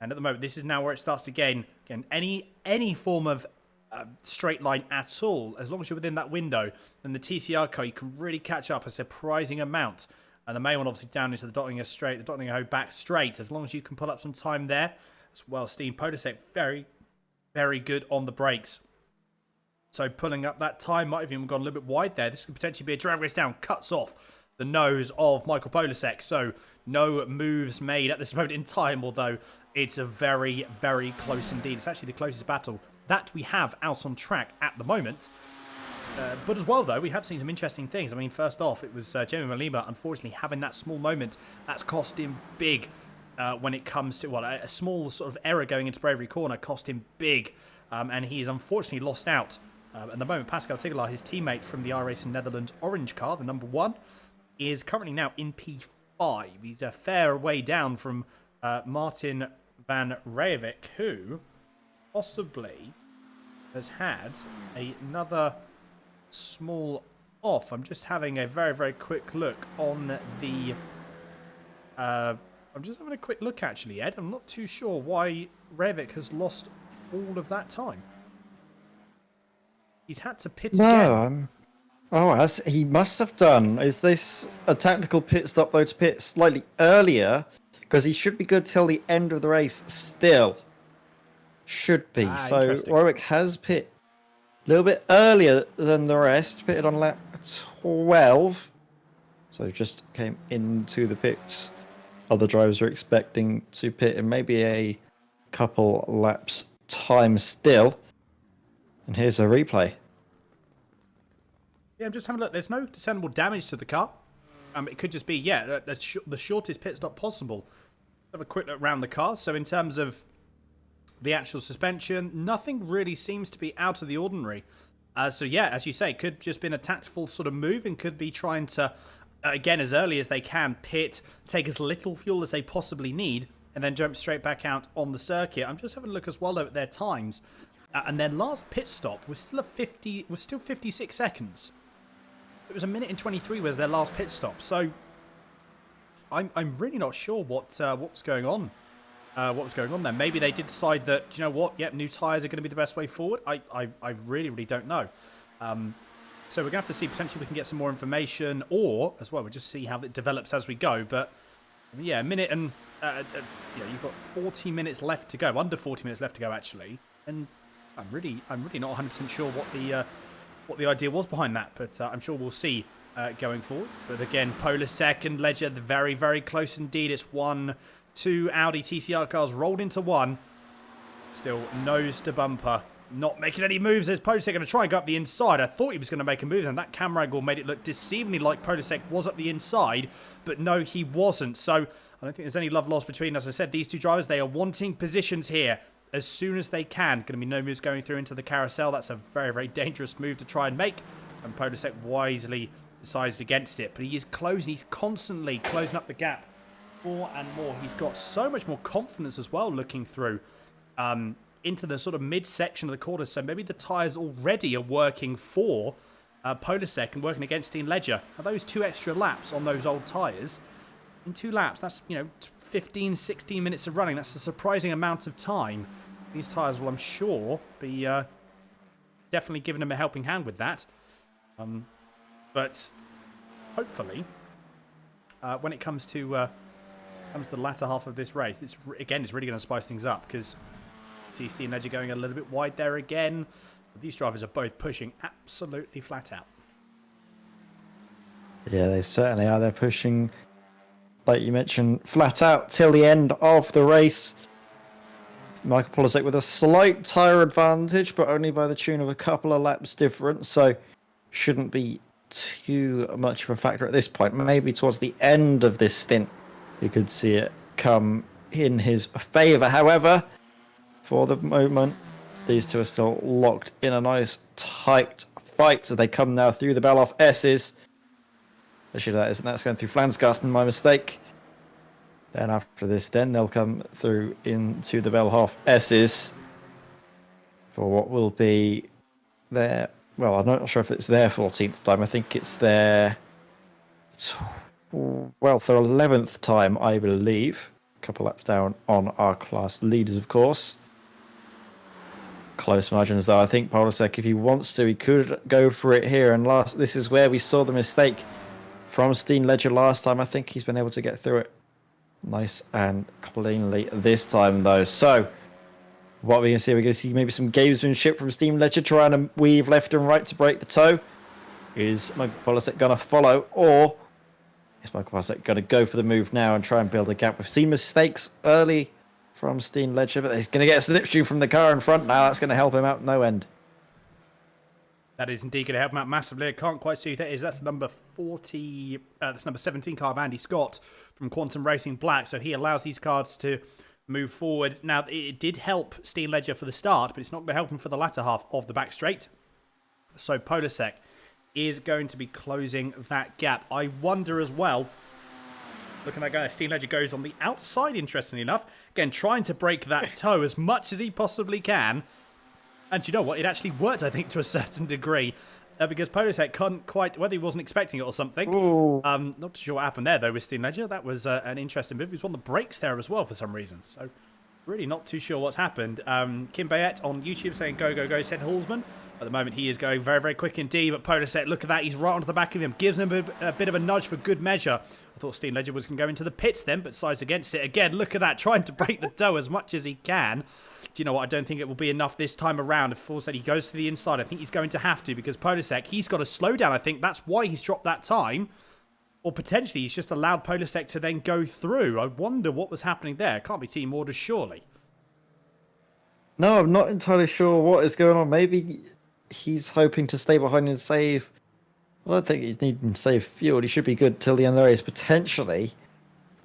And at the moment, this is now where it starts to gain. Again, any form of straight line at all, as long as you're within that window, then the TCR car, you can really catch up a surprising amount. And the main one obviously down into the Dottinger straight, the Dottinger back straight. As long as you can pull up some time there as well. Steen Polasek, very, very good on the brakes. So pulling up that time, might have even gone a little bit wide there. This could potentially be a drag race down, cuts off the nose of Michael Polasek. So no moves made at this moment in time, although it's a very, very close indeed. It's actually the closest battle that we have out on track at the moment. But as well, though, we have seen some interesting things. I mean, first off, it was Jamie Malima, unfortunately, having that small moment. That's cost him big when it comes to, well, a small sort of error going into Bravery Corner cost him big. And he's unfortunately lost out. At the moment, Pascal Tigelaar, his teammate from the iRacing Netherlands orange car, the number 1, is currently now in P5. He's a fair way down from Martin van Rijwijk, who possibly has had another small off. I'm just having a very, very quick look on the... I'm just having a quick look, actually, Ed. I'm not too sure why Rijwijk has lost all of that time. He's had to pit again. Oh, he must have done. Is this a tactical pit stop, though, to pit slightly earlier? Because he should be good till the end of the race still. Should be. So Rijwijk has pit a little bit earlier than the rest. Pitted on lap 12. So just came into the pits. Other drivers were expecting to pit in maybe a couple laps time still. And here's a replay. Yeah, I'm just having a look. There's no discernible damage to the car. It could just be, yeah, the shortest pit stop possible. Have a quick look around the car. So in terms of the actual suspension, nothing really seems to be out of the ordinary. So yeah, as you say, it could just been a tactful sort of move and could be trying to, again, as early as they can, pit, take as little fuel as they possibly need, and then jump straight back out on the circuit. I'm just having a look as well at their times. And their last pit stop was still 56 seconds. It was 1:23 was their last pit stop. So I'm really not sure what was going on. What was going on there? Maybe they did decide that, you know what? Yep, new tyres are going to be the best way forward. I really, really don't know. So we're going to have to see. Potentially we can get some more information, or as well, we'll just see how it develops as we go. But yeah, a minute and you've got 40 minutes left to go. Under 40 minutes left to go, actually. And I'm really not 100% sure what the idea was behind that, but I'm sure we'll see going forward. But again, Polasek and Ledger, very, very close indeed. It's 2 Audi TCR cars rolled into one. Still nose to bumper not making any moves. There's Polisek going to try and go up the inside. I thought he was going to make a move, and that camera angle made it look deceivingly like Polisek was up the inside, but no, he wasn't. So I don't think there's any love lost between, as I said, these two drivers. They are wanting positions here as soon as they can. Going to be no moves going through into the carousel. That's a very, very dangerous move to try and make, and Polisek wisely decided against it. But he is closing. He's constantly closing up the gap more and more. He's got so much more confidence as well looking through into the sort of mid-section of the quarter. So maybe the tyres already are working for Polisek and working against Team Ledger. Now, those 2 extra laps on those old tyres, in 2 laps, that's, 15, 16 minutes of running. That's a surprising amount of time. These tyres will, I'm sure, be definitely giving them a helping hand with that. But hopefully, when it comes to the latter half of this race, it's really going to spice things up, because TC and Ledger going a little bit wide there again. But these drivers are both pushing absolutely flat out. Yeah, they certainly are. They're pushing, like you mentioned, flat out till the end of the race. Michael Polisek with a slight tyre advantage, but only by the tune of a couple of laps difference, so shouldn't be too much of a factor at this point. Maybe towards the end of this stint, you could see it come in his favour. However, for the moment, these two are still locked in a nice tight fight as they come now through the Belhoff S's. Actually, that's going through Flansgarten, my mistake. Then after this, they'll come through into the Belhoff S's for what will be their, well, I'm not sure if it's their 14th time. I think it's their 12th or 11th time, I believe. A couple laps down on our class leaders, of course. Close margins, though. I think Polisek, if he wants to, he could go for it here. And this is where we saw the mistake from Steen Ledger last time. I think he's been able to get through it nice and cleanly this time, though. So, what we're going to see, we're going to see maybe some gamesmanship from Steen Ledger trying to weave left and right to break the toe. Is Michael Polisek going to follow, or is Michael Polisek going to go for the move now and try and build a gap? We've seen mistakes early from Steen Ledger, but he's going to get a slipstream from the car in front now. That's going to help him out no end. That is indeed going to help him out massively. I can't quite see who that is. That's number 40. That's number 17 car of Andy Scott from Quantum Racing Black. So he allows these cars to move forward. Now, it did help Steen Ledger for the start, but it's not going to help him for the latter half of the back straight. So Polisek is going to be closing that gap. I wonder as well, look at that guy. Steen Ledger goes on the outside, interestingly enough. Again, trying to break that toe as much as he possibly can. And you know what? It actually worked, I think, to a certain degree. Because Polisek couldn't quite, whether he wasn't expecting it or something. Not too sure what happened there, though, with Steen Ledger. That was an interesting move. He was on the brakes there as well for some reason. So, really not too sure what's happened. Kim Bayet on YouTube saying, go, go, go, Sten Halsman. At the moment, he is going very, very quick indeed. But Polisek, look at that. He's right onto the back of him. Gives him a bit of a nudge for good measure. I thought Steen Ledger was going to go into the pits then, but decides against it. Again, look at that. Trying to break the toe as much as he can. Do you know what? I don't think it will be enough this time around. If Paul said he goes to the inside, I think he's going to have to, because Polisek, he's got to slow down. I think that's why he's dropped that time. Or potentially he's just allowed Polisek to then go through. I wonder what was happening there. Can't be team orders, surely. No, I'm not entirely sure what is going on. Maybe he's hoping to stay behind and save. I don't think he's needing to save fuel. He should be good till the end of the race. Potentially,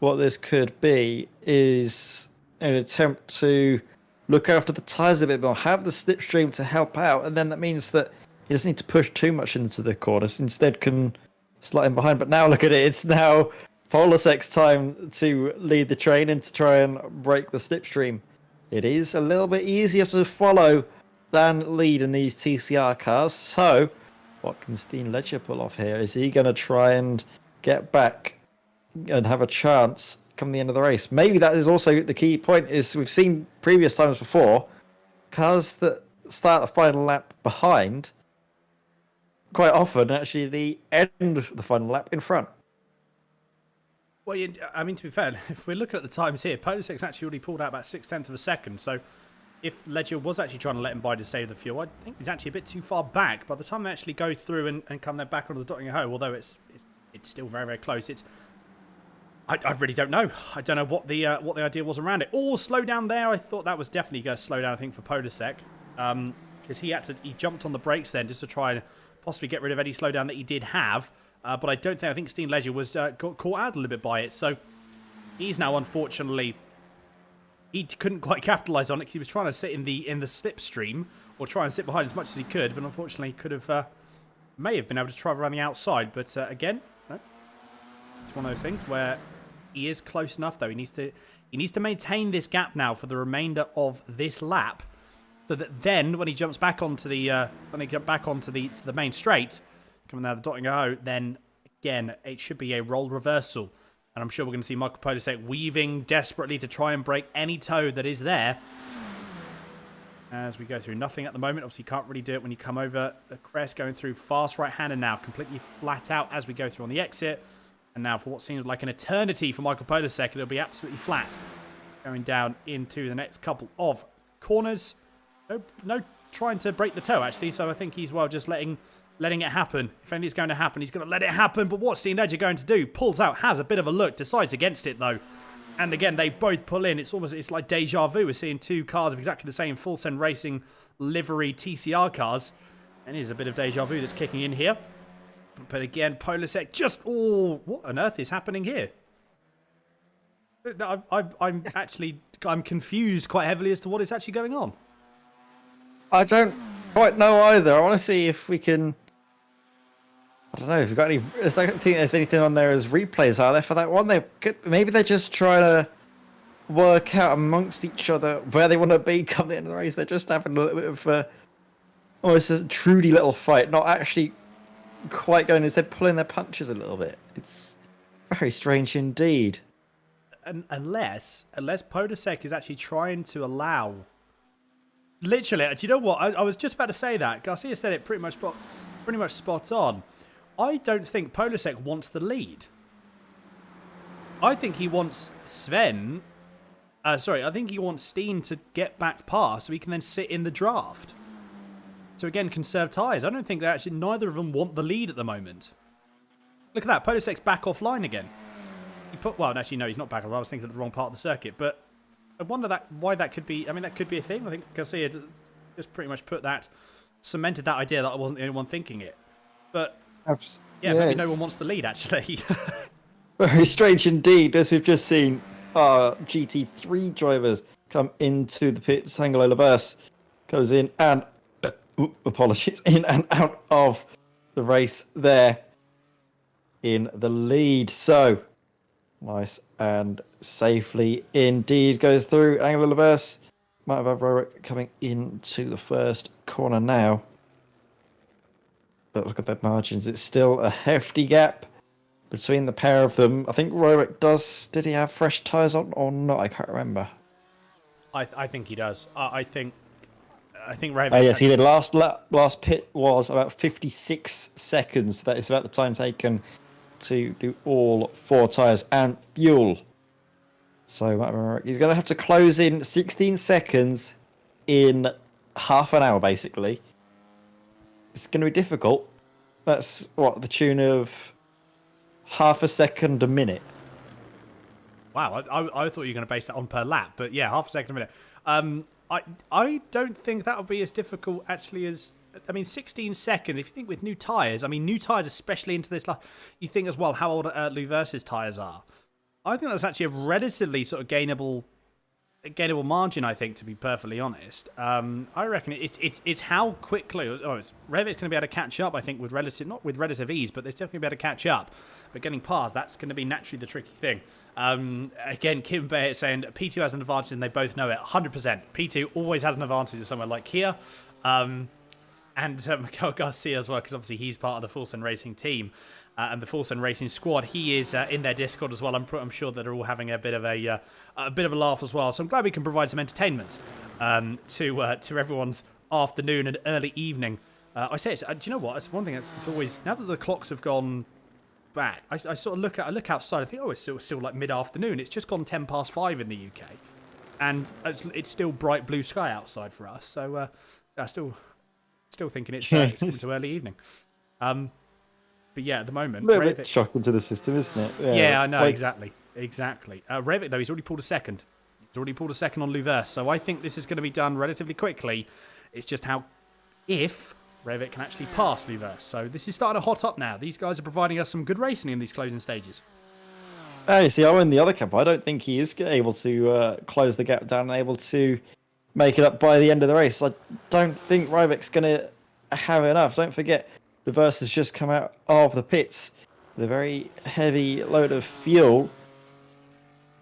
what this could be is an attempt to look after the tyres a bit more, have the slipstream to help out, and then that means that he doesn't need to push too much into the corners. Instead, can slide in behind. But now look at it. It's now Polisek's time to lead the train and to try and break the slipstream. It is a little bit easier to follow than lead in these TCR cars. So, what can Steen Ledger pull off here? Is he going to try and get back and have a chance come the end of the race? Maybe that is also the key point. Is we've seen previous times before, cars that start the final lap behind, quite often actually the end of the final lap in front. Well, I mean, to be fair, if we're looking at the times here, Polisek's actually already pulled out about 0.6 of a second. So if Ledger was actually trying to let him by to save the fuel, I think he's actually a bit too far back. By the time they actually go through and come then back onto the dotting hoe, although it's still very, very close. I really don't know. I don't know what the idea was around it. Oh, slow down there. I thought that was definitely going to slow down, I think, for Polisek. because he jumped on the brakes then just to try and possibly get rid of any slowdown that he did have. But I think Steam Ledger was got caught out a little bit by it. So he's now, unfortunately, he couldn't quite capitalise on it because he was trying to sit in the slipstream or try and sit behind as much as he could. But unfortunately, he may have been able to drive around the outside. But again, no. It's one of those things where he is close enough, though. He needs to maintain this gap now for the remainder of this lap, so that then when he jumps back onto the the main straight, coming down the dotting O, then again it should be a role reversal, and I'm sure we're going to see Michael Podolsek weaving desperately to try and break any toe that is there. As we go through, nothing at the moment. Obviously, you can't really do it when you come over the crest, going through fast right-hander now, completely flat out as we go through on the exit. And now for what seems like an eternity for Michael Podolsek, it'll be absolutely flat going down into the next couple of corners. No trying to break the toe, actually, so I think he's, well, just letting it happen. If anything's going to happen, he's going to let it happen. But what's Steam Ledger going to do? Pulls out, has a bit of a look, decides against it, though. And again, they both pull in. It's like deja vu. We're seeing two cars of exactly the same Full Send Racing livery TCR cars. And it is a bit of deja vu that's kicking in here. But again, Podolsek just... Oh, what on earth is happening here? I'm confused quite heavily as to what is actually going on. I don't quite know either. I want to see if we can... I don't know if we've got any... I don't think there's anything on there as replays, are there, for that one? Maybe they're just trying to work out amongst each other where they want to be come the end of the race. They're just having a little bit of almost a trudy little fight, not actually quite going, instead pulling their punches a little bit. It's very strange indeed. Unless Podolsek is actually trying to allow... Literally, do you know what? I was just about to say that. Garcia said it pretty much spot on. I don't think Podolsek wants the lead. I think he wants Sven... I think he wants Steen to get back past so he can then sit in the draft. So again, conserve tyres. I don't think that actually neither of them want the lead at the moment. Look at that. Podolsek's back offline again. Well, actually, no, he's not back offline. I was thinking of the wrong part of the circuit. But I wonder why that could be... I mean, that could be a thing. I think Garcia just pretty much cemented that idea that I wasn't the only one thinking it. But yeah, maybe no one wants the lead, actually. Very strange indeed, as we've just seen our GT3 drivers come into the pits. Angelo Laverse goes in and... apologies, in and out of the race there in the lead. So, nice and safely indeed goes through. Angelo Laverse might have Rowick coming into the first corner now. But look at their margins. It's still a hefty gap between the pair of them. I think Rowick does... Did he have fresh tyres on or not? I can't remember. I think he does. I think Rowick... Oh, yes, he did. Last pit was about 56 seconds. That is about the time taken to do all 4 tyres and fuel. So he's going to have to close in 16 seconds in half an hour, basically. It's going to be difficult. That's, the tune of half a second a minute. Wow, I thought you were going to base that on per lap. But yeah, half a second a minute. I don't think that would be as difficult, actually, as... I mean, 16 seconds, if you think with new tyres, especially into this... You think as well how old Laverse's tyres are. I think that's actually a relatively sort of gainable margin, I think, to be perfectly honest. I reckon it's how quickly... Revit's going to be able to catch up, I think, not with relative ease, but they're definitely going to be able to catch up. But getting past, that's going to be naturally the tricky thing. Again, Kim Bay saying P2 has an advantage and they both know it. 100%. P2 always has an advantage somewhere like here. And Miguel Garcia as well, because obviously he's part of the Full Send Racing team. And the Full Send Racing squad, he is in their Discord as well. I'm sure that they're all having a bit of a laugh as well. So I'm glad we can provide some entertainment to everyone's afternoon and early evening. I say it's, do you know what? It's one thing that's always, now that the clocks have gone back, I sort of look outside. I think, it's still like mid-afternoon. It's just gone 5:10 in the UK, and it's still bright blue sky outside for us. So I still thinking it's coming to early evening. But yeah, at the moment, a little bit shocking to the system, isn't it? Yeah, I know, exactly. Revit, though, he's already pulled a second. He's already pulled a second on Laverse, so I think this is going to be done relatively quickly. It's just how if Revit can actually pass Luverse. So this is starting to hot up now. These guys are providing us some good racing in these closing stages. Hey, see, I'm in the other camp. I don't think he is able to close the gap down and able to make it up by the end of the race. I don't think Ryvik's going to have enough. Don't forget, Luverse has just come out of the pits with a very heavy load of fuel.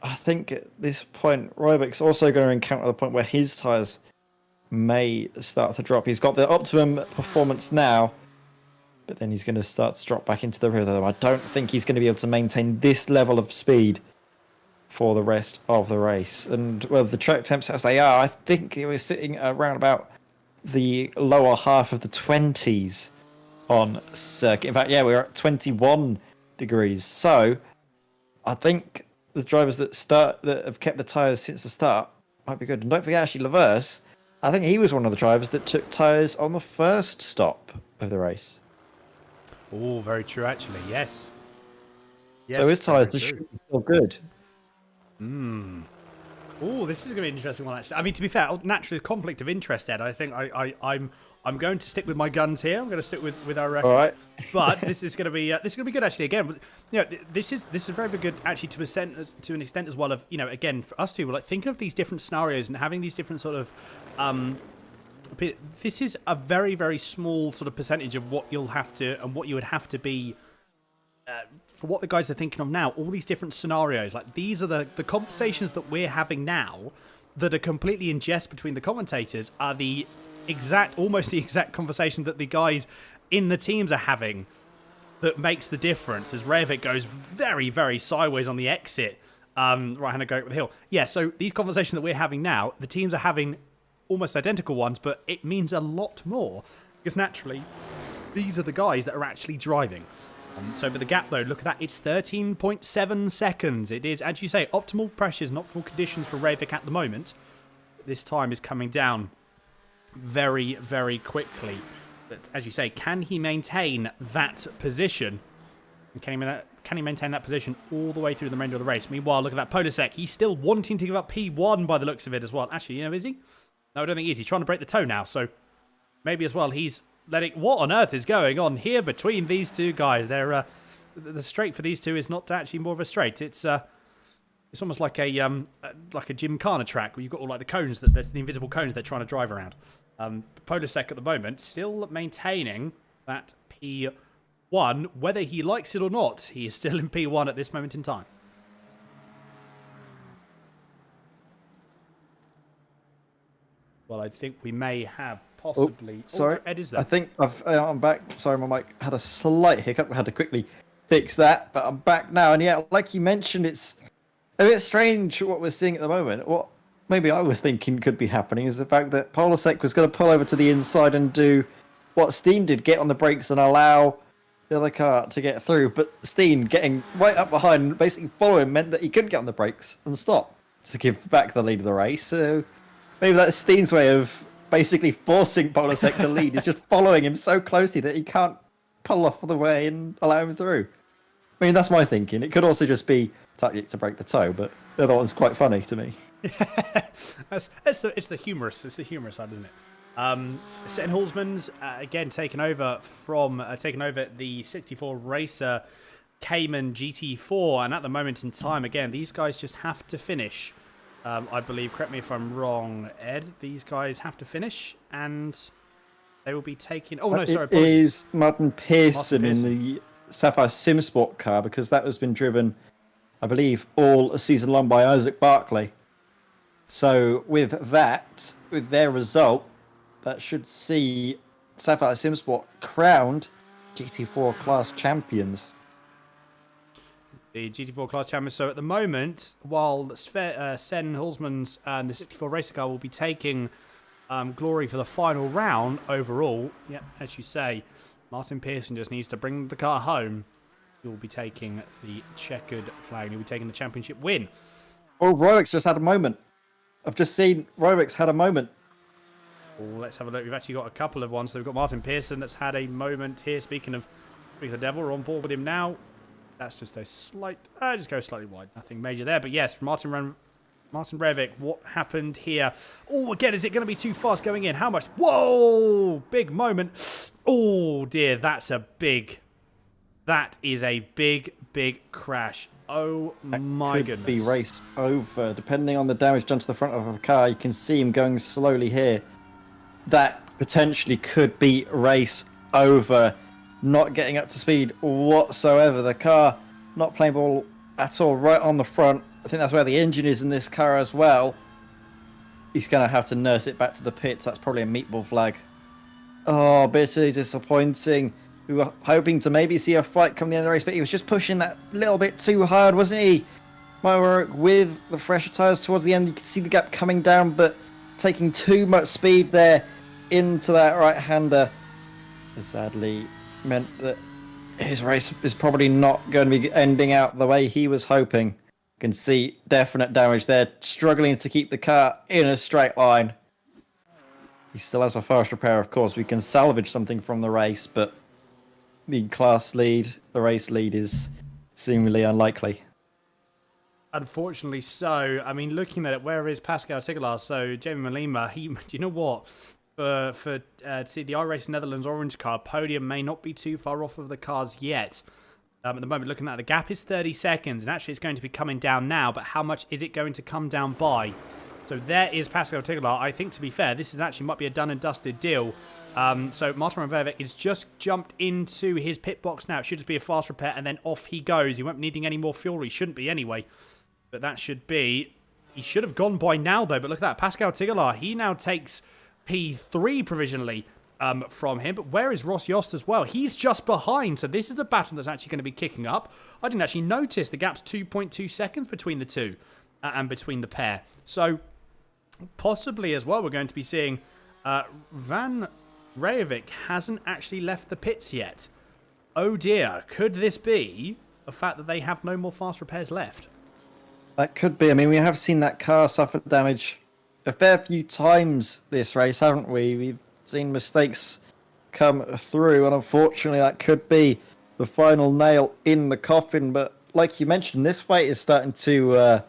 I think at this point, Ryvik's also going to encounter the point where his tyres may start to drop. He's got the optimum performance now, but then he's going to start to drop back into the rhythm. I don't think he's going to be able to maintain this level of speed for the rest of the race. And well, the track temps as they are, I think we're sitting around about the lower half of the 20s on circuit. In fact, yeah, we're at 21 degrees. So I think the drivers that have kept the tyres since the start might be good. And don't forget, actually, Luverse, I think he was one of the drivers that took tyres on the first stop of the race. Oh, very true, actually. Yes. So his tyres are still good. Oh, this is going to be an interesting one, actually. I mean, to be fair, naturally, conflict of interest, Ed. I think I'm going to stick with my guns here. I'm going to stick with our record. All right. But this is going to be good, actually. Again, you know, this is very, very good, actually, to an extent as well. Of, you know, again, for us two, we're like thinking of these different scenarios and having these different sort of. This is a very, very small sort of percentage of what you'll have to and what you would have to be for what the guys are thinking of now. All these different scenarios, like these are the conversations that we're having now that are completely in jest between the commentators are almost the exact conversation that the guys in the teams are having that makes the difference as Revit goes very, very sideways on the exit. Right-hander going up the hill. Yeah, so these conversations that we're having now, the teams are having almost identical ones, but it means a lot more because naturally these are the guys that are actually driving. So with the gap though, look at that, it's 13.7 seconds. It is, as you say, optimal pressures and optimal conditions for Revik at the moment. This time is coming down very, very quickly. But as you say, can he maintain that position? And can he maintain that position all the way through the remainder of the race? Meanwhile, look at that Polisek. He's still wanting to give up P1 by the looks of it as well. Actually, you know, is he? No, I don't think he is. He's trying to break the toe now, so maybe as well he's letting... What on earth is going on here between these two guys? They're the straight for these two is not actually more of a straight. It's almost like a Gymkhana track where you've got all like the cones, there's the invisible cones they're trying to drive around. Polisek at the moment still maintaining that P1, whether he likes it or not. He is still in P1 at this moment in time. Well, I think we may have possibly... sorry, Ed, is there? I think I'm back. Sorry, my mic had a slight hiccup. I had to quickly fix that, but I'm back now. And yeah, like you mentioned, it's a bit strange what we're seeing at the moment. What maybe I was thinking could be happening is the fact that Polisek was going to pull over to the inside and do what Steen did, get on the brakes and allow the other car to get through. But Steen getting right up behind and basically following meant that he couldn't get on the brakes and stop to give back the lead of the race. So maybe that's Steen's way of basically forcing Polisek to lead. He's just following him so closely that he can't pull off the way and allow him through. I mean, that's my thinking. It could also just be tactic to break the toe, but the other one's quite funny to me. It's the humorous side, isn't it? Seton Hulsman's again taken over the 64 Racer Cayman GT4, and at the moment in time, again, these guys just have to finish. I believe, correct me if I'm wrong, Ed, these guys have to finish and they will be taking... Oh, no, sorry. It is Martin Pearson in the Sapphire Simsport car because that has been driven, I believe, all season long by Isaac Barkley. So with that, with their result, that should see Sapphire Simsport crowned GT4 class champions. The GT4 class champions. So at the moment, while Sen Hulsman's and the 64 Racer car will be taking glory for the final round overall, yeah, as you say, Martin Pearson just needs to bring the car home. He will be taking the checkered flag. He'll be taking the championship win. Oh, Rolex just had a moment. I've just seen Rolex had a moment. Oh, let's have a look. We've actually got a couple of ones. So we've got Martin Pearson that's had a moment here. Speaking of the devil, we're on board with him now. That's just a slight... just go slightly wide. Nothing major there. But yes, Martin Martin Revic, what happened here? Oh, again, is it going to be too fast going in? How much? Whoa! Big moment. Oh, dear. That is a big, big crash. Oh, my goodness. Could be raced over. Depending on the damage done to the front of a car, you can see him going slowly here. That potentially could be race over. Not getting up to speed whatsoever. The car not playing ball at all right on the front. I think that's where the engine is in this car as well. He's going to have to nurse it back to the pits. That's probably a meatball flag. Oh, bitterly disappointing. We were hoping to maybe see a fight come the end of the race, but he was just pushing that little bit too hard, wasn't he? Might work with the fresher tyres towards the end. You can see the gap coming down, but taking too much speed there into that right-hander. Sadly meant that his race is probably not going to be ending out the way he was hoping. You can see definite damage there, struggling to keep the car in a straight line. He still has a fast repair, of course. We can salvage something from the race, but the class lead, the race lead, is seemingly unlikely. Unfortunately so. I mean, looking at it, where is Pascal Tigelaar? So, Jamie Malima, do you know what? For see the iRace Netherlands orange car, podium may not be too far off of the cars yet. At the moment, looking at the gap is 30 seconds, and actually it's going to be coming down now, but how much is it going to come down by? So there is Pascal Tigelaar. I think, to be fair, this is actually might be a done and dusted deal. So Martin Revic is just jumped into his pit box now. It should just be a fast repair, and then off he goes. He won't be needing any more fuel. He shouldn't be anyway. But that should be... He should have gone by now, though. But look at that. Pascal Tigelaar, he now takes P3 provisionally from him. But where is Ross Yost as well? He's just behind. So this is a battle that's actually going to be kicking up. I didn't actually notice the gap's 2.2 seconds between the two and between the pair. So possibly as well, we're going to be seeing Van Rejovic hasn't actually left the pits yet. Oh dear, could this be the fact that they have no more fast repairs left? That could be. I mean, we have seen that car suffer damage a fair few times this race, haven't we? We've seen mistakes come through, and unfortunately that could be the final nail in the coffin. But like you mentioned, this fight is starting to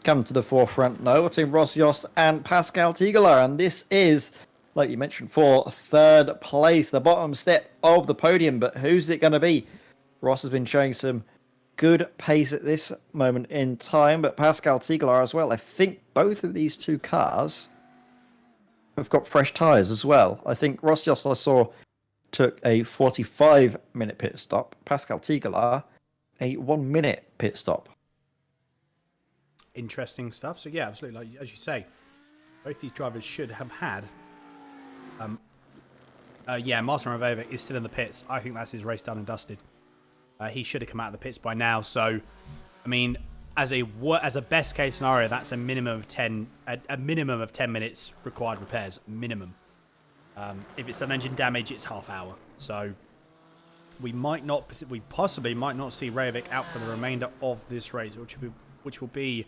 come to the forefront now between Ross Yost and Pascal Tigelaar, and this is, like you mentioned, for third place, the bottom step of the podium. But who's it going to be? Ross has been showing some good pace at this moment in time, but Pascal Tigelaar as well. I think both of these two cars have got fresh tyres as well. I think Ross Yost, I saw, took a 45-minute pit stop. Pascal Tigelaar, a 1-minute pit stop. Interesting stuff. So yeah, absolutely. Like, as you say, both these drivers should have had... yeah, Martin Rejovic is still in the pits. I think that's his race done and dusted. He should have come out of the pits by now. So, I mean, as a best case scenario, that's a minimum of 10 minutes required repairs. Minimum. If it's an engine damage, it's half hour. So we possibly might not see Rejovic out for the remainder of this race, which will be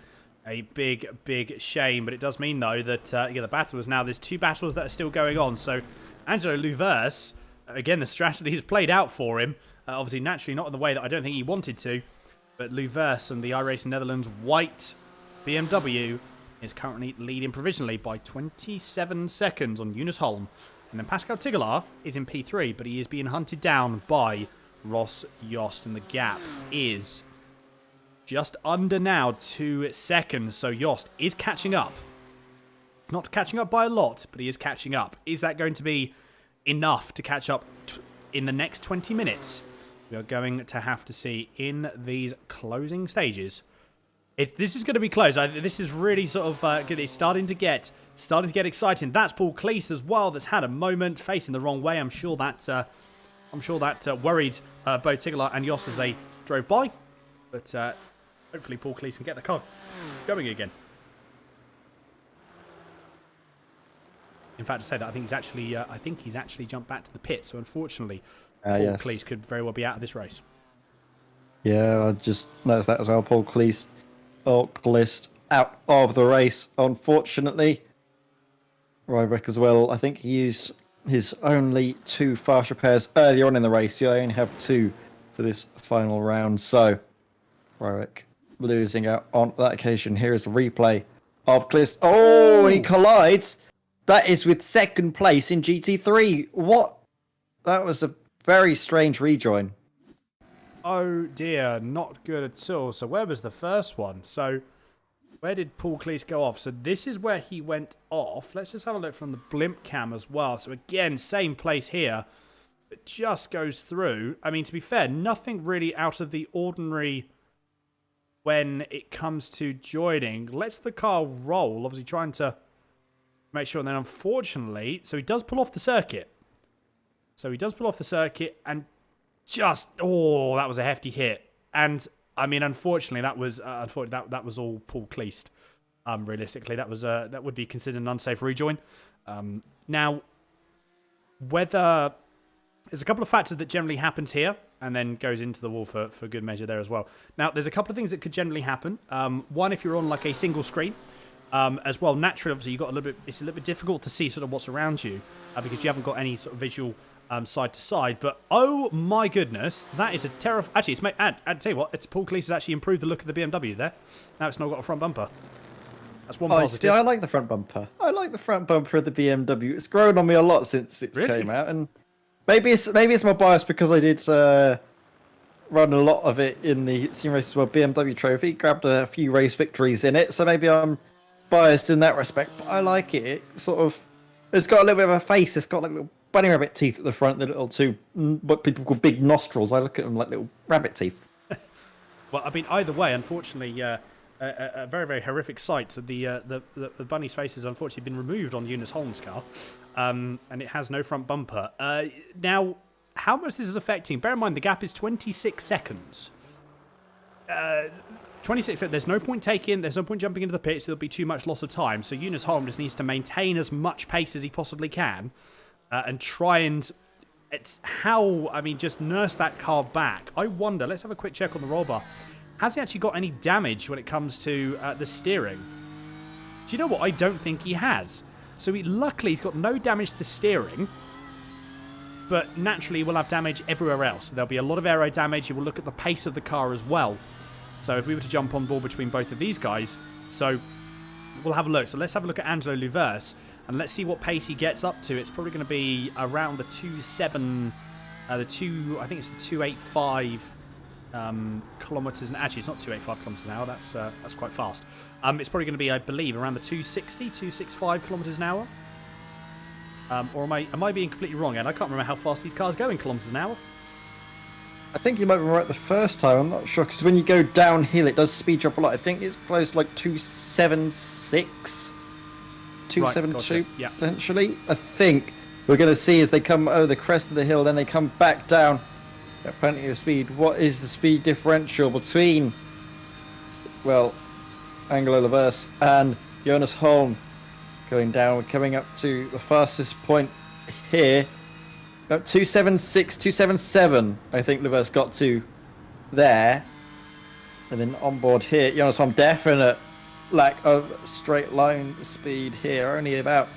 a big shame. But it does mean though that the battle is now. There's two battles that are still going on. So Angelo Luvers, again, the strategy has played out for him. Obviously, naturally, not in the way that I don't think he wanted to. But Luvers and the iRacing Netherlands white BMW is currently leading provisionally by 27 seconds on Eunice Holm. And then Pascal Tigelaar is in P3, but he is being hunted down by Ross Yost. And the gap is just under now 2 seconds. So Yost is catching up. Not catching up by a lot, but he is catching up. Is that going to be enough to catch up in the next 20 minutes? We are going to have to see in these closing stages. If this is going to be close, this is really sort of it's starting to get exciting. That's Paul Cleese as well. That's had a moment facing the wrong way. I'm sure that worried both Tigelaar and Yost as they drove by. But hopefully Paul Cleese can get the car going again. In fact, to say that, I think he's actually jumped back to the pit. So unfortunately, Paul Cleese could very well be out of this race. Yeah, I just noticed that as well. Paul Cleese out of the race, unfortunately. Rejovic as well. I think he used his only 2 fast repairs earlier on in the race. You only have 2 for this final round. So Rejovic losing out on that occasion. Here is a replay of clears. Oh, and he collides. That is with second place in GT3. What? That was a very strange rejoin. Oh dear, not good at all. So where was the first one? So where did Paul Cleese go off? So this is where he went off. Let's just have a look from the blimp cam as well. So again, same place here. It just goes through. I mean, to be fair, nothing really out of the ordinary when it comes to joining. Lets the car roll, obviously trying to make sure. And then unfortunately, so he does pull off the circuit. And just, oh, that was a hefty hit. And I mean, unfortunately, that was all Paul Cleese. Realistically, that would be considered an unsafe rejoin. Now, whether there's a couple of factors that generally happens here, and then goes into the wall for good measure there as well. Now, there's a couple of things that could generally happen. One, if you're on like a single screen, as well. Naturally, obviously, it's a little bit difficult to see sort of what's around you because you haven't got any sort of visual side to side. But oh my goodness, that is a terrifying. Actually, it's made. I'd tell you what, it's Paul Cleese has actually improved the look of the BMW there. Now it's not got a front bumper. That's one positive. See, I like the front bumper. I like the front bumper of the BMW. It's grown on me a lot since it came out, and maybe it's my bias because I did run a lot of it in the Simracersworld BMW Trophy. Grabbed a few race victories in it, so maybe I'm biased in that respect. But I like it. It's got a little bit of a face. It's got like little bunny rabbit teeth at the front. The little two, what people call big nostrils. I look at them like little rabbit teeth. Well, I mean, either way, unfortunately, a very, very horrific sight. The bunny's face has unfortunately been removed on Eunice Holmes' car, and it has no front bumper. Now, how much this is affecting? Bear in mind, the gap is 26 seconds. 26 seconds. There's no point jumping into the pits. There'll be too much loss of time. So Eunice Holmes just needs to maintain as much pace as he possibly can, and try and just nurse that car back. I wonder. Let's have a quick check on the roll bar. Has he actually got any damage when it comes to the steering? Do you know what? I don't think he has. So luckily, he's got no damage to steering, but naturally, he will have damage everywhere else. There'll be a lot of aero damage. He will look at the pace of the car as well. So if we were to jump on board between both of these guys, so we'll have a look. So let's have a look at Angelo Luvers, and let's see what pace he gets up to. It's probably going to be around the 2.7, I think it's the 2.85 kilometers. Actually, it's not 2.85 kilometers an hour. That's quite fast. It's probably going to be, I believe, around the 2.65 kilometers an hour. Or am I being completely wrong? And I can't remember how fast these cars go in kilometers an hour. I think you might be right the first time. I'm not sure because when you go downhill, it does speed up a lot. I think it's close to like 2.76, 2.72 gotcha. Yeah. potentially. I think we're going to see as they come over the crest of the hill, then they come back down. Got plenty of speed. What is the speed differential between, well, Angelo Luvers and Jonas Holm? Going down, we're coming up to the fastest point here. 276, 277, I think Luvers got to there. And then on board here, Jonas Holm, definite lack of straight line speed here. Only about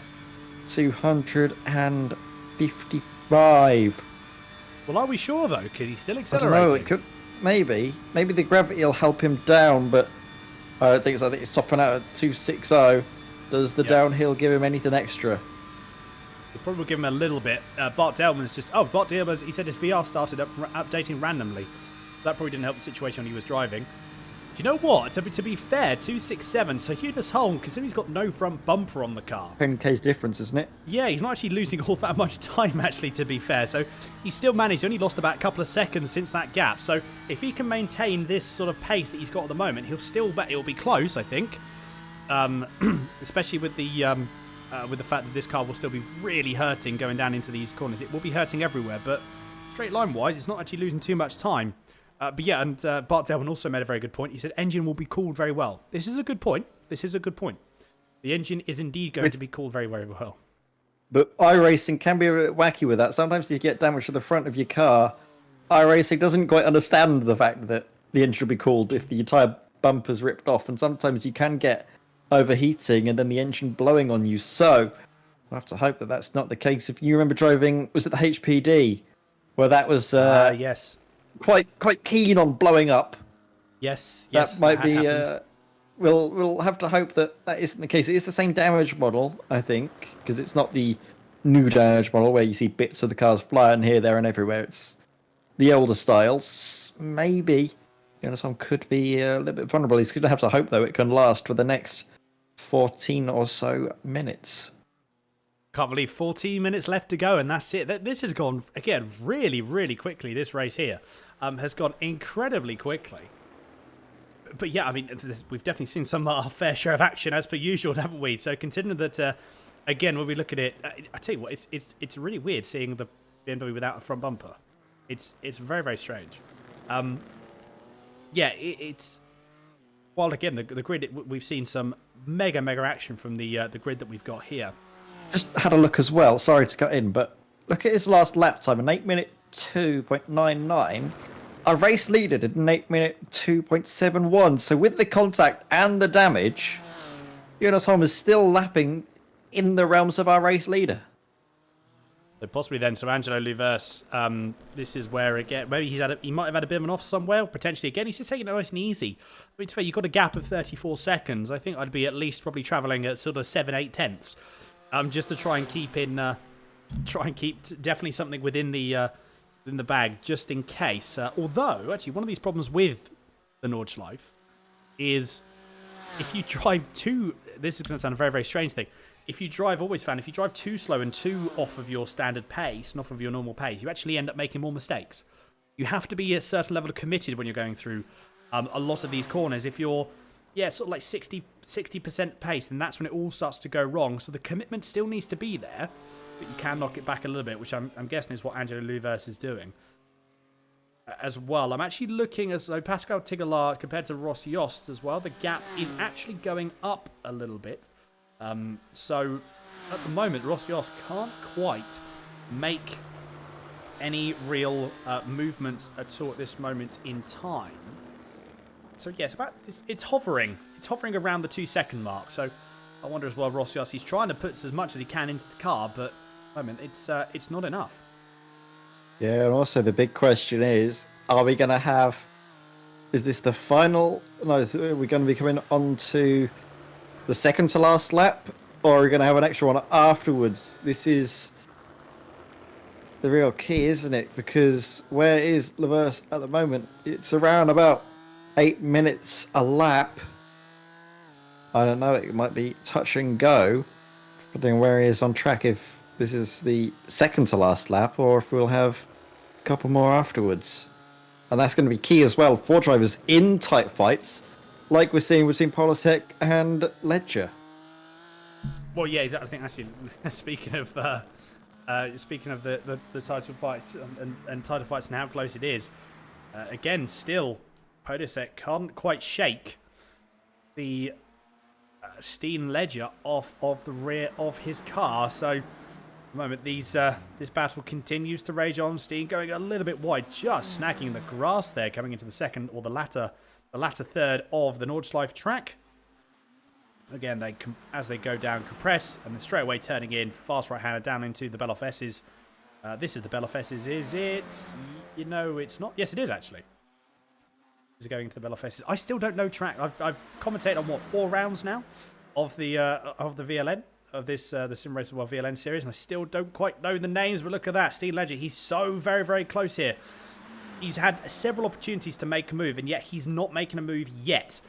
255. Well, are we sure, though? Because he's still I accelerating. don't know, it could, maybe the gravity will help him down, but I don't think so. I think it's topping out at 260. Does the downhill give him anything extra? We'll probably give him a little bit. Bart Delman's just... Oh, Bart Delman's... He said his VR started updating randomly. That probably didn't help the situation when he was driving. Do you know what? To be fair, 267. So Eunice Holm, considering he's got no front bumper on the car. 10k's difference, isn't it? Yeah, he's not actually losing all that much time, actually, to be fair. So he still managed. He only lost about a couple of seconds since that gap. So if he can maintain this sort of pace that he's got at the moment, it'll be close, I think. Especially with the fact that this car will still be really hurting going down into these corners. It will be hurting everywhere, but straight line wise, it's not actually losing too much time. But yeah, and Bart Delman also made a very good point. He said engine will be cooled very well. This is a good point. The engine is indeed going to be cooled very, very well. But iRacing can be a bit wacky with that. Sometimes you get damage to the front of your car. iRacing doesn't quite understand the fact that the engine will be cooled if the entire bumper's ripped off, and sometimes you can get overheating and then the engine blowing on you. So we'll have to hope that that's not the case. If you remember driving, was it the HPD, where that was yes, quite keen on blowing up? yes, that might be we'll have to hope that that isn't the case. It is the same damage model, I think, because it's not the new damage model where you see bits of the cars flying here, there, and everywhere. It's the older styles. Maybe some could be a little bit vulnerable. He's going to have to hope, though, it can last for the next 14 or so minutes. Can't believe 14 minutes left to go, and that's it. This has gone, again, really, really quickly. This race here has gone incredibly quickly. But yeah, I mean, we've definitely seen some of our fair share of action, as per usual, haven't we? So considering that, again, when we look at it, I tell you what, it's really weird seeing the BMW without a front bumper. It's very, very strange. Yeah, it's... While, again, the grid, we've seen some mega action from the grid that we've got here. Just had a look as well. Sorry to cut in, but look at his last lap time, an 8-minute 2.99. Our race leader did an 8-minute 2.71. So with the contact and the damage, Jonas Holm is still lapping in the realms of our race leader. So possibly then, so Angelo Luvers, this is where, again, maybe he might have had a bit of an off somewhere, potentially. Again, he's just taking it nice and easy. I mean, to be fair, you've got a gap of 34 seconds. I think I'd be at least probably travelling at sort of 7-8 tenths. Just to try and keep definitely something within the bag, just in case. Although, actually, one of these problems with the Nordschleife is if you drive too... This is going to sound a very, very strange thing. If you drive too slow and too off of your standard pace and off of your normal pace, you actually end up making more mistakes. You have to be a certain level of committed when you're going through a lot of these corners. If you're, sort of like 60% pace, then that's when it all starts to go wrong. So the commitment still needs to be there, but you can knock it back a little bit, which I'm guessing is what Angelo Luvers is doing. As well, I'm actually looking as though Pascal Tigelaar compared to Ross Yost as well. The gap is actually going up a little bit. So at the moment, Ross Yost can't quite make any real movement at all at this moment in time. So yes, it's hovering. It's hovering around the 2-second mark. So I wonder as well, Ross Yost, he's trying to put as much as he can into the car, but at the moment it's not enough. Yeah, and also the big question is, are we going to have... Is this the final... No, are we going to be coming on to the second to last lap? Or are we going to have an extra one afterwards? This is the real key, isn't it? Because where is Luvers at the moment? It's around about 8 minutes a lap. I don't know, it might be touch and go, depending on where he is on track, if this is the second to last lap, or if we'll have a couple more afterwards. And that's going to be key as well for drivers in tight fights, like we're seeing between Polasek and Ledger. Well, yeah, I think actually, speaking of the title fights and title fights and how close it is, again, still, Polasek can't quite shake the Steen Ledger off of the rear of his car. So, at the moment, this battle continues to rage on. Steen going a little bit wide, just snagging the grass there, coming into the second or the latter third of the Nordschleife track. Again, as they go down, compress, and then straight away turning in, fast right-hander down into the Beloff S's. This is the Beloff S's, is it? It's not. Yes, it is, actually. Is going into the Beloff S's. I still don't know track. I've commentated on, 4 rounds now of the VLN, of this the Simracersworld VLN series, and I still don't quite know the names, but look at that. Steen Ledger, he's so very, very close here. He's had several opportunities to make a move, and yet he's not making a move yet.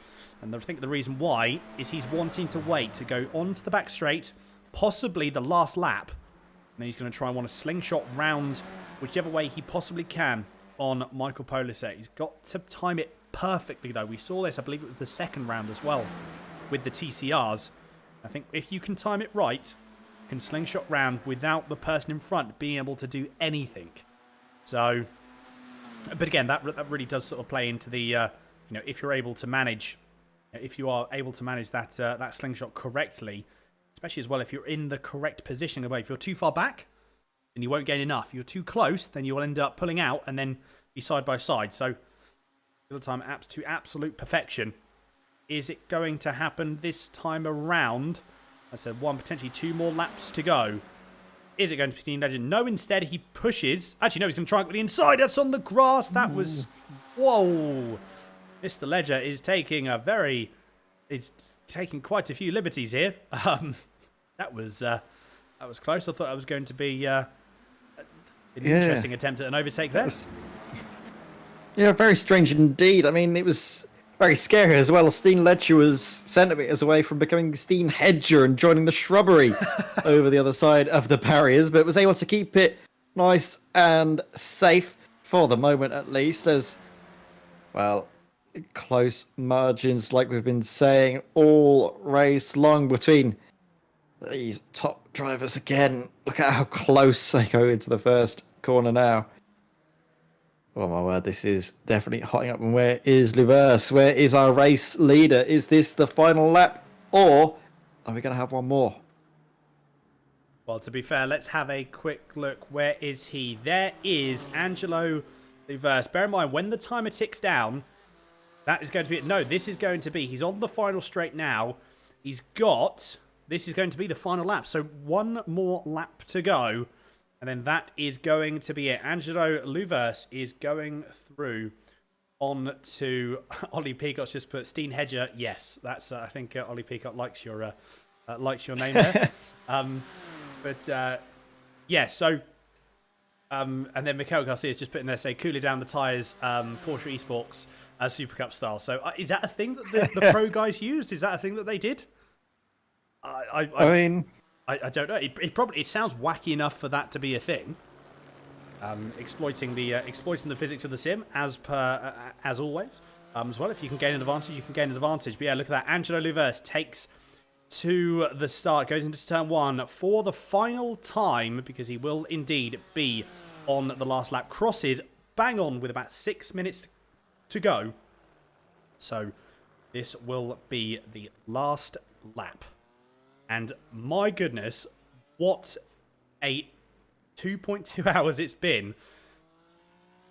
And I think the reason why is he's wanting to wait to go onto the back straight, possibly the last lap. And then he's going to try and want to slingshot round whichever way he possibly can on Michael Polasek. He's got to time it perfectly, though. We saw this, I believe it was the second round as well, with the TCRs. I think if you can time it right, you can slingshot round without the person in front being able to do anything. So, but again, that really does sort of play into the, if you're able to manage... If you are able to manage that slingshot correctly, especially as well if you're in the correct position. If you're too far back, then you won't gain enough. If you're too close, then you'll end up pulling out and then be side by side. So, the time to absolute perfection. Is it going to happen this time around? I said 1, potentially 2 more laps to go. Is it going to be Steen Legend? No, instead he pushes. Actually, no, he's going to try it with the inside. That's on the grass. That was... Whoa. Mr. Ledger is taking a very is taking quite a few liberties here. That was close. I thought it was going to be an interesting attempt at an overtake there. Yeah, very strange indeed. I mean, it was very scary as well. Steen Ledger was centimetres away from becoming Steen Hedger and joining the shrubbery over the other side of the barriers, but was able to keep it nice and safe for the moment at least, as, well, close margins, like we've been saying, all race long between these top drivers again. Look at how close they go into the first corner now. Oh my word, this is definitely hotting up. And where is Luvers? Where is our race leader? Is this the final lap, or are we going to have one more? Well, to be fair, let's have a quick look. Where is he? There is Angelo Luvers. Bear in mind, when the timer ticks down, that is going to be it. No, this is going to be, he's on the final straight now. This is going to be the final lap. So one more lap to go. And then that is going to be it. Angelo Luvers is going through on to Ollie Peacock's just put Steen Hedger. Yes, that's I think Ollie Peacock likes your name there. Yeah. So and then Mikel Garcia's just putting there say cooler down the tyres, Porsche Esports Super Cup style. So is that a thing that the pro guys used? Is that a thing that they did? I mean. I don't know. It sounds wacky enough for that to be a thing. Exploiting the physics of the sim as always. As well, if you can gain an advantage, you can gain an advantage. But yeah, look at that. Angelo Luvers takes to the start, goes into turn one for the final time because he will indeed be on the last lap. Crosses bang on with about 6 minutes to go. So this will be the last lap. And my goodness, what a 2.2 hours it's been.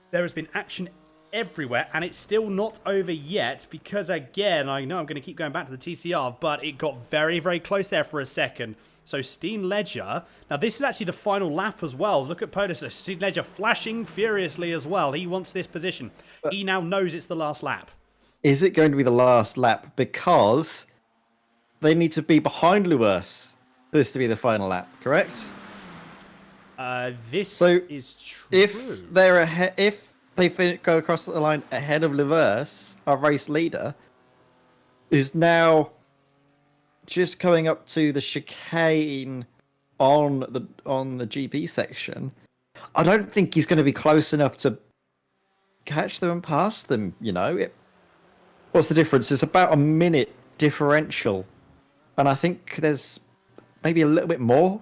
There has been action everywhere, and it's still not over yet because, again, I know I'm going to keep going back to the TCR, but it got very, very close there for a second. So Steen Ledger, now this is actually the final lap as well. Look at POTUS, Steen Ledger flashing furiously as well. He wants this position. He now knows it's the last lap. Is it going to be the last lap? Because they need to be behind Lewis for this to be the final lap, correct? This is true. If they're ahead, if they go across the line ahead of Lewis, our race leader, who's now just coming up to the chicane on the GP section, I don't think he's going to be close enough to catch them and pass them. You know, what's the difference? It's about a minute differential. And I think there's maybe a little bit more,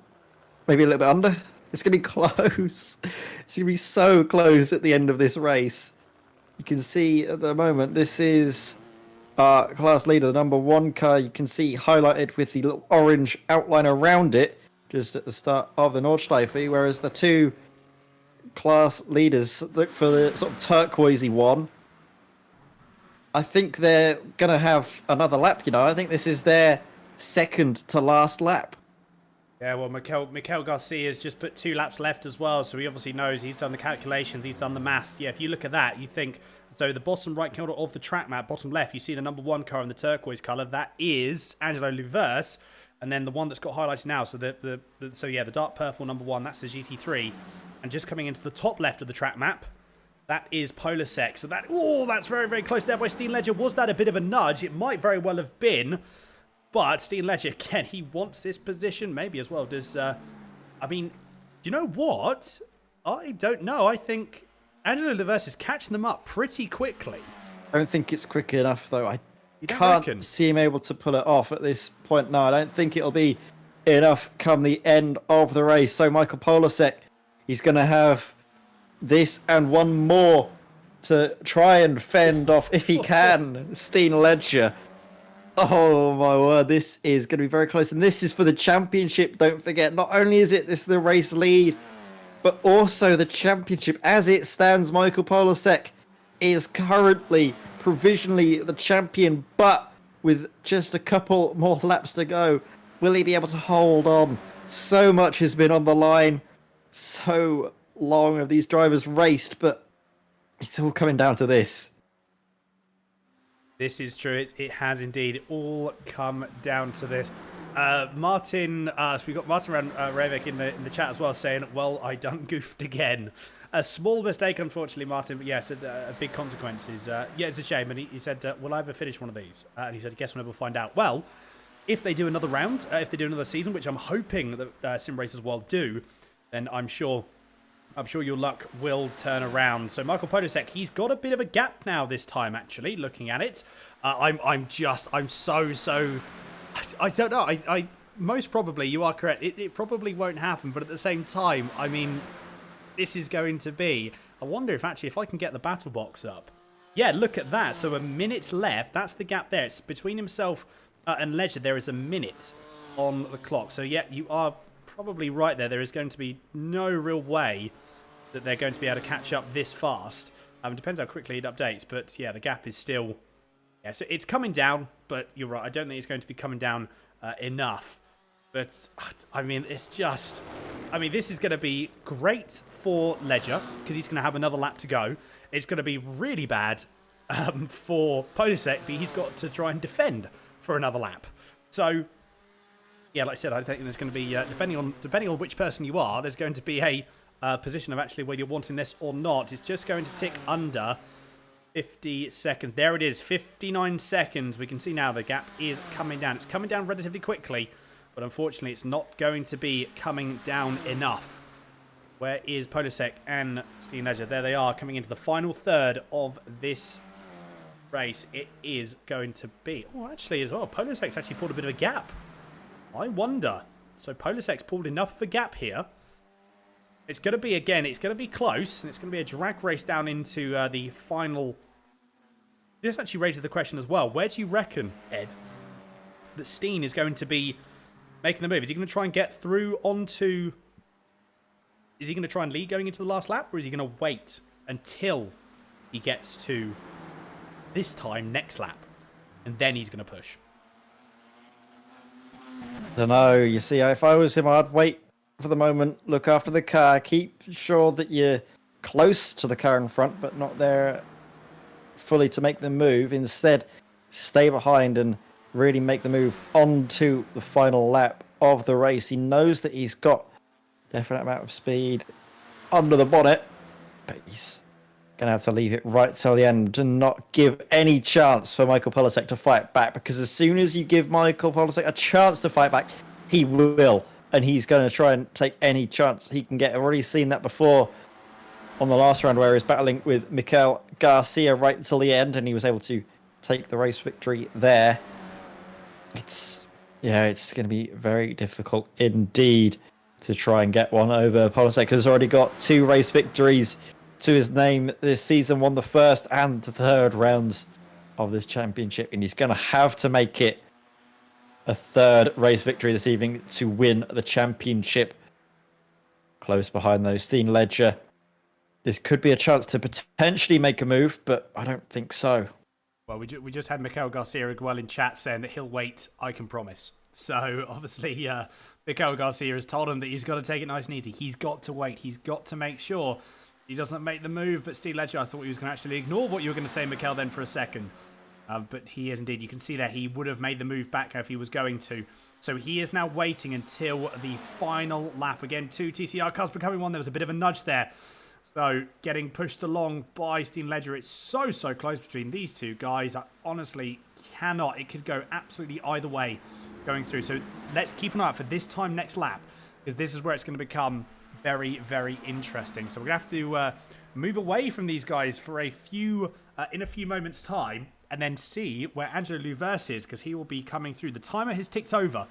maybe a little bit under. It's going to be close. It's going to be so close at the end of this race. You can see at the moment, this is our class leader, the number one car. You can see highlighted with the little orange outline around it, just at the start of the Nordschleife, whereas the two class leaders look for the sort of turquoisey one. I think they're going to have another lap, you know. I think this is their second to last lap. Yeah, well, Mikel Garcia's just put 2 laps left as well, so he obviously knows. He's done the calculations, he's done the maths. Yeah, if you look at that, you think, so the bottom right corner of the track map, bottom left, you see the number one car in the turquoise colour. That is Angelo Luvers, and then the one that's got highlights now. So the dark purple number one, that's the GT3, and just coming into the top left of the track map, that is Polasek. So that's very, very close there by Steen Ledger. Was that a bit of a nudge? It might very well have been. But Steen Ledger, again, he wants this position maybe as well. Does, I mean, do you know what? I don't know. I think Angelo Luvers is catching them up pretty quickly. I don't think it's quick enough, though. I can't see him able to pull it off at this point. No, I don't think it'll be enough come the end of the race. So Michael Polasek, he's going to have this and one more to try and fend off, if he can, Steen Ledger. Oh my word, this is going to be very close. And this is for the championship, don't forget. Not only is this the race lead, but also the championship. As it stands, Michael Polasek is currently provisionally the champion, but with just a couple more laps to go, will he be able to hold on? So much has been on the line. So long have these drivers raced, but it's all coming down to this. This is true. It has indeed all come down to this. Martin, so we got Martin Revik in the chat as well saying, well, I done goofed again. A small mistake, unfortunately, Martin, but yes, a big consequences. Yeah, it's a shame. And he said, will I ever finish one of these? And he said, guess we'll never find out. Well, if they do another round, if they do another season, which I'm hoping that Simracersworld do, then I'm sure your luck will turn around. So Michael Podosek, he's got a bit of a gap now this time, actually, looking at it. I'm so... I don't know. I most probably, you are correct. It probably won't happen, but at the same time, I mean, this is going to be... I wonder if actually, if I can get the battle box up. Yeah, look at that. So a minute left. That's the gap there. It's between himself and Ledger. There is a minute on the clock. So yeah, you are probably right there. There is going to be no real way that they're going to be able to catch up this fast. Depends how quickly it updates, but yeah, the gap is still... Yeah, so it's coming down, but you're right. I don't think it's going to be coming down enough. But, I mean, it's just... I mean, this is going to be great for Ledger, because he's going to have another lap to go. It's going to be really bad for Podosek, but he's got to try and defend for another lap. So, yeah, like I said, I think there's going to be, depending on which person you are, there's going to be a position of actually whether you're wanting this or not. It's just going to tick under 50 seconds. There it is, 59 seconds. We can see now the gap is coming down. It's coming down relatively quickly, but unfortunately it's not going to be coming down enough. Where is Podosek and Steam Ledger? There they are, coming into the final third of this race. It is going to be... Oh, actually, as well, Podosek's actually pulled a bit of a gap. I wonder. So Podosek's pulled enough of a gap here. It's going to be, again, it's going to be close, and it's going to be a drag race down into the final... This actually raises the question as well. Where do you reckon, Ed, that Steen is going to be making the move? Is he going to try and get through onto... Is he going to try and lead going into the last lap, or is he going to wait until he gets to this time, next lap, and then he's going to push? I don't know. You see, if I was him, I'd wait for the moment, look after the car, keep sure that you're close to the car in front, but not there fully to make the move. Instead, stay behind and really make the move onto the final lap of the race. He knows that he's got a definite amount of speed under the bonnet, but he's going to have to leave it right till the end and not give any chance for Michael Podosek to fight back, because as soon as you give Michael Podosek a chance to fight back, he will. And he's going to try and take any chance he can get. I've already seen that before on the last round where he was battling with Mikael Garcia right until the end, and he was able to take the race victory there. It's going to be very difficult indeed to try and get one over Podosek, who's already got 2 race victories to his name this season, won the first and the third rounds of this championship, and he's going to have to make it a third race victory this evening to win the championship. Close behind those, Steen Ledger. This could be a chance to potentially make a move, but I don't think so. Well, we just had Mikael Garcia as well in chat saying that he'll wait, I can promise. So, obviously, Mikael Garcia has told him that he's got to take it nice and easy. He's got to wait. He's got to make sure he doesn't make the move. But Steen Ledger, I thought he was going to actually ignore what you were going to say, Mikael, then for a second. But he is indeed. You can see that he would have made the move back if he was going to. So he is now waiting until the final lap. Again, 2 TCR cars becoming 1. There was a bit of a nudge there. So getting pushed along by Steen Ledger. It's so close between these two guys. I honestly cannot. It could go absolutely either way going through. So let's keep an eye out for this time next lap, because this is where it's going to become very interesting. So we're going to have to move away from these guys for a few in a few moments' time, and then see where Angelo Luvers is, because he will be coming through. The timer has ticked over.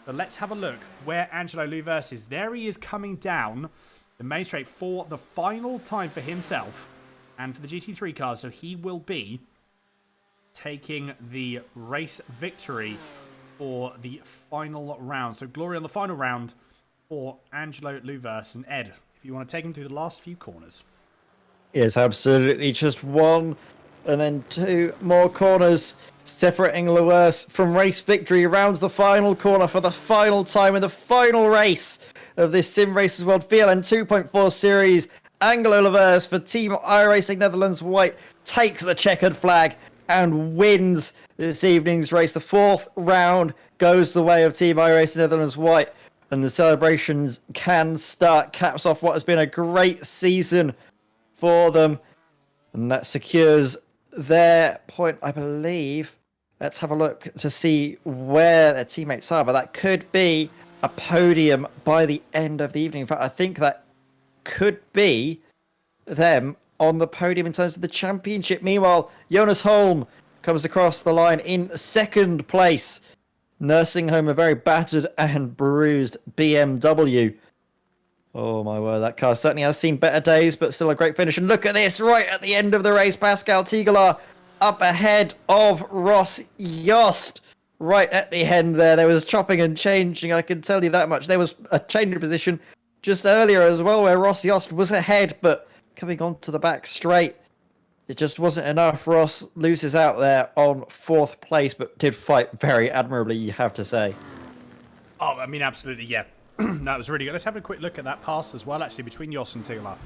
So let's have a look where Angelo Luvers is. There he is, coming down the main straight for the final time for himself and for the GT3 cars. So he will be taking the race victory for the final round. So glory on the final round for Angelo Luvers. And Ed, if you want to take him through the last few corners. Yes, absolutely. Just 1 and then 2 more corners separating Lewis from race victory. Rounds the final corner for the final time in the final race of this Simracersworld VLN 2.4 series. Angelo Lewis for Team iRacing Netherlands White takes the checkered flag, and wins this evening's race. The fourth round goes the way of Team iRacing Netherlands White, and the celebrations can start. Caps off what has been a great season for them, and that secures their point, I believe. Let's have a look to see where their teammates are, but that could be a podium by the end of the evening. In fact, I think that could be them on the podium in terms of the championship. Meanwhile, Jonas Holm comes across the line in second place, nursing home a very battered and bruised BMW. Oh my word, that car certainly has seen better days, but still a great finish. And look at this, right at the end of the race, Pascal Tigelaar up ahead of Ross Yost. Right at the end there was chopping and changing, I can tell you that much. There was a change of position just earlier as well, where Ross Yost was ahead, but coming onto the back straight, it just wasn't enough. Ross loses out there on fourth place, but did fight very admirably, you have to say. Oh, I mean, absolutely, yeah. That was really good. Let's have a quick look at that pass as well, actually, between Yost and Tigelaar.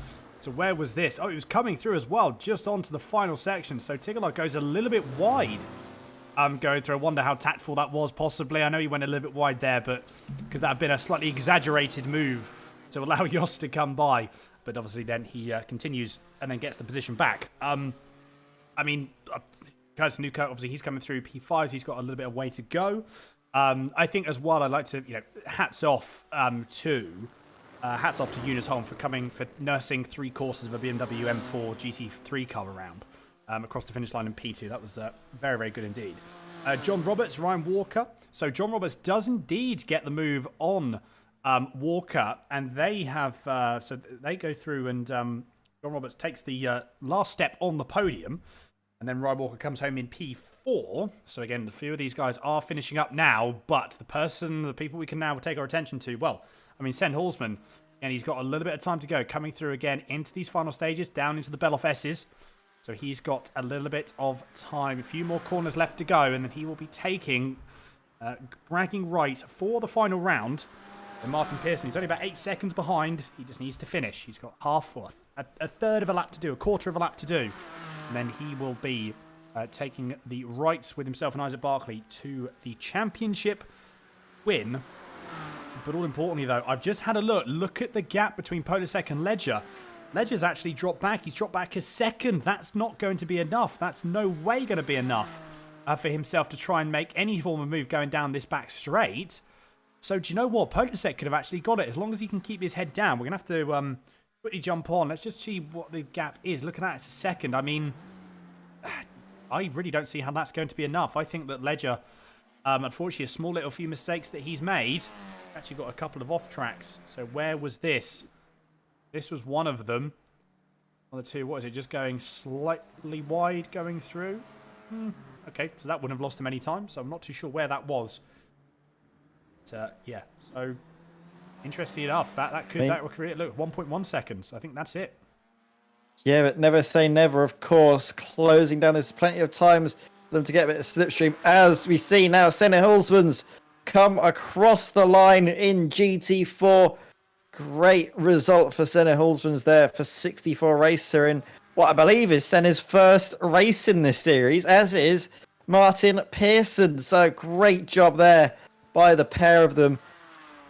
So where was this? Oh, it was coming through as well, just onto the final section. So Tigelaar goes a little bit wide. Going through. I wonder how tactful that was, possibly. I know he went a little bit wide there, but because that had been a slightly exaggerated move to allow Yost to come by. But obviously then he continues and then gets the position back. I mean, Curtis Newkirk, obviously he's coming through P5s. He's got a little bit of way to go. I think as well, I'd like to, hats off to Jonas Holm for nursing 3 courses of a BMW M4 GT3 car around. Across the finish line in P2. That was very, very good indeed. John Roberts, Ryan Walker. So John Roberts does indeed get the move on Walker, and they have so they go through, and John Roberts takes the last step on the podium, and then Ryan Walker comes home in P4. So again, the few of these guys are finishing up now, but the people we can now take our attention to, well, I mean, Sen Hulsman, and he's got a little bit of time to go, coming through again into these final stages, down into the Beloff S's. So he's got a little bit of time, a few more corners left to go, and then he will be bragging right for the final round. And Martin Pearson, he's only about 8 seconds behind. He just needs to finish. He's got a third of a lap to do, a quarter of a lap to do. And then he will be taking the rights with himself and Isaac Barkley to the championship win. But all importantly, though, I've just had a look. Look at the gap between Polasek and Ledger. Ledger's actually dropped back. He's dropped back a second. That's not going to be enough. That's no way going to be enough for himself to try and make any form of move going down this back straight. So do you know what? Polasek could have actually got it as long as he can keep his head down. We're going to have to quickly jump on. Let's just see what the gap is. Look at that. It's a second. I mean, I really don't see how that's going to be enough. I think that Ledger, unfortunately, a small little few mistakes that he's made. Actually got a couple of off tracks. So where was this? This was one of them. One the two, what is it? Just going slightly wide going through? Okay, so that wouldn't have lost him any time. So I'm not too sure where that was. But, yeah, so interesting enough. That would create, look, 1.1 seconds. I think that's it. Yeah, but never say never, of course. Closing down, there's plenty of times for them to get a bit of slipstream. As we see now, Senna Hulsman's come across the line in GT4. Great result for Senna Hulsman's there for 64 racer in what I believe is Senna's first race in this series, as is Martin Pearson. So great job there by the pair of them.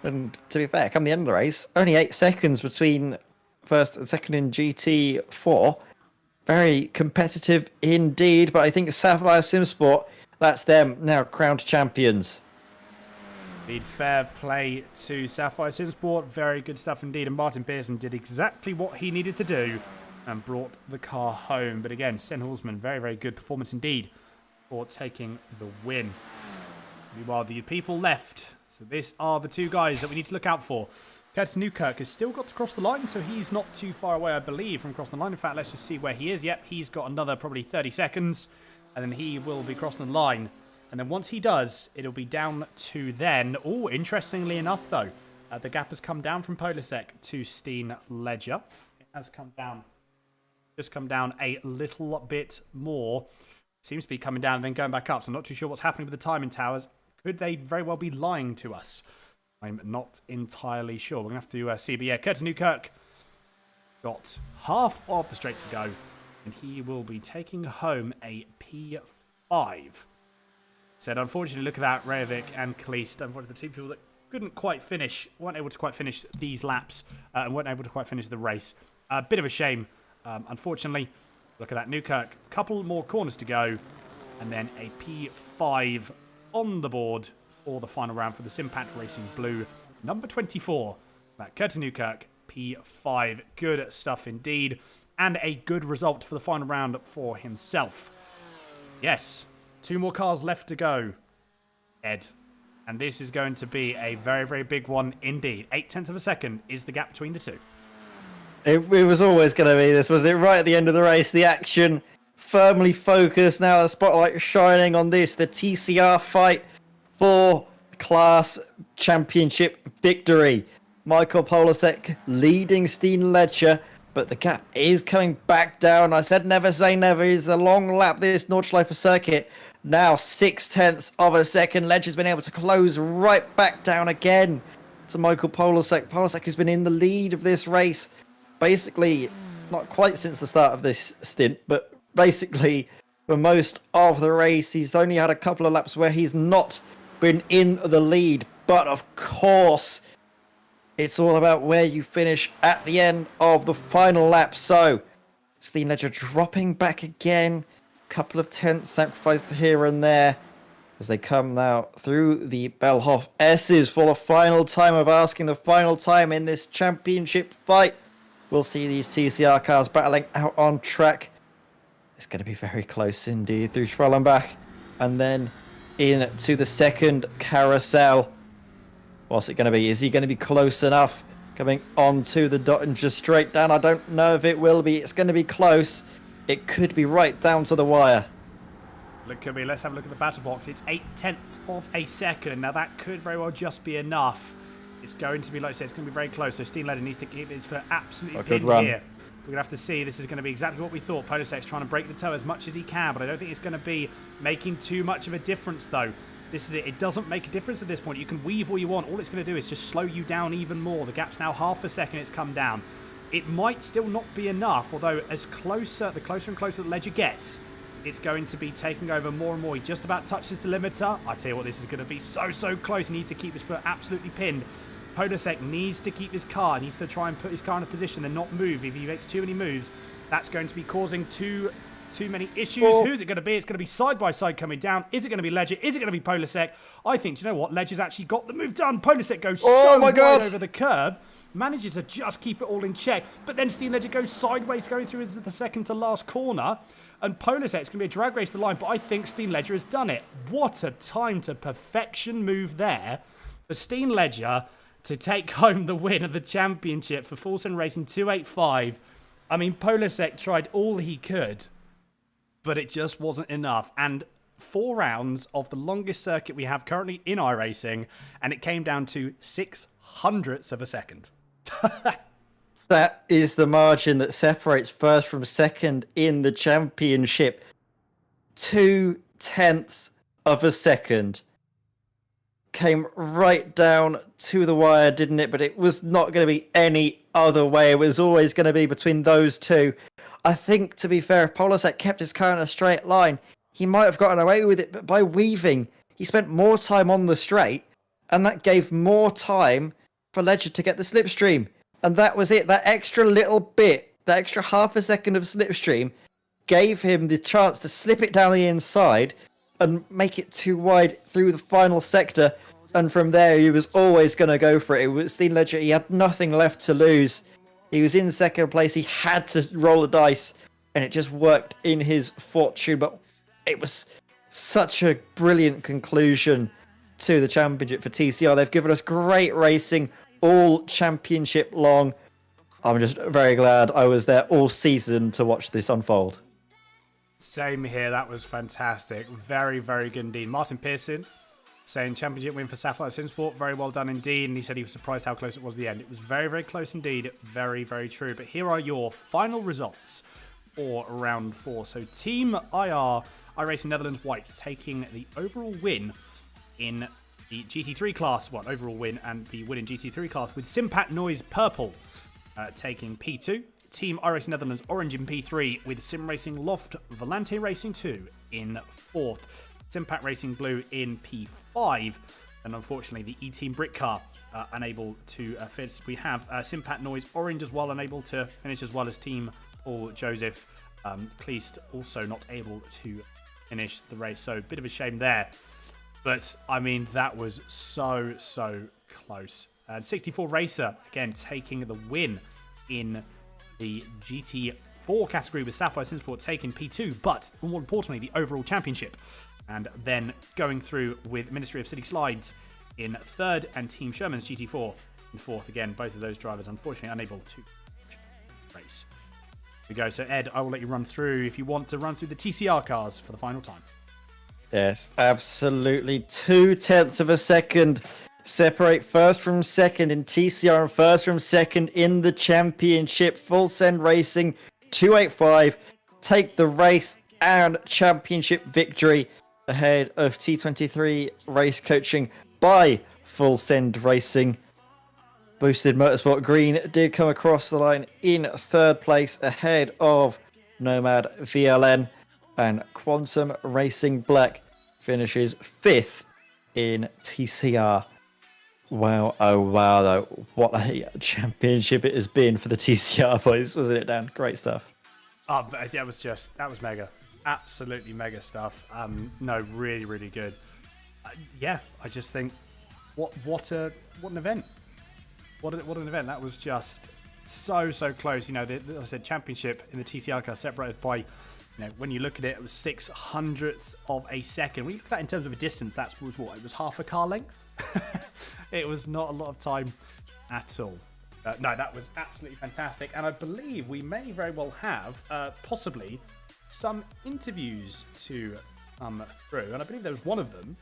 And to be fair, come the end of the race, only 8 seconds between first and second in GT4. Very competitive indeed, but I think Sapphire Simsport, that's them now crowned champions. Indeed, fair play to Sapphire Simsport. Very good stuff indeed. And Martin Pearson did exactly what he needed to do and brought the car home. But again, Sen Hulsman, very, very good performance indeed for taking the win. Meanwhile, the people left. So these are the 2 guys that we need to look out for. Curtis Newkirk has still got to cross the line, so he's not too far away, I believe, from crossing the line. In fact, let's just see where he is. Yep, he's got another probably 30 seconds, and then he will be crossing the line. And then once he does, it'll be down to then. Oh, interestingly enough, though, the gap has come down from Polasek to Steen Ledger. It has come down, just come down a little bit more. Seems to be coming down and then going back up. So I'm not too sure what's happening with the timing towers. Could they very well be lying to us? I'm not entirely sure. We're going to have to see. But yeah, Curtis Newkirk got half of the straight to go. And he will be taking home a P4 2.5. Said, unfortunately, look at that, Rejovic and Kleist. Unfortunately, the two people that weren't able to quite finish these laps and weren't able to quite finish the race. A bit of a shame, unfortunately. Look at that, Newkirk. Couple more corners to go. And then a P5 on the board for the final round for the Simpat Racing Blue. Number 24. That Curtis Newkirk, P5. Good stuff indeed. And a good result for the final round for himself. Yes, 2 more cars left to go, Ed. And this is going to be a very, very big one indeed. 0.8 of a second is the gap between the two. It was always going to be this, was it? Right at the end of the race, the action firmly focused. Now the spotlight shining on this, the TCR fight for class championship victory. Michael Polasek leading Steen Ledger, but the gap is coming back down. I said never say never. Is the long lap this Nordschleife circuit. Now 0.6 of a second. Ledger's been able to close right back down again to Michael Polasek. Polasek has been in the lead of this race. Basically, not quite since the start of this stint, but basically for most of the race. He's only had a couple of laps where he's not been in the lead. But of course, it's all about where you finish at the end of the final lap. So, Steen Ledger dropping back again. Couple of tenths sacrificed here and there as they come now through the Bellhoff S's for the final time of asking, the final time in this championship fight. We'll see these TCR cars battling out on track. It's going to be very close indeed through Schwellenbach and then into the second carousel. What's it going to be? Is he going to be close enough coming onto the dot and just straight down? I don't know if it will be. It's going to be close. It could be right down to the wire. Let's have a look at the battle box. It's 0.8 of a second. Now that could very well just be enough. It's going to be, like I said, it's going to be very close. So Steen Ledger needs to keep this for absolutely pin here. We're going to have to see. This is going to be exactly what we thought. Polasek's trying to break the toe as much as he can, but I don't think it's going to be making too much of a difference, though. This is it. It doesn't make a difference at this point. You can weave all you want. All it's going to do is just slow you down even more. The gap's now 0.5 second. It's come down. It might still not be enough, although the closer and closer the Ledger gets, it's going to be taking over more and more. He just about touches the limiter. I tell you what, this is going to be so close. He needs to keep his foot absolutely pinned. Polasek needs to keep his car, needs to try and put his car in a position and not move. If he makes too many moves, that's going to be causing too many issues. Who's it going to be? It's going to be side by side coming down. Is it going to be Ledger? Is it going to be Polasek? I think, do you know what? Ledger's actually got the move done. Polasek goes wide over the curb. Manages to just keep it all in check. But then Steen Ledger goes sideways, going through the second to last corner. And Polasek, it's going to be a drag race to the line. But I think Steen Ledger has done it. What a time to perfection move there for Steen Ledger to take home the win of the championship for Fulton Racing 285. I mean, Polasek tried all he could, but it just wasn't enough. And 4 rounds of the longest circuit we have currently in iRacing, and it came down to 0.06 of a second. That is the margin that separates first from second in the championship. 0.2 of a second. Came right down to the wire, didn't it? But it was not going to be any other way. It was always going to be between those two. I think, to be fair, if Polasek kept his car in a straight line, he might have gotten away with it. But by weaving, he spent more time on the straight, and that gave more time for Ledger to get the slipstream. And that was it. That extra little bit, that extra 0.5 second of slipstream, gave him the chance to slip it down the inside and make it too wide through the final sector. And from there, he was always going to go for it. It was Steen Ledger. He had nothing left to lose. He was in second place. He had to roll the dice, and it just worked in his fortune. But it was such a brilliant conclusion to the championship for TCR. They've given us great racing all championship long. I'm just very glad I was there all season to watch this unfold. Same here. That was fantastic. Very, very good indeed. Martin Pearson saying championship win for Sapphire Simsport. Very well done indeed. And he said he was surprised how close it was at the end. It was very, very close indeed. Very, very true. But here are your final results for round 4. So Team iRacing Netherlands White taking the overall win in the GT3 class. Well, overall win and the win in GT3 class with Simpat Noise Purple taking P2. Team iRacing Netherlands Orange in P3 with Sim Racing Loft Volante Racing 2 in 4th. Impact Racing Blue in P5. And unfortunately, the E-Team Brick Car unable to finish. We have Simpat Noise Orange as well, unable to finish, as well as Team Paul Joseph Cleast also not able to finish the race. So a bit of a shame there. But, I mean, that was so close. 64 Racer, again, taking the win in the GT4 category with Sapphire Simsport taking P2, but more importantly, the overall championship. And then going through with Ministry of City Slides in 3rd and Team Sherman's GT4 in 4th. Again, both of those drivers unfortunately unable to race. Here we go. So, Ed, I will let you run through if you want to run through the TCR cars for the final time. Yes, absolutely. 0.2 of a second separate first from second in TCR and first from second in the championship. Full Send Racing 285 take the race and championship victory ahead of T23 race coaching by Full Send Racing. Boosted Motorsport Green did come across the line in 3rd place ahead of Nomad VLN, and Quantum Racing Black finishes 5th in TCR. Wow, oh wow, though. What a championship it has been for the TCR boys, wasn't it, Dan? Great stuff. Oh, that was mega. Absolutely mega stuff. No, really good. Yeah, I just think, what an event. What an event. That was just so close. You know, like I said, championship in the TCR car separated by, you know, when you look at it, it was 600ths of a second. When you look at that in terms of a distance, that was what? It was half a car length. It was not a lot of time at all. No, that was absolutely fantastic. And I believe we may very well have possibly some interviews to come through. And I believe there was one of them.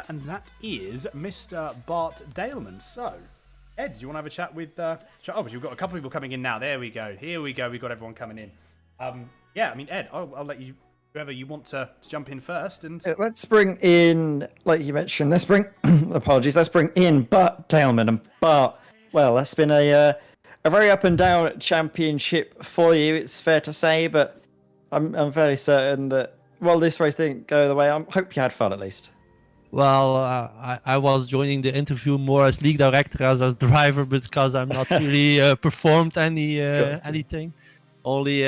And that is Mr. Bart Daleman. So, Ed, do you want to have a chat with... Oh, but we've got a couple of people coming in now. There we go. Here we go. We've got everyone coming in. Yeah, I mean, Ed, I'll let you... Whoever you want to jump in first. And let's bring in, like you mentioned, let's bring in Bart Daleman. And Bart, well, that's been a very up and down championship for you, it's fair to say, but I'm fairly certain that, well, this race didn't go the way. I hope you had fun at least. Well, I was joining the interview more as league director as driver, because I'm not really performed anything. Only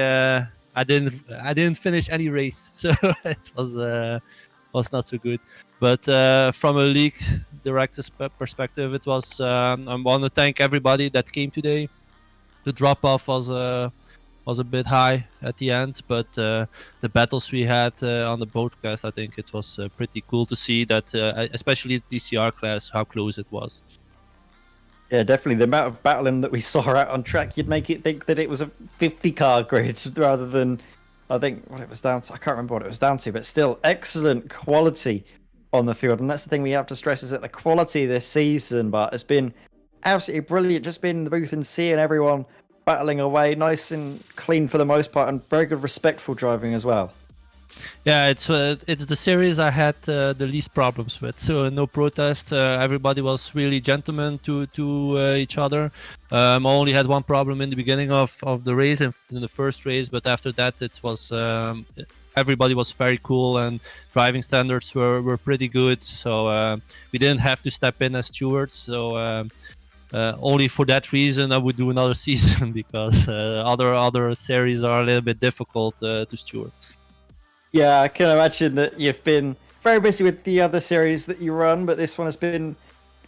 I didn't finish any race, so it was not so good. But from a league director's perspective, it was. I want to thank everybody that came today. The drop off was a bit high at the end, but the battles we had on the broadcast, I think it was pretty cool to see that, especially the TCR class, how close it was. Yeah, definitely. The amount of battling that we saw out on track, you'd make it think that it was a 50-car grid rather than, I think, what it was down to. I can't remember what it was down to, but still excellent quality on the field. And that's the thing we have to stress, is that the quality this season, but has been absolutely brilliant. Just being in the booth and seeing everyone battling away, nice and clean for the most part, and very good respectful driving as well. Yeah, it's the series I had the least problems with, so no protest. Everybody was really gentlemen to each other. I only had one problem in the beginning of the race, in the first race, but after that it was everybody was very cool, and driving standards were pretty good. So we didn't have to step in as stewards. So only for that reason I would do another season, because other series are a little bit difficult to steward. Yeah, I can imagine that you've been very busy with the other series that you run, but this one has been,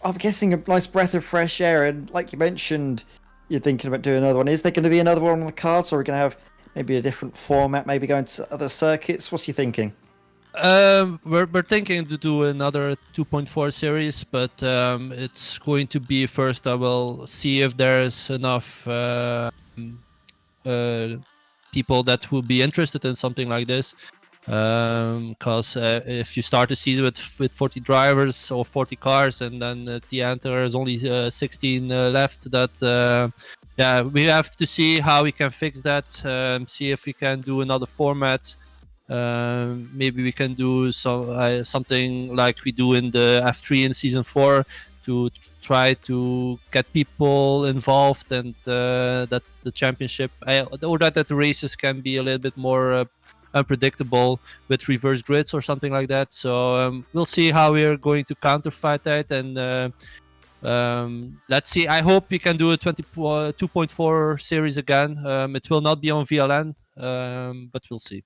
I'm guessing, a nice breath of fresh air. And like you mentioned, you're thinking about doing another one. Is there going to be another one on the cards, or are we going to have maybe a different format, maybe going to other circuits? What's you thinking? We're thinking to do another 2.4 series, but it's going to be first. I will see if there's enough people that will be interested in something like this. Because if you start the season with 40 drivers or 40 cars, and then at the end there is only 16 left, that yeah, we have to see how we can fix that. See if we can do another format. Maybe we can do something like we do in the F3 in season 4, to try to get people involved, and that the championship or that the races can be a little bit more unpredictable with reverse grids or something like that. So we'll see how we're going to counterfight that, and let's see. I hope we can do a 2.4 series again. It will not be on VLN, but we'll see.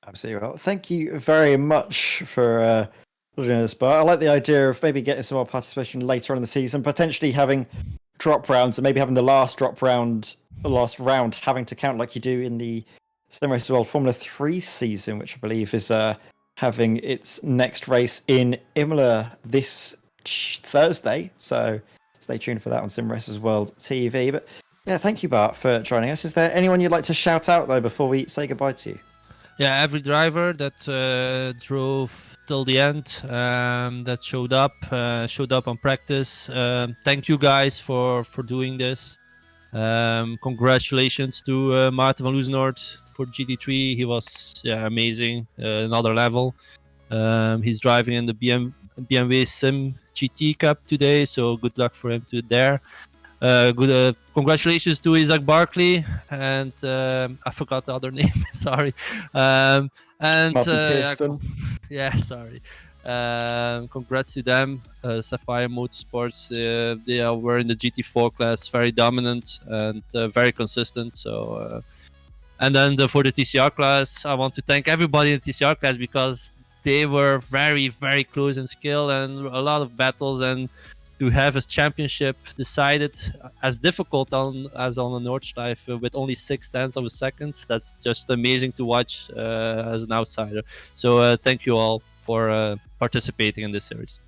Absolutely. Well, thank you very much for joining us. But I like the idea of maybe getting some more participation later on in the season, potentially having drop rounds, and maybe having the last round having to count like you do in the Simracersworld Formula 3 season, which I believe is having its next race in Imola this Thursday. So stay tuned for that on Simracersworld TV. But yeah, thank you, Bart, for joining us. Is there anyone you'd like to shout out, though, before we say goodbye to you? Yeah, every driver that drove till the end, that showed up on practice. Thank you guys for doing this. Congratulations to Maarten van Loosenaert for GT3. He was amazing, another level. He's driving in the BMW Sim GT Cup today, so good luck for him there. Congratulations to Isaac Barkley, and I forgot the other name. Sorry. Sorry. Congrats to them. Sapphire Motorsports. They were in the GT4 class, very dominant and very consistent. So, and then for the TCR class, I want to thank everybody in the TCR class because they were very, very close in skill and a lot of battles, and to have a championship decided as difficult as on the Nordschleife with only 0.6 of a second. That's just amazing to watch as an outsider. So thank you all for participating in this series.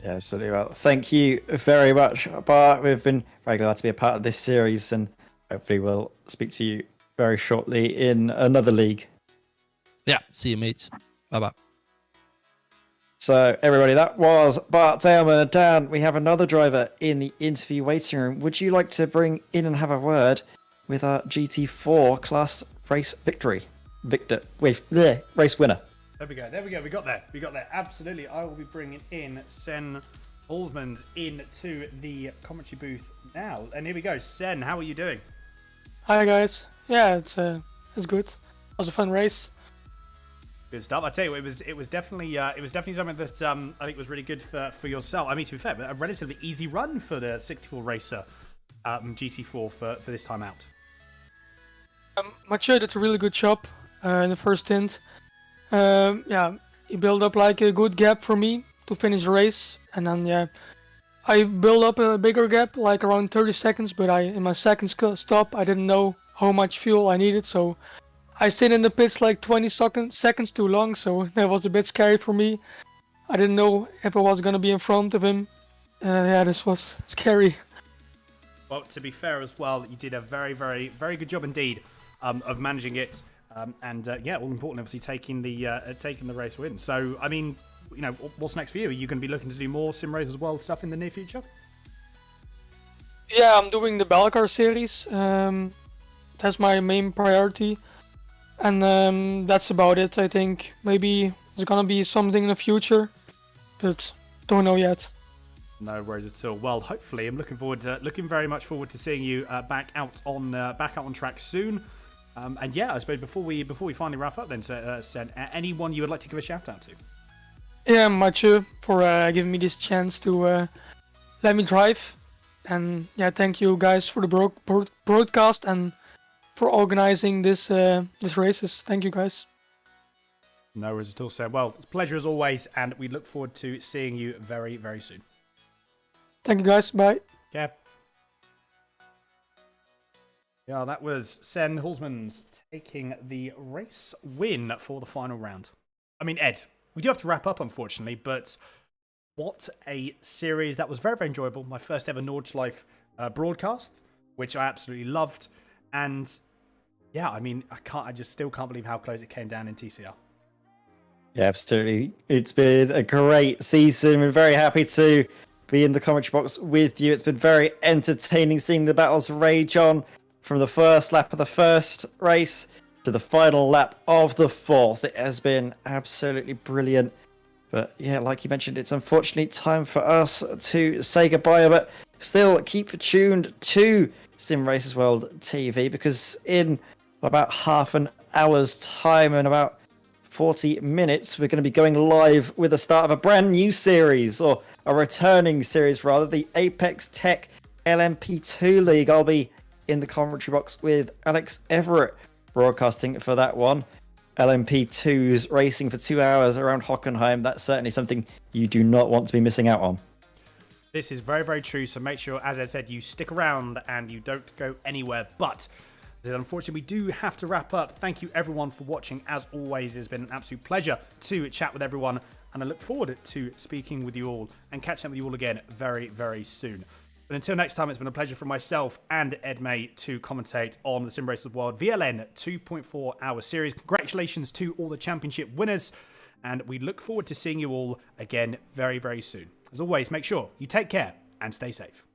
Yeah, absolutely. Well, thank you very much, Bart. We've been very glad to be a part of this series, and hopefully we'll speak to you very shortly in another league. Yeah, see you, mates. Bye-bye. So, everybody, that was Bart Daleman. Dan, we have another driver in the interview waiting room. Would you like to bring in and have a word with our GT4 class race race winner? There we go. We got there. Absolutely. I will be bringing in Sen Hulsman into the commentary booth now. And here we go. Sen, how are you doing? Hi, guys. Yeah, it's good. It was a fun race. Good stuff. I tell you, it was definitely something that I think was really good for yourself. I mean, to be fair, but a relatively easy run for the 64 racer GT4 for this time out. Mathieu did a really good job in the first stint. He built up like a good gap for me to finish the race, and then I built up a bigger gap, like around 30 seconds. But in my second stop, I didn't know how much fuel I needed, so I stayed in the pits like 20 seconds too long, so that was a bit scary for me. I didn't know if I was going to be in front of him. This was scary. Well, to be fair as well, you did a very, very, very good job indeed of managing it. All important, obviously, taking the race win. So, I mean, what's next for you? Are you going to be looking to do more Simracersworld stuff in the near future? Yeah, I'm doing the Belcar series. That's my main priority. And that's about it, I think. Maybe there's gonna be something in the future, but don't know yet. No worries at all. Well, hopefully, I'm looking very much forward to seeing you back out on track soon. I suppose before we finally wrap up, then, Sen, anyone you would like to give a shout out to? Yeah, Mathieu for giving me this chance to let me drive, and thank you guys for the broadcast and for organizing this races. Thank you, guys. No worries at all, Sen. Well, it's a pleasure as always, and we look forward to seeing you very, very soon. Thank you, guys. Bye. Yeah. Yeah, that was Sen Hulsman taking the race win for the final round. I mean, Ed, we do have to wrap up, unfortunately, but what a series. That was very, very enjoyable. My first ever Nordschleife broadcast, which I absolutely loved. And yeah, I mean, I just still can't believe how close it came down in TCR. Yeah, absolutely. It's been a great season. We're very happy to be in the commentary box with you. It's been very entertaining seeing the battles rage on from the first lap of the first race to the final lap of the fourth. It has been absolutely brilliant. But yeah, like you mentioned, it's unfortunately time for us to say goodbye, but still keep tuned to Simracersworld TV, because in about half an hour's time in about 40 minutes. We're going to be going live with the start of a brand new series, or a returning series rather, the Apex Tech LMP2 League. I'll be in the commentary box with Alex Everett broadcasting for that one. LMP2's racing for 2 hours around Hockenheim. That's certainly something you do not want to be missing out on. This is very, very true. So make sure, as I said, you stick around and you don't go anywhere. But unfortunately, we do have to wrap up. Thank you, everyone, for watching. As always, it has been an absolute pleasure to chat with everyone. And I look forward to speaking with you all and catching up with you all again very, very soon. But until next time, it's been a pleasure for myself and Ed May to commentate on the Simracersworld VLN 2.4 hour series. Congratulations to all the championship winners. And we look forward to seeing you all again very, very soon. As always, make sure you take care and stay safe.